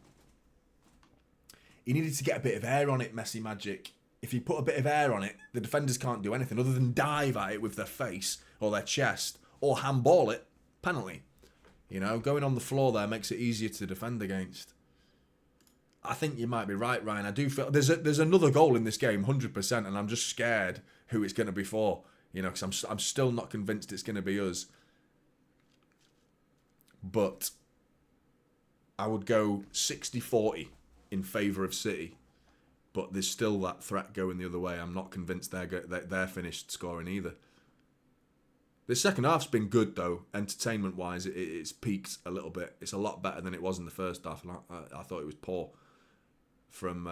He needed to get a bit of air on it, Messi Magic. If you put a bit of air on it, the defenders can't do anything other than dive at it with their face or their chest or handball it. Penalty. You know, going on the floor there makes it easier to defend against. I think you might be right, Ryan. I do feel there's another goal in this game, 100%, and I'm just scared who it's going to be for. You know, because I'm still not convinced it's going to be us. But I would go 60-40 in favour of City. But there's still that threat going the other way. I'm not convinced they're finished scoring either. The second half's been good, though. Entertainment-wise, it's peaked a little bit. It's a lot better than it was in the first half. And I thought it was poor from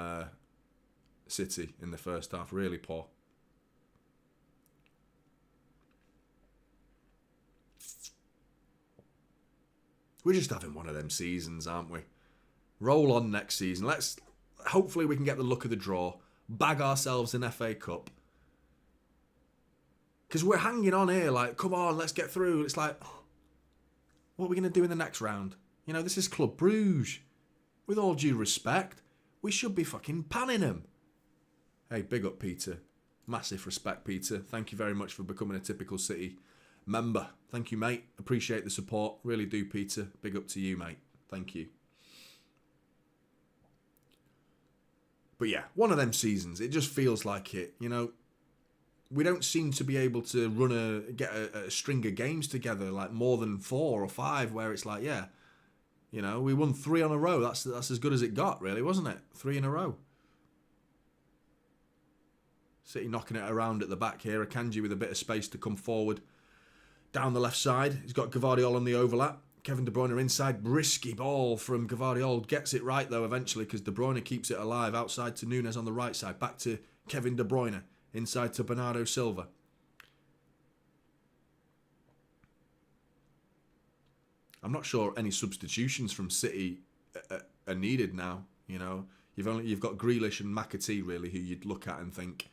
City in the first half. Really poor. We're just having one of them seasons, aren't we? Roll on next season. Hopefully we can get the luck of the draw. Bag ourselves an FA Cup. Because we're hanging on here like, come on, let's get through. It's like, what are we going to do in the next round? You know, this is Club Brugge. With all due respect, we should be fucking panning them. Hey, big up, Peter. Massive respect, Peter. Thank you very much for becoming a Typical City member. Thank you, mate. Appreciate the support. Really do, Peter. Big up to you, mate. Thank you. But yeah, one of them seasons. It just feels like it, you know. We don't seem to be able to get a string of games together, like more than 4 or 5, where it's like, yeah, you know, we won 3 on a row. That's as good as it got, really, wasn't it? 3 in a row. City knocking it around at the back here. Akanji with a bit of space to come forward. Down the left side, he's got Gvardiol on the overlap. Kevin De Bruyne inside. Risky ball from Gvardiol. Gets it right, though, eventually, because De Bruyne keeps it alive. Outside to Nunes on the right side. Back to Kevin De Bruyne. Inside to Bernardo Silva. I'm not sure any substitutions from City are needed now. You know, you've got Grealish and McAtee really, who you'd look at and think,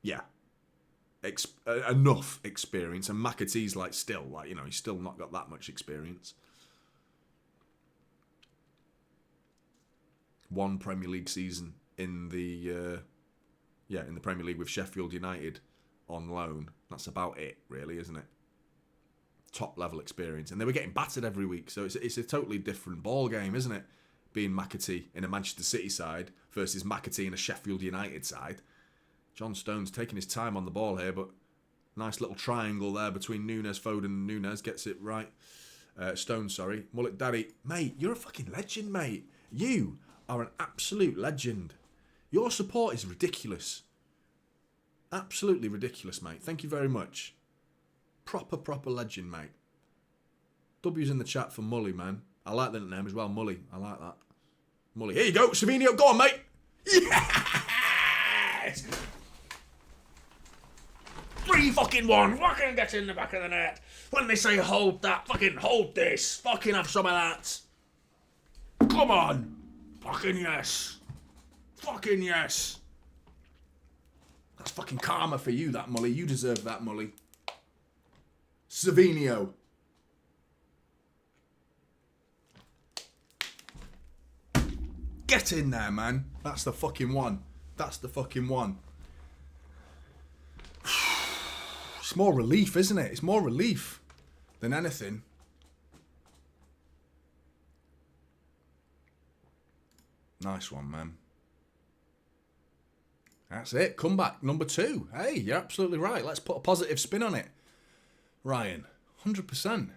yeah, enough experience. And McAtee's he's still not got that much experience. One Premier League season in the Premier League with Sheffield United on loan. That's about it, really, isn't it? Top level experience, and they were getting battered every week, so it's a totally different ball game, isn't it? Being McAtee in a Manchester City side versus McAtee in a Sheffield United side. John Stone's taking his time on the ball here, but nice little triangle there between Nunes, Foden, and Nunes gets it right. Stone, sorry. Mullet Daddy, mate, you're a fucking legend, mate. You are an absolute legend. Your support is ridiculous. Absolutely ridiculous, mate. Thank you very much. Proper legend, mate. W's in the chat for Mully, man. I like that name as well, Mully. I like that. Mully. Here you go, Savinio. Go on, mate. Yes! 3-1. Fucking get in the back of the net. When they say hold that, fucking hold this. Fucking have some of that. Come on. Fucking yes. Fucking yes. That's fucking karma for you, that Mully. You deserve that, Mully. Savinio. Get in there, man. That's the fucking one. That's the fucking one. It's more relief, isn't it? It's more relief than anything. Nice one, man. That's it. Comeback number 2. Hey, you're absolutely right. Let's put a positive spin on it. Ryan, 100%.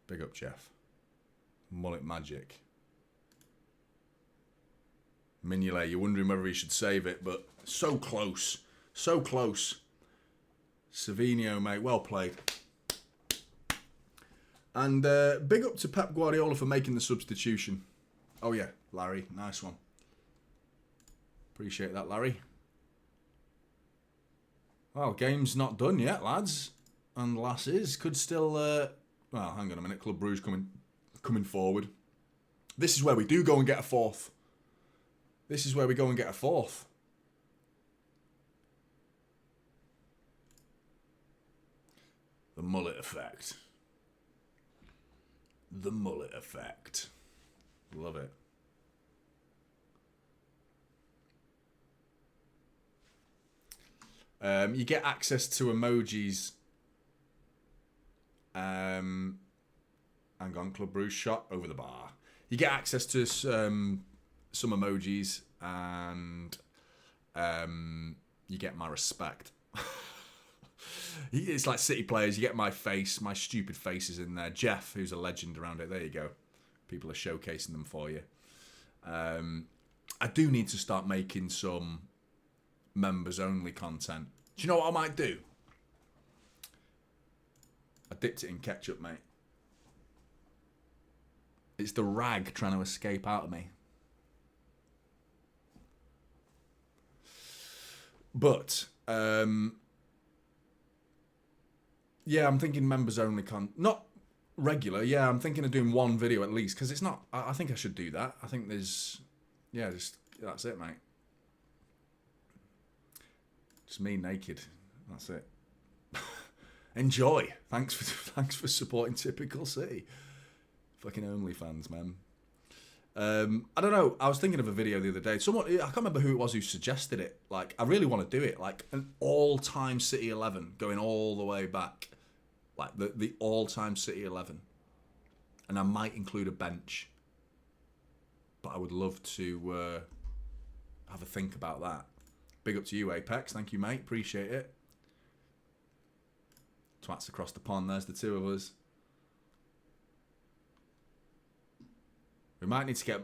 Big up, Jeff. Mullet magic. Mignolet, you're wondering whether he should save it, but so close. So close. Savinio, mate. Well played. And big up to Pep Guardiola for making the substitution. Oh, yeah. Larry. Nice one. Appreciate that, Larry. Well, game's not done yet, lads. And lasses. Could still... well, hang on a minute. Club Brugge coming forward. This is where we do go and get a fourth. This is where we go and get a fourth. The mullet effect. The mullet effect. Love it. You get access to emojis. Hang on, Club Brugge shot over the bar. You get access to some emojis and you get my respect. It's like City players. You get my face, my stupid faces in there. Jeff, who's a legend around it. There you go. People are showcasing them for you. I do need to start making some members-only content. Do you know what I might do? I dipped it in ketchup, mate. It's the rag trying to escape out of me. But, yeah, I'm thinking members-only not regular. Yeah, I'm thinking of doing one video at least, because it's not... I think I should do that. I think there's... Yeah, just that's it, mate. Just me naked. That's it. Enjoy. Thanks for supporting Typical City. Fucking OnlyFans, man. I don't know. I was thinking of a video the other day. Someone, I can't remember who it was who suggested it. Like, I really want to do it. Like, an all-time City 11, going all the way back. Like, the all-time City 11. And I might include a bench. But I would love to have a think about that. Big up to you, Apex. Thank you, mate. Appreciate it. Twats across the pond. There's the two of us. We might need to get...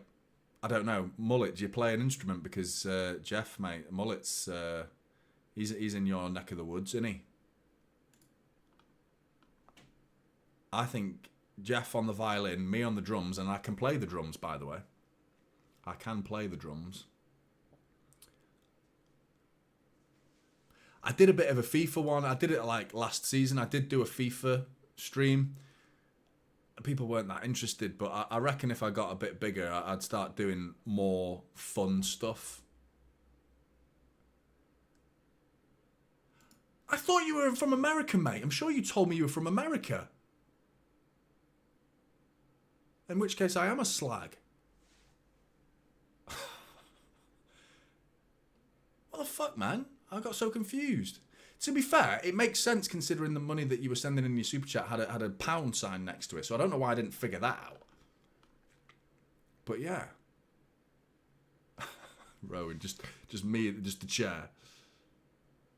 I don't know. Mullet, do you play an instrument? Because Jeff, mate, Mullet's... he's in your neck of the woods, isn't he? I think Jeff on the violin, me on the drums, and I can play the drums, by the way. I can play the drums. I did a bit of a FIFA one. I did it like last season. I did do a FIFA stream. People weren't that interested, but I reckon if I got a bit bigger, I'd start doing more fun stuff. I thought you were from America, mate. I'm sure you told me you were from America. In which case, I am a slag. What the fuck, man? I got so confused. To be fair, it makes sense considering the money that you were sending in your super chat had a pound sign next to it. So I don't know why I didn't figure that out. But yeah. Rowan, just me, just the chair.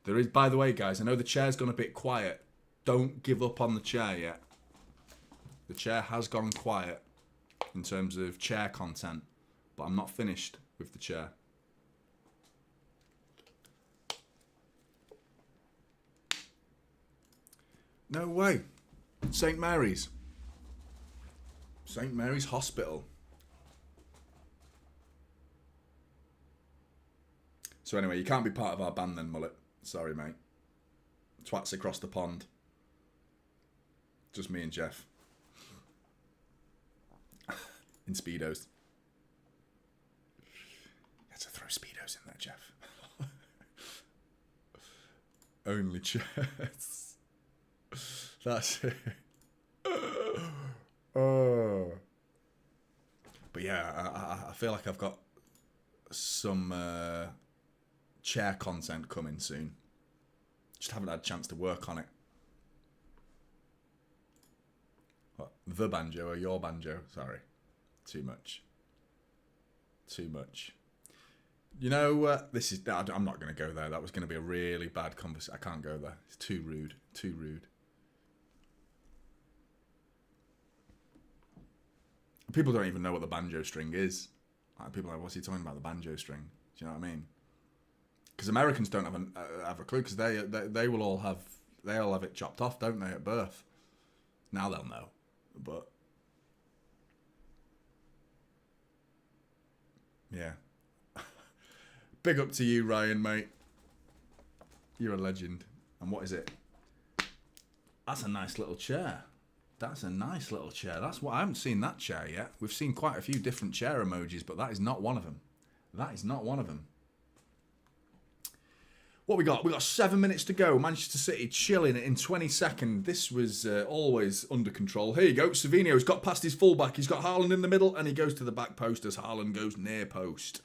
There is, by the way, guys, I know the chair's gone a bit quiet. Don't give up on the chair yet. The chair has gone quiet. in terms of chair content, but I'm not finished with the chair. No way. St. Mary's. St. Mary's Hospital. So anyway, you can't be part of our band then, Mullet. Sorry, mate. Twats across the pond. Just me and Jeff. In Speedos. You had to throw Speedos in there, Jeff. Only chairs. That's it. Oh. But yeah, I feel like I've got some chair content coming soon. Just haven't had a chance to work on it. What, the banjo or your banjo? Sorry. Too much. Too much. You know, this is... I'm not going to go there. That was going to be a really bad conversation. I can't go there. It's too rude. Too rude. People don't even know what the banjo string is. Like, people are like, what's he talking about, the banjo string? Do you know what I mean? Because Americans don't have a clue, because they will all have... They all have it chopped off, don't they, at birth? Now they'll know. But... Yeah. Big up to you, Ryan, mate. You're a legend. And what is it? That's a nice little chair. That's a nice little chair. That's what I haven't seen that chair yet. We've seen quite a few different chair emojis, but that is not one of them. That is not one of them. What we got? We got 7 minutes to go. Manchester City chilling in 22nd. This was always under control. Here you go. Savinho's got past his fullback. He's got Haaland in the middle, and he goes to the back post as Haaland goes near post.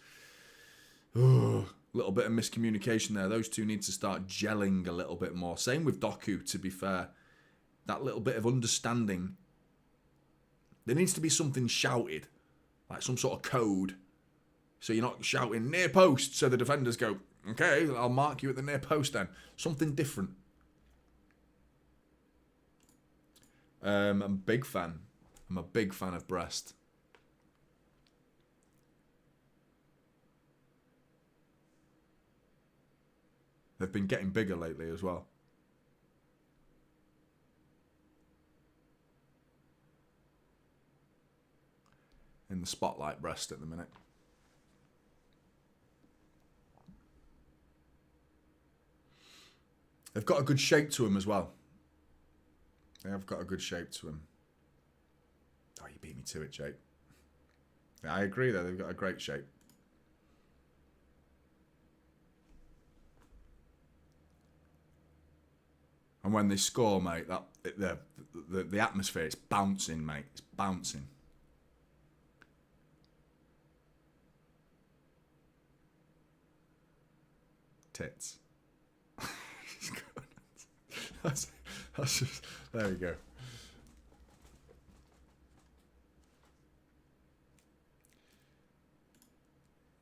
Little bit of miscommunication there. Those two need to start gelling a little bit more. Same with Doku, to be fair. That little bit of understanding. There needs to be something shouted, like some sort of code. So you're not shouting near post, so the defenders go, okay, I'll mark you at the near post then. Something different. I'm a big fan. I'm a big fan of Brest. They've been getting bigger lately as well. In the spotlight, Brest at the minute. They've got a good shape to them as well. They have got a good shape to them. Oh, you beat me to it, Jake. Yeah, I agree though. They've got a great shape. And when they score, mate, the atmosphere, it's bouncing, mate. It's bouncing. Tits. that's just, there we go.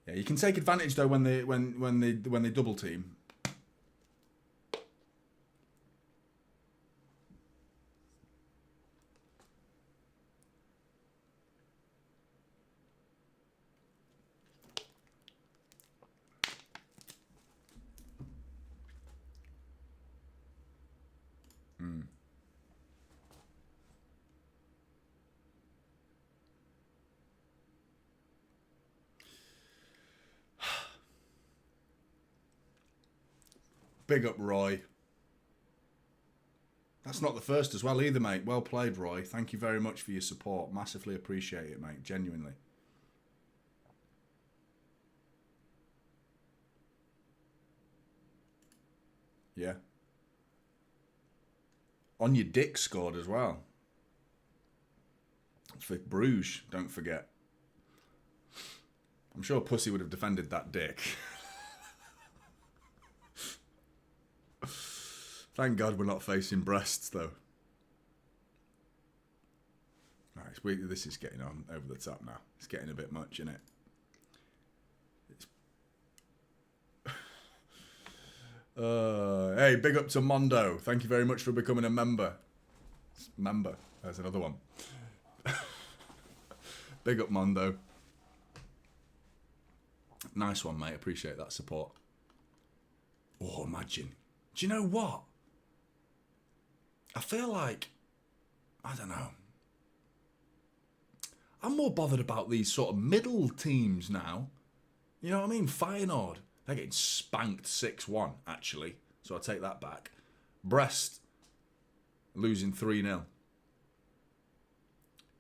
Yeah, you can take advantage though when they double team. Big up, Roy. That's not the first as well either, mate. Well played, Roy. Thank you very much for your support. Massively appreciate it, mate. Genuinely. Yeah. On your dick scored as well. For Bruges, don't forget. I'm sure Pussy would have defended that dick. Thank God we're not facing Brests, though. Right, this is getting on over the top now. It's getting a bit much, isn't it? Hey, big up to Mondo. Thank you very much for becoming a member. Member. There's another one. Big up, Mondo. Nice one, mate. Appreciate that support. Oh, imagine. Do you know what? I feel like, I don't know. I'm more bothered about these sort of middle teams now. You know what I mean? Feyenoord, they're getting spanked 6-1, actually. So I take that back. Brest losing 3-0.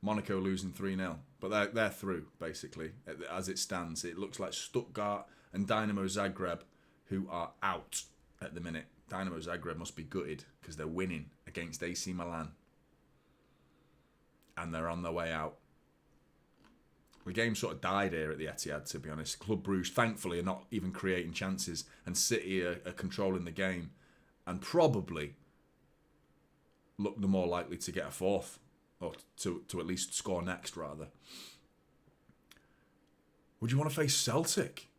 Monaco losing 3-0. But they're through, basically, as it stands. It looks like Stuttgart and Dynamo Zagreb, who are out at the minute. Dynamo Zagreb must be gutted because they're winning against AC Milan. And they're on their way out. The game sort of died here at the Etihad, to be honest. Club Brugge, thankfully, are not even creating chances, and City are controlling the game, and probably look the more likely to get a fourth, or to at least score next, rather. Would you want to face Celtic?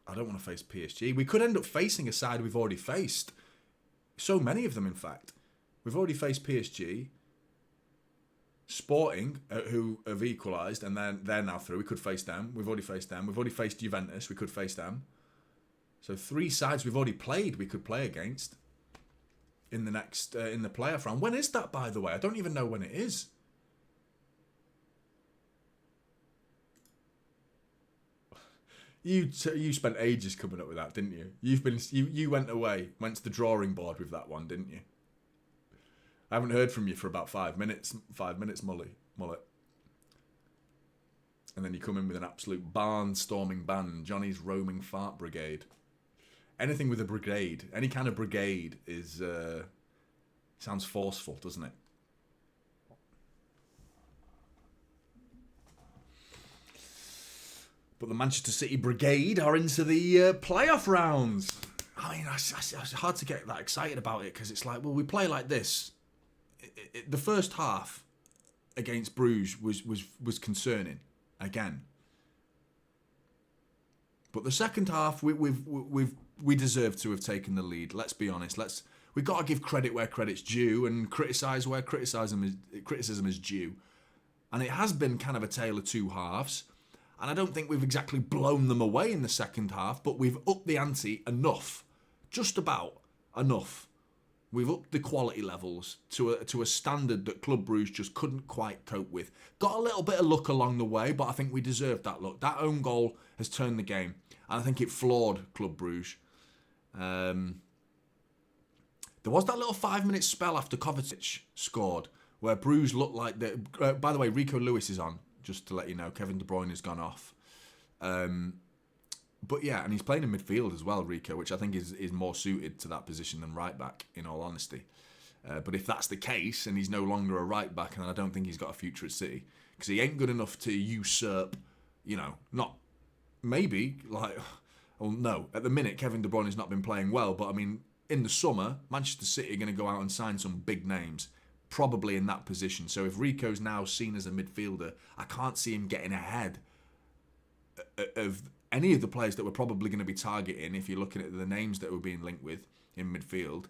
I don't want to face PSG. We could end up facing a side we've already faced. So many of them, in fact. We've already faced PSG. Sporting, who have equalised, and then they're now through. We could face them. We've already faced them. We've already faced Juventus. We could face them. So 3 sides we've already played. We could play against in the next in the playoff round. When is that, by the way? I don't even know when it is. You spent ages coming up with that, didn't you? You went to the drawing board with that one, didn't you? I haven't heard from you for about 5 minutes. 5 minutes, Mullet. And then you come in with an absolute barnstorming band. Jonny's roaming fart brigade. Anything with a brigade, any kind of brigade is sounds forceful, doesn't it? But the Manchester City brigade are into the playoff rounds. I mean, it's hard to get that excited about it because it's like, well, we play like this. The first half against Bruges was concerning again, but the second half we deserve to have taken the lead. Let's be honest. We've got to give credit where credit's due and criticise where criticism is due. And it has been kind of a tale of two halves. And I don't think we've exactly blown them away in the second half, but we've upped the ante enough, just about enough. We've upped the quality levels to a standard that Club Brugge just couldn't quite cope with. Got a little bit of luck along the way, but I think we deserved that luck. That own goal has turned the game, and I think it floored Club Brugge. There was that little 5-minute spell after Kovacic scored, where Bruges looked like... by the way, Rico Lewis is on, just to let you know. Kevin De Bruyne has gone off. But yeah, and he's playing in midfield as well, Rico, which I think is more suited to that position than right back, in all honesty. But if that's the case, and he's no longer a right back, then I don't think he's got a future at City. Because he ain't good enough to usurp, not maybe, well, no. At the minute, Kevin De Bruyne has not been playing well, but I mean, in the summer, Manchester City are going to go out and sign some big names, probably in that position. So if Rico's now seen as a midfielder, I can't see him getting ahead of any of the players that we're probably going to be targeting if you're looking at the names that we're being linked with in midfield.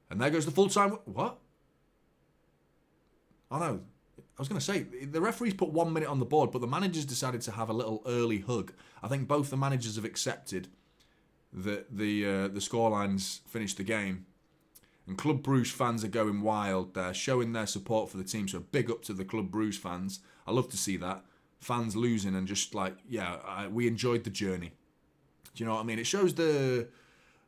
And there goes the full-time... What? Oh, no. I was going to say, the referees put 1 minute on the board, but the managers decided to have a little early hug. I think both the managers have accepted that the scorelines finished the game. And Club Brugge fans are going wild. They're showing their support for the team, so big up to the Club Brugge fans. I love to see that. Fans losing and just like, we enjoyed the journey. Do you know what I mean? It shows the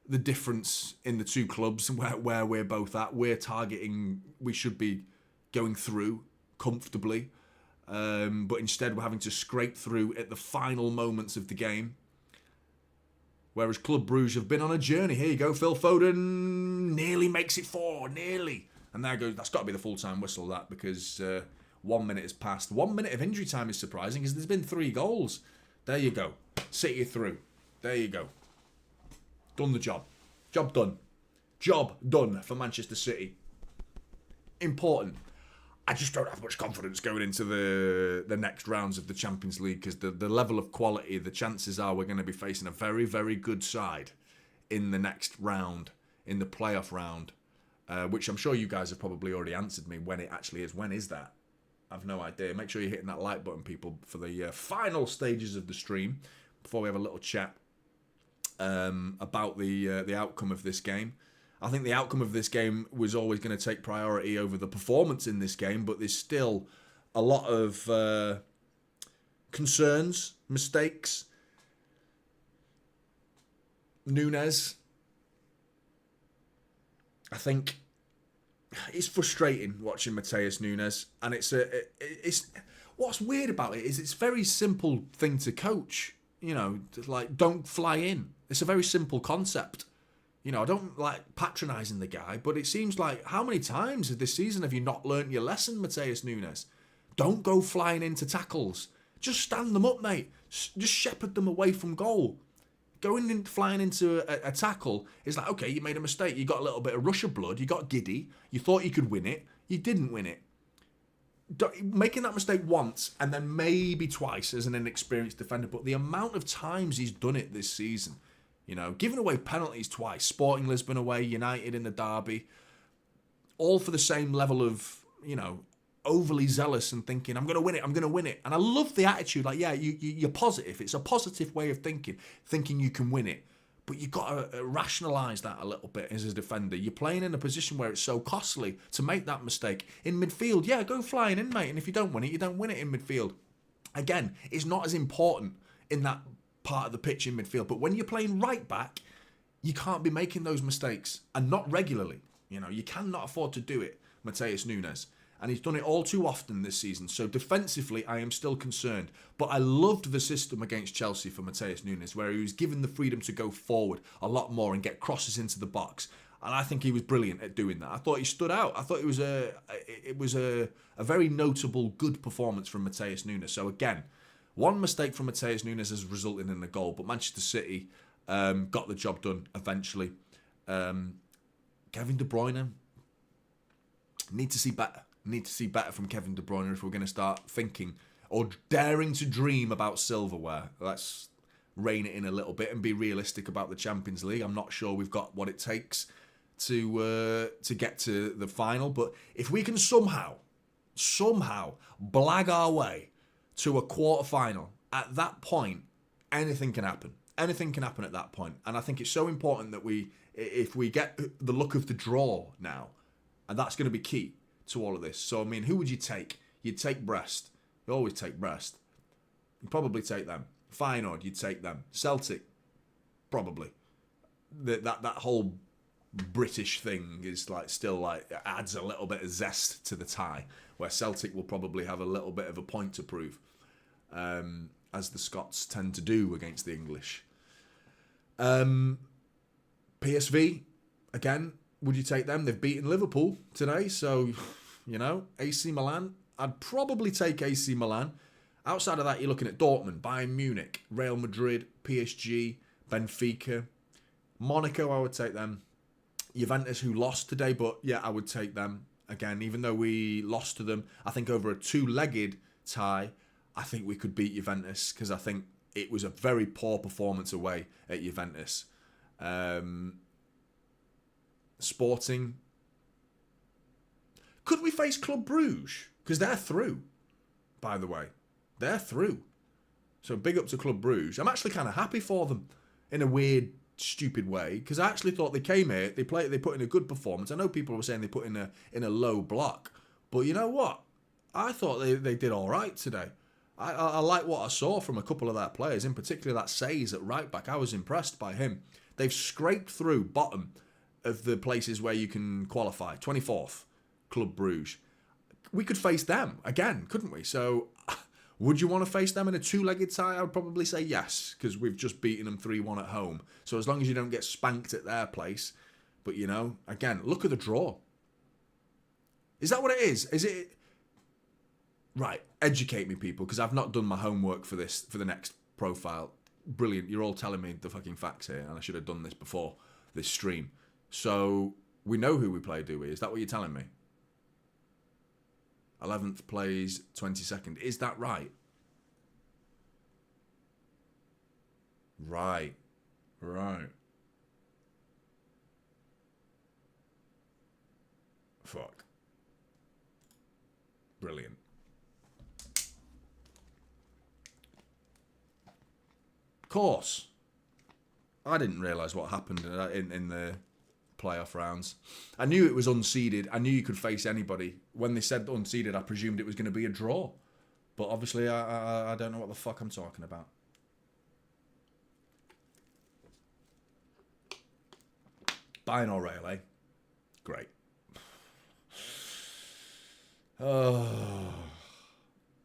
difference in the two clubs and where we're both at. We're targeting, we should be going through comfortably. But instead we're having to scrape through at the final moments of the game. Whereas Club Brugge have been on a journey. Here you go, Phil Foden nearly makes it 4, nearly. And there goes, that's got to be the full-time whistle, that, because... 1 minute has passed. 1 minute of injury time is surprising because there's been 3 goals. There you go. City through. There you go. Done the job. Job done. Job done for Manchester City. Important. I just don't have much confidence going into the next rounds of the Champions League because the level of quality, the chances are we're going to be facing a very, very good side in the next round, in the playoff round, which I'm sure you guys have probably already answered me when it actually is. When is that? I've no idea. Make sure you're hitting that like button, people, for the final stages of the stream before we have a little chat about the outcome of this game. I think the outcome of this game was always going to take priority over the performance in this game, but there's still a lot of concerns, mistakes. Nunes, I think it's frustrating watching Mateus Nunes, and it's what's weird about it is it's a very simple thing to coach. You know, like, don't fly in. It's a very simple concept. You know, I don't like patronising the guy, but it seems like, how many times this season have you not learnt your lesson, Mateus Nunes? Don't go flying into tackles. Just stand them up, mate. Just shepherd them away from goal. Going in, flying into a tackle is like, okay, you made a mistake. You got a little bit of rush of blood. You got giddy. You thought you could win it. You didn't win it. Making that mistake once and then maybe twice as an inexperienced defender, but the amount of times he's done it this season, you know, giving away penalties twice, Sporting Lisbon away, United in the derby, all for the same level of, you know, overly zealous and thinking, I'm going to win it, I'm going to win it. And I love the attitude, like, yeah, you're positive. It's a positive way of thinking you can win it. But you've got to rationalise that a little bit as a defender. You're playing in a position where it's so costly to make that mistake. In midfield, yeah, go flying in, mate. And if you don't win it, you don't win it in midfield. Again, it's not as important in that part of the pitch in midfield. But when you're playing right back, you can't be making those mistakes. And not regularly. You know, you cannot afford to do it, Mateus Nunes. And he's done it all too often this season. So defensively, I am still concerned. But I loved the system against Chelsea for Mateus Nunes, where he was given the freedom to go forward a lot more and get crosses into the box. And I think he was brilliant at doing that. I thought he stood out. I thought it was a very notable, good performance from Mateus Nunes. So again, one mistake from Mateus Nunes has resulted in a goal. But Manchester City got the job done eventually. Kevin De Bruyne, need to see better. Need to see better from Kevin De Bruyne if we're going to start thinking or daring to dream about silverware. Let's rein it in a little bit and be realistic about the Champions League. I'm not sure we've got what it takes to get to the final, but if we can somehow blag our way to a quarter-final, at that point, anything can happen. Anything can happen at that point. And I think it's so important that if we get the look of the draw now, and that's going to be key to all of this. So, I mean, who would you take? You'd take Brest. You always take Brest. You'd probably take them. Feyenoord, you'd take them. Celtic, probably. That whole British thing is like still like adds a little bit of zest to the tie, where Celtic will probably have a little bit of a point to prove, as the Scots tend to do against the English. PSV, again, would you take them? They've beaten Liverpool today, so, you know, AC Milan. I'd probably take AC Milan. Outside of that, you're looking at Dortmund, Bayern Munich, Real Madrid, PSG, Benfica. Monaco, I would take them. Juventus, who lost today, but yeah, I would take them. Again, even though we lost to them, I think over a two-legged tie, I think we could beat Juventus, because I think it was a very poor performance away at Juventus. Sporting. Could we face Club Brugge? Because they're through, by the way. They're through. So big up to Club Brugge. I'm actually kind of happy for them in a weird, stupid way, because I actually thought they came here, they put in a good performance. I know people were saying they put in a low block, but you know what? I thought they did all right today. I like what I saw from a couple of their players, in particular that Says at right back. I was impressed by him. They've scraped through bottom of the places where you can qualify. 24th, Club Brugge. We could face them again, couldn't we? So, would you want to face them in a two-legged tie? I would probably say yes, because we've just beaten them 3-1 at home. So as long as you don't get spanked at their place. But, you know, again, look at the draw. Is that what it is? Is it... Right, educate me, people, because I've not done my homework for this, for the next profile. Brilliant, you're all telling me the fucking facts here, and I should have done this before this stream. So, we know who we play, do we? Is that what you're telling me? 11th plays 22nd. Is that right? Right. Fuck. Brilliant. Of course. I didn't realise what happened in the playoff rounds. I knew it was unseeded. I knew you could face anybody. When they said unseeded, I presumed it was going to be a draw. But obviously, I don't know what the fuck I'm talking about. Bayern or Real, eh? Great.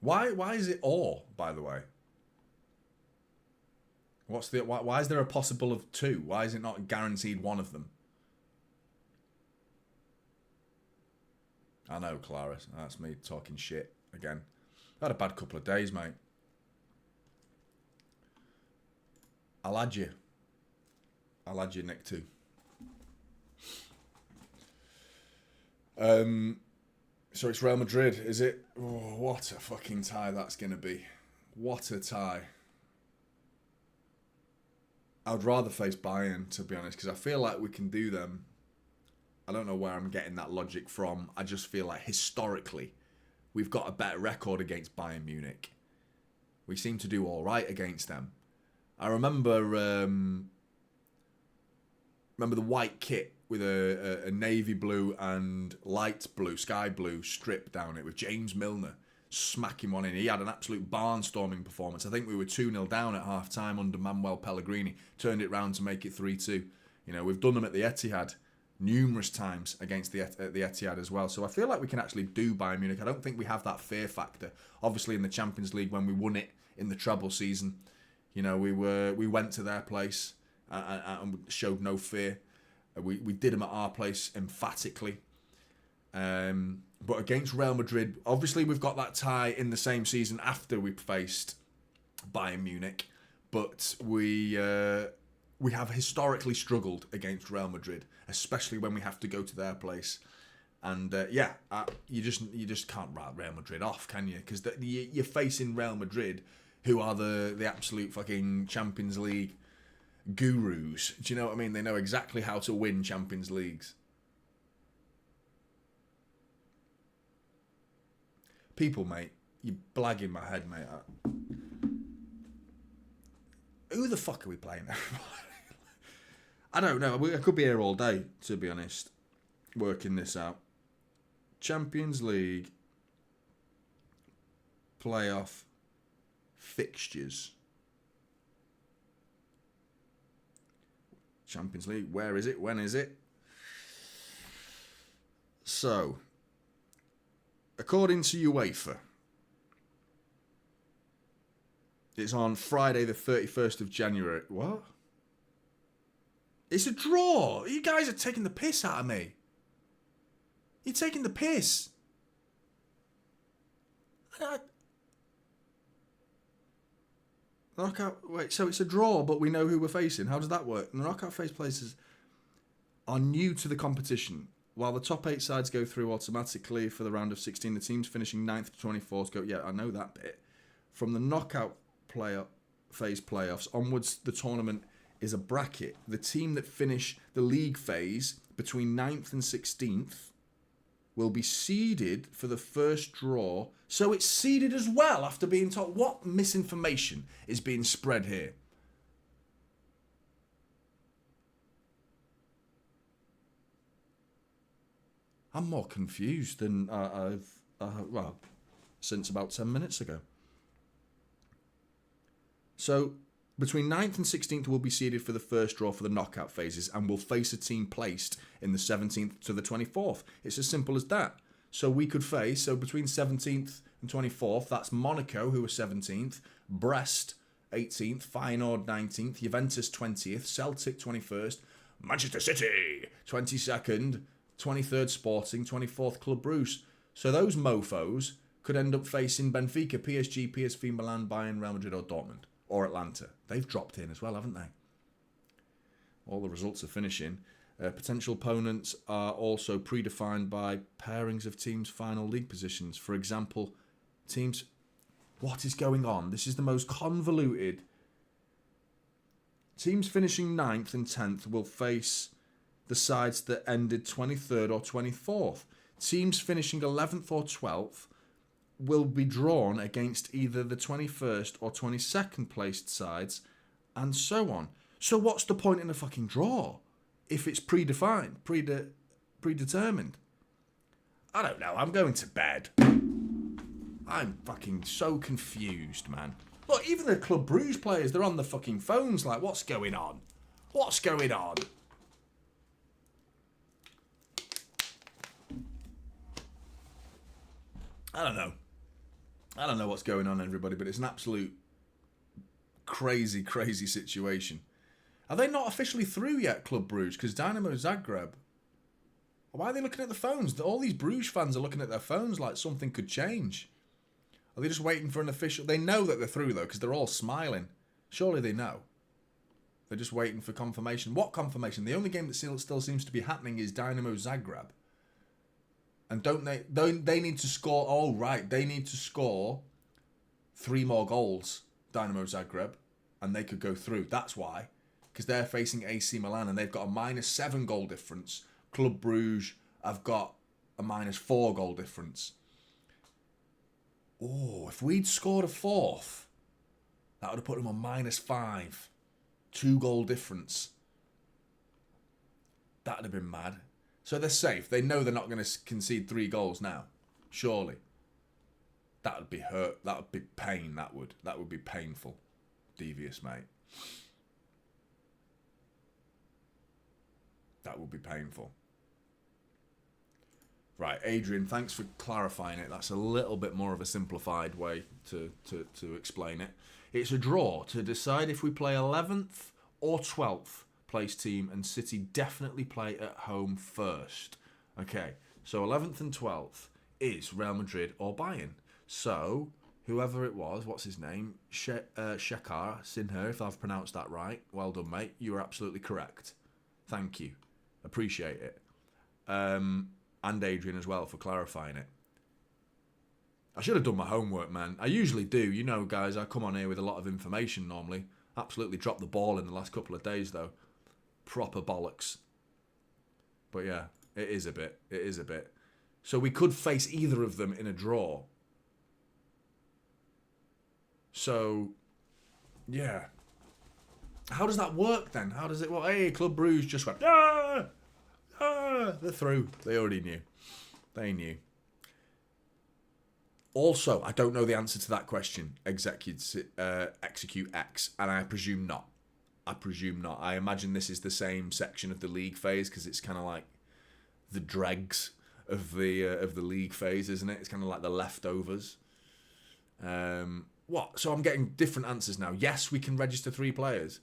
Why is it or, by the way? Why is there a possible of two? Why is it not guaranteed one of them? I know, Clarice. That's me talking shit again. I had a bad couple of days, mate. I'll add you. I'll add you, Nick, too. So it's Real Madrid, is it? Oh, what a fucking tie that's going to be. What a tie. I would rather face Bayern, to be honest, because I feel like we can do them. I don't know where I'm getting that logic from. I just feel like historically, we've got a better record against Bayern Munich. We seem to do all right against them. I remember the white kit with a navy blue and light blue, sky blue strip down it with James Milner smacking one in. He had an absolute barnstorming performance. I think we were 2-0 down at half-time under Manuel Pellegrini. Turned it round to make it 3-2. You know, we've done them at the Etihad numerous times against the Etihad as well. So I feel like we can actually do Bayern Munich. I don't think we have that fear factor. Obviously in the Champions League when we won it in the treble season, you know, we went to their place and showed no fear. We did them at our place emphatically. But against Real Madrid, obviously we've got that tie in the same season after we faced Bayern Munich. But we have historically struggled against Real Madrid, especially when we have to go to their place. And you just can't write Real Madrid off, can you? Because you're facing Real Madrid, who are the absolute fucking Champions League gurus. Do you know what I mean? They know exactly how to win Champions Leagues. People, mate, you're blagging my head, mate. Who the fuck are we playing now? I don't know. I could be here all day, to be honest, working this out. Champions League playoff fixtures. Champions League, where is it? When is it? So, according to UEFA, it's on Friday the 31st of January. What? It's a draw. You guys are taking the piss out of me. You're taking the piss. Knockout. Wait, so it's a draw, but we know who we're facing. How does that work? And the knockout phase places are new to the competition. While the top 8 sides go through automatically for the round of 16, the teams finishing 9th to 24th go. Yeah, I know that bit. From the knockout phase playoffs onwards, the tournament is a bracket. The team that finish the league phase between 9th and 16th will be seeded for the first draw. So it's seeded as well after being told. What misinformation is being spread here? I'm more confused than I've since about 10 minutes ago. So between 9th and 16th will be seeded for the first draw for the knockout phases and will face a team placed in the 17th to the 24th. It's as simple as that. So we could face, between 17th and 24th, that's Monaco, who are 17th, Brest 18th, Feyenoord 19th, Juventus 20th, Celtic 21st, Manchester City 22nd, 23rd Sporting, 24th Club Brugge. So those mofos could end up facing Benfica, PSG, PSV, Milan, Bayern, Real Madrid or Dortmund. Or Atlanta. They've dropped in as well, haven't they? All the results are finishing. Potential opponents are also predefined by pairings of teams' final league positions. For example, teams... What is going on? This is the most convoluted. Teams finishing 9th and 10th will face the sides that ended 23rd or 24th. Teams finishing 11th or 12th will be drawn against either the 21st or 22nd placed sides and so on. So what's the point in a fucking draw if it's predefined, predetermined? I don't know. I'm going to bed. I'm fucking so confused, man. Look, even the Club Brugge players, they're on the fucking phones like, what's going on? What's going on? I don't know. I don't know what's going on, everybody, but it's an absolute crazy, crazy situation. Are they not officially through yet, Club Brugge? Because Dynamo Zagreb... Why are they looking at the phones? All these Bruges fans are looking at their phones like something could change. Are they just waiting for an official... They know that they're through, though, because they're all smiling. Surely they know. They're just waiting for confirmation. What confirmation? The only game that still seems to be happening is Dynamo Zagreb. And don't they need to score... Oh, right. They need to score 3 more goals, Dynamo Zagreb, and they could go through. That's why. Because they're facing AC Milan, and they've got a -7 goal difference. Club Brugge have got a -4 goal difference. Oh, if we'd scored a 4th, that would have put them on -5. 2 goal difference. That would have been mad. So they're safe. They know they're not going to concede 3 goals now. Surely. That would be hurt. That would be pain. That would be painful. Devious, mate. That would be painful. Right, Adrian, thanks for clarifying it. That's a little bit more of a simplified way to explain it. It's a draw to decide if we play 11th or 12th place team, and City definitely play at home first. Okay, so 11th and 12th is Real Madrid or Bayern. So, whoever it was, what's his name? Shekhar Sinher, if I've pronounced that right. Well done, mate. You are absolutely correct. Thank you. Appreciate it. And Adrian as well for clarifying it. I should have done my homework, man. I usually do. You know, guys, I come on here with a lot of information normally. Absolutely dropped the ball in the last couple of days, though. Proper bollocks. But yeah, it is a bit. It is a bit. So we could face either of them in a draw. So, yeah. How does that work then? How does it... Well, hey, Club Brugge just went... Ah! Ah! They're through. They already knew. They knew. Also, I don't know the answer to that question. Execute X, and I presume not. I presume not. I imagine this is the same section of the league phase because it's kind of like the dregs of the league phase, isn't it? It's kind of like the leftovers. What? So I'm getting different answers now. Yes, we can register 3 players.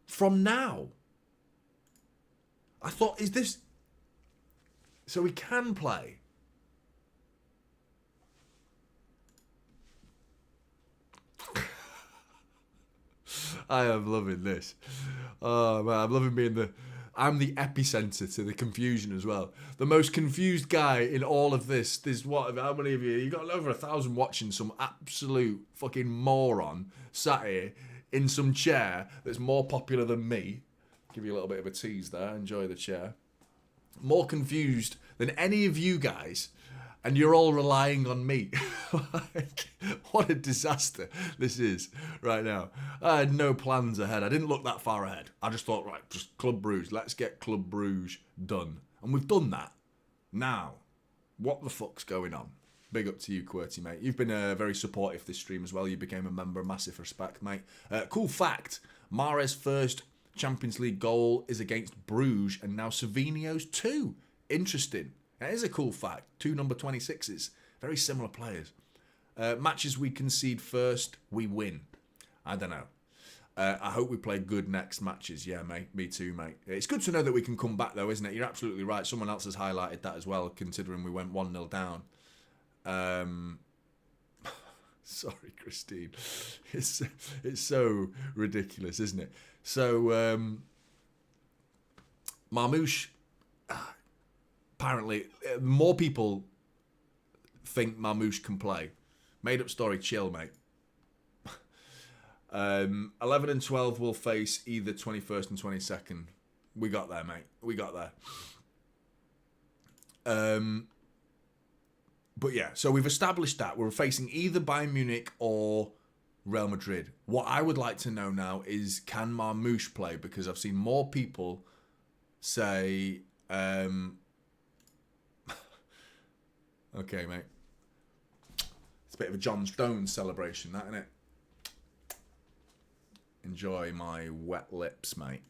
From now. I thought, is this... So we can play. I am loving this. Oh, man, I'm loving being I'm the epicenter to the confusion as well. The most confused guy in all of this. There's what? How many of you? You got over 1,000 watching some absolute fucking moron sat here in some chair that's more popular than me. Give you a little bit of a tease there. Enjoy the chair. More confused than any of you guys. And you're all relying on me. Like, what a disaster this is right now. I had no plans ahead. I didn't look that far ahead. I just thought, right, just Club Brugge. Let's get Club Brugge done. And we've done that. Now, what the fuck's going on? Big up to you, QWERTY, mate. You've been very supportive this stream as well. You became a member. Massive respect, mate. Cool fact. Mahrez's first Champions League goal is against Bruges, and now Savinho's too. Interesting. That is a cool fact. 2 number 26s. Very similar players. Matches we concede first, we win. I don't know. I hope we play good next matches. Yeah, mate. Me too, mate. It's good to know that we can come back, though, isn't it? You're absolutely right. Someone else has highlighted that as well, considering we went 1-0 down. Sorry, Christine. It's so ridiculous, isn't it? So, Marmouche... Apparently, more people think Marmouche can play. Made up story, chill, mate. 11 and 12 will face either 21st and 22nd. We got there, mate. We got there. But yeah, so we've established that we're facing either Bayern Munich or Real Madrid. What I would like to know now is, can Marmoush play? Because I've seen more people say... okay, mate. It's a bit of a John Stones celebration, that, isn't it? Enjoy my wet lips, mate.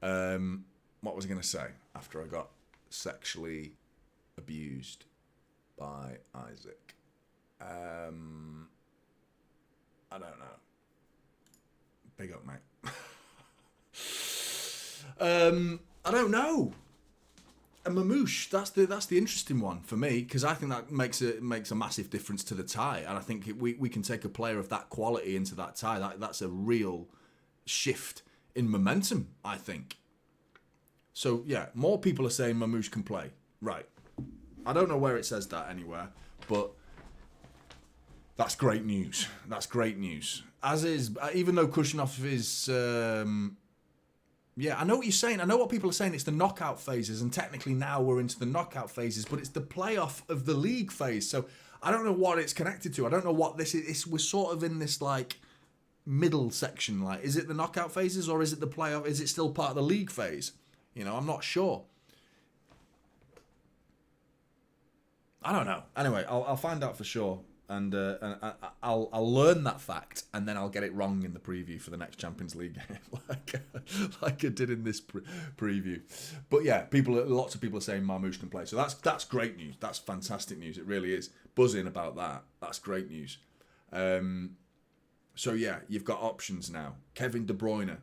What was I going to say after I got sexually abused by Isaac? I don't know. Big up, mate. I don't know. And Mamouche, that's the interesting one for me, because I think that makes a massive difference to the tie, and I think we can take a player of that quality into that tie. That's a real shift in momentum, I think. So yeah, more people are saying Mamouche can play. Right. I don't know where it says that anywhere, but that's great news. That's great news. As is, even though Kushinov is... yeah, I know what you're saying. I know what people are saying. It's the knockout phases, and technically now we're into the knockout phases, but it's the playoff of the league phase. So I don't know what it's connected to. I don't know what this is. We're sort of in this like middle section. Like, is it the knockout phases or is it the playoff? Is it still part of the league phase? You know, I'm not sure. I don't know. Anyway, I'll find out for sure. And I'll learn that fact, and then I'll get it wrong in the preview for the next Champions League game, like I did in this preview. But yeah, lots of people are saying Marmouche can play, so that's great news. That's fantastic news. It really is. Buzzing about that. That's great news. So yeah, you've got options now. Kevin De Bruyne,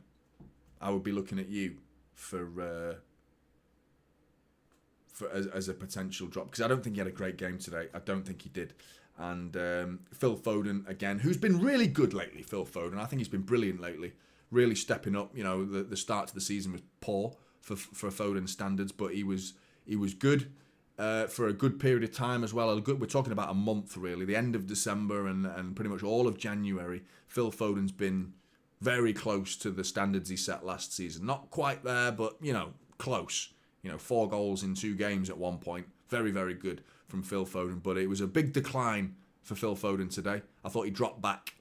I would be looking at you for as a potential drop, because I don't think he had a great game today. I don't think he did. And Phil Foden, again, who's been really good lately, Phil Foden. I think he's been brilliant lately, really stepping up. You know, the start to the season was poor for Foden standards, but he was good for a good period of time as well. We're talking about a month, really, the end of December and pretty much all of January. Phil Foden's been very close to the standards he set last season. Not quite there, but, you know, close. You know, 4 goals in 2 games at one point. Very, very good from Phil Foden, but it was a big decline for Phil Foden today. I thought he dropped back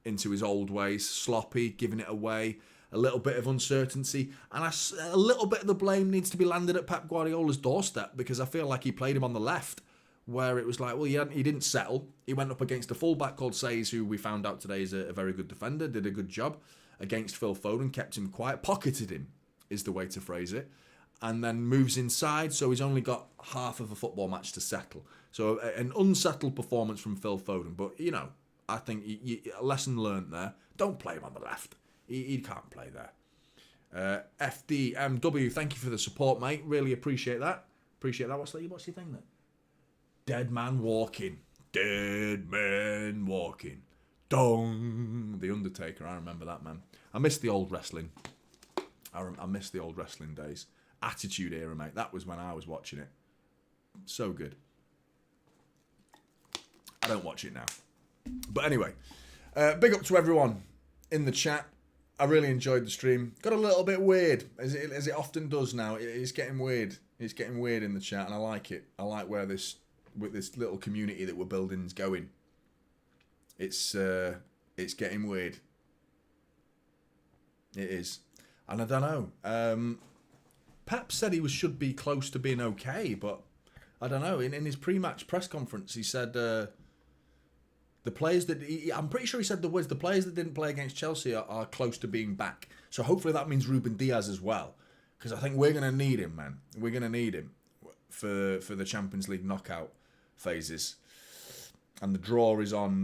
into his old ways, sloppy, giving it away, a little bit of uncertainty, and a little bit of the blame needs to be landed at Pep Guardiola's doorstep, because I feel like he played him on the left, where it was like, well, he didn't settle. He went up against a fullback called Says, who we found out today is a very good defender, did a good job against Phil Foden, kept him quiet, pocketed him, is the way to phrase it, and then moves inside, so he's only got half of a football match to settle. So an unsettled performance from Phil Foden, but, you know, I think a lesson learnt there. Don't play him on the left. He can't play there. FDMW, thank you for the support, mate. Really appreciate that. Appreciate that. What's your thing then? Dead man walking. Dead man walking. Dong. The Undertaker, I remember that, man. I miss the old wrestling. I miss the old wrestling days. Attitude Era, mate. That was when I was watching it. So good. I don't watch it now. But anyway, big up to everyone in the chat. I really enjoyed the stream. Got a little bit weird, as it often does now. It's getting weird. It's getting weird in the chat, and I like it. I like where this little community that we're building is going. It's getting weird. It is, and I don't know. Pep said he should be close to being okay, but I don't know. In his pre-match press conference, he said the players that I'm pretty sure he said the words, the players that didn't play against Chelsea are close to being back. So hopefully that means Ruben Diaz as well, because I think we're going to need him, man. We're going to need him for the Champions League knockout phases, and the draw is on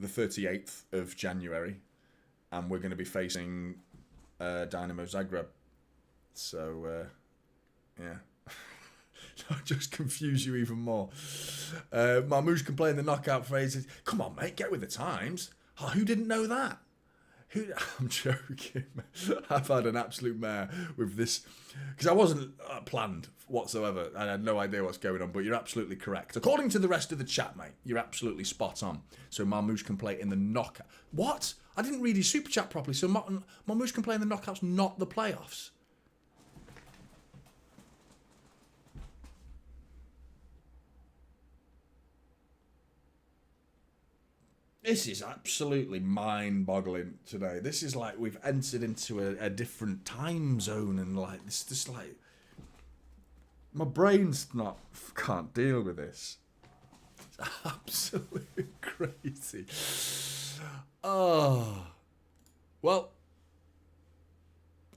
the 38th of January, and we're going to be facing Dynamo Zagreb. So, yeah. I'll just confuse you even more. Marmouche can play in the knockout phases. Come on, mate, get with the times. Oh, who didn't know that? I'm joking. I've had an absolute mare with this, because I wasn't planned whatsoever. I had no idea what's going on, but you're absolutely correct. According to the rest of the chat, mate, you're absolutely spot on. So Marmouche can play in the knockout. What? I didn't read his super chat properly. So Marmouche can play in the knockouts, not the playoffs. This is absolutely mind-boggling today. This is like we've entered into a different time zone, and like this, just like my brain's can't deal with this. It's absolutely crazy. Oh, well.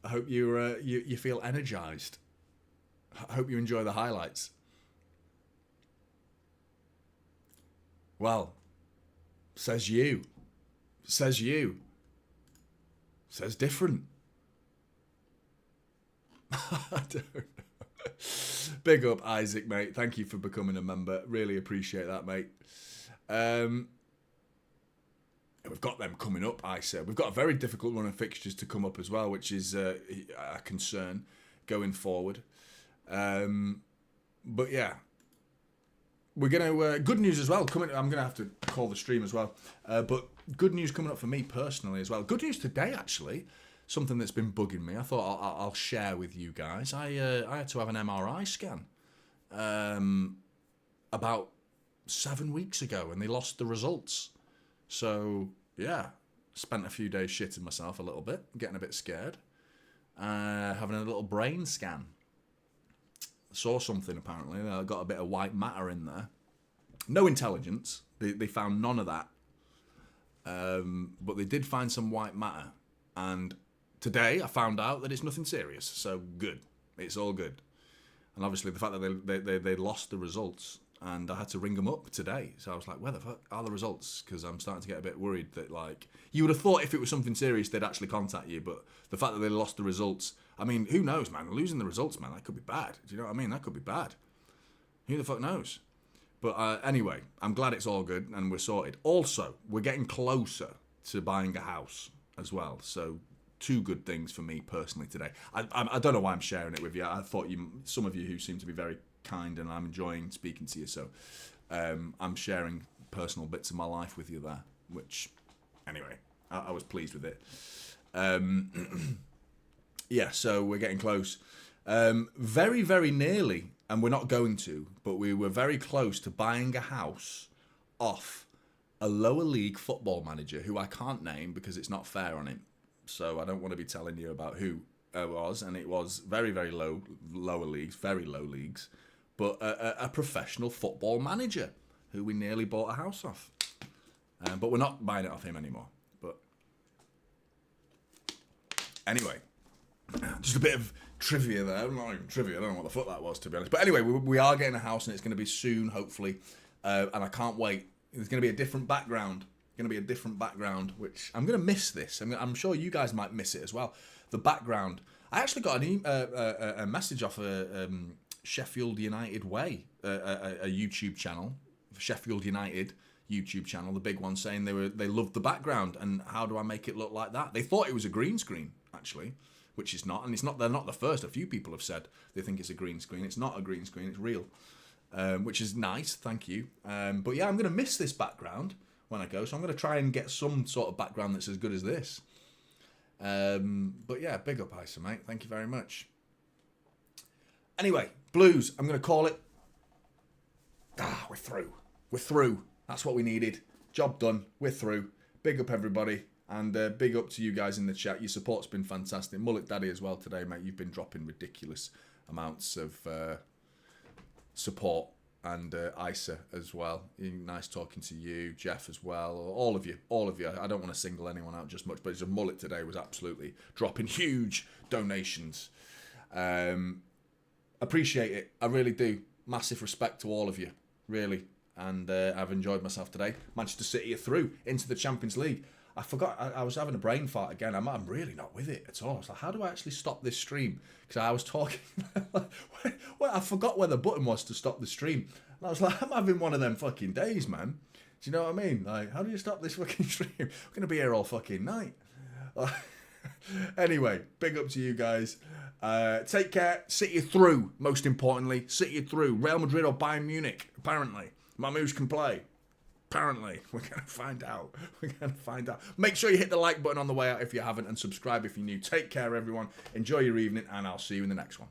I hope you feel energized. I hope you enjoy the highlights. Well, says you. Says you. Says different. I don't know. Big up, Isaac, mate. Thank you for becoming a member. Really appreciate that, mate. We've got them coming up, I said. We've got a very difficult run of fixtures to come up as well, which is a concern going forward. But yeah, we're going to... good news as well. I'm going to have to call the stream as well. But good news coming up for me personally as well. Good news today, actually. Something that's been bugging me. I thought I'll share with you guys. I had to have an MRI scan about 7 weeks ago, and they lost the results. So, yeah, spent a few days shitting myself a little bit, getting a bit scared, having a little brain scan. Saw something, apparently. I got a bit of white matter in there. No intelligence. They found none of that. But they did find some white matter. And today I found out that it's nothing serious. So, good. It's all good. And obviously the fact that they lost the results... And I had to ring them up today. So I was like, where the fuck are the results? Because I'm starting to get a bit worried that, like... You would have thought if it was something serious, they'd actually contact you. But the fact that they lost the results... I mean, who knows, man? Losing the results, man, that could be bad. Do you know what I mean? That could be bad. Who the fuck knows? But anyway, I'm glad it's all good and we're sorted. Also, we're getting closer to buying a house as well. So, 2 good things for me personally today. I don't know why I'm sharing it with you. I thought some of you who seem to be very... kind, and I'm enjoying speaking to you, so I'm sharing personal bits of my life with you there, which anyway, I was pleased with it. Yeah, so we're getting close, very, very nearly, and we're not going to, but we were very close to buying a house off a lower league football manager who I can't name because it's not fair on him, so I don't want to be telling you about who it was, and it was very, very lower leagues, very low leagues, but a professional football manager who we nearly bought a house off. But we're not buying it off him anymore. But anyway, just a bit of trivia there. Not even trivia, I don't know what the fuck that was, to be honest. But anyway, we are getting a house, and it's going to be soon, hopefully. And I can't wait. There's going to be a different background. Which I'm going to miss this. I'm sure you guys might miss it as well. The background. I actually got a message off Sheffield United Way, a YouTube channel, Sheffield United YouTube channel, the big one, saying they loved the background and how do I make it look like that? They thought it was a green screen, actually, which is not, and it's not. They're not the first. A few people have said they think it's a green screen. It's not a green screen. It's real, which is nice. Thank you. But yeah, I'm going to miss this background when I go, so I'm going to try and get some sort of background that's as good as this. But yeah, big up, Isa, mate. Thank you very much. Anyway, Blues, I'm going to call it. We're through. We're through. That's what we needed. Job done. We're through. Big up, everybody. And big up to you guys in the chat. Your support's been fantastic. Mullet Daddy as well today, mate. You've been dropping ridiculous amounts of support. And Isa as well. Nice talking to you. Jeff as well. All of you. I don't want to single anyone out just much, but his Mullet today was absolutely dropping huge donations. Appreciate it. I really do. Massive respect to all of you. Really. And I've enjoyed myself today. Manchester City are through into the Champions League. I forgot, I was having a brain fart again. I'm really not with it at all. I was like, how do I actually stop this stream? Because I was talking, well, I forgot where the button was to stop the stream. And I was like, I'm having one of them fucking days, man. Do you know what I mean? Like, how do you stop this fucking stream? We're going to be here all fucking night. Anyway, big up to you guys. Take care. City through, most importantly. City through. Real Madrid or Bayern Munich, apparently. My moves can play. Apparently, we're going to find out. Make sure you hit the like button on the way out if you haven't, and subscribe if you're new. Take care, everyone. Enjoy your evening, and I'll see you in the next one.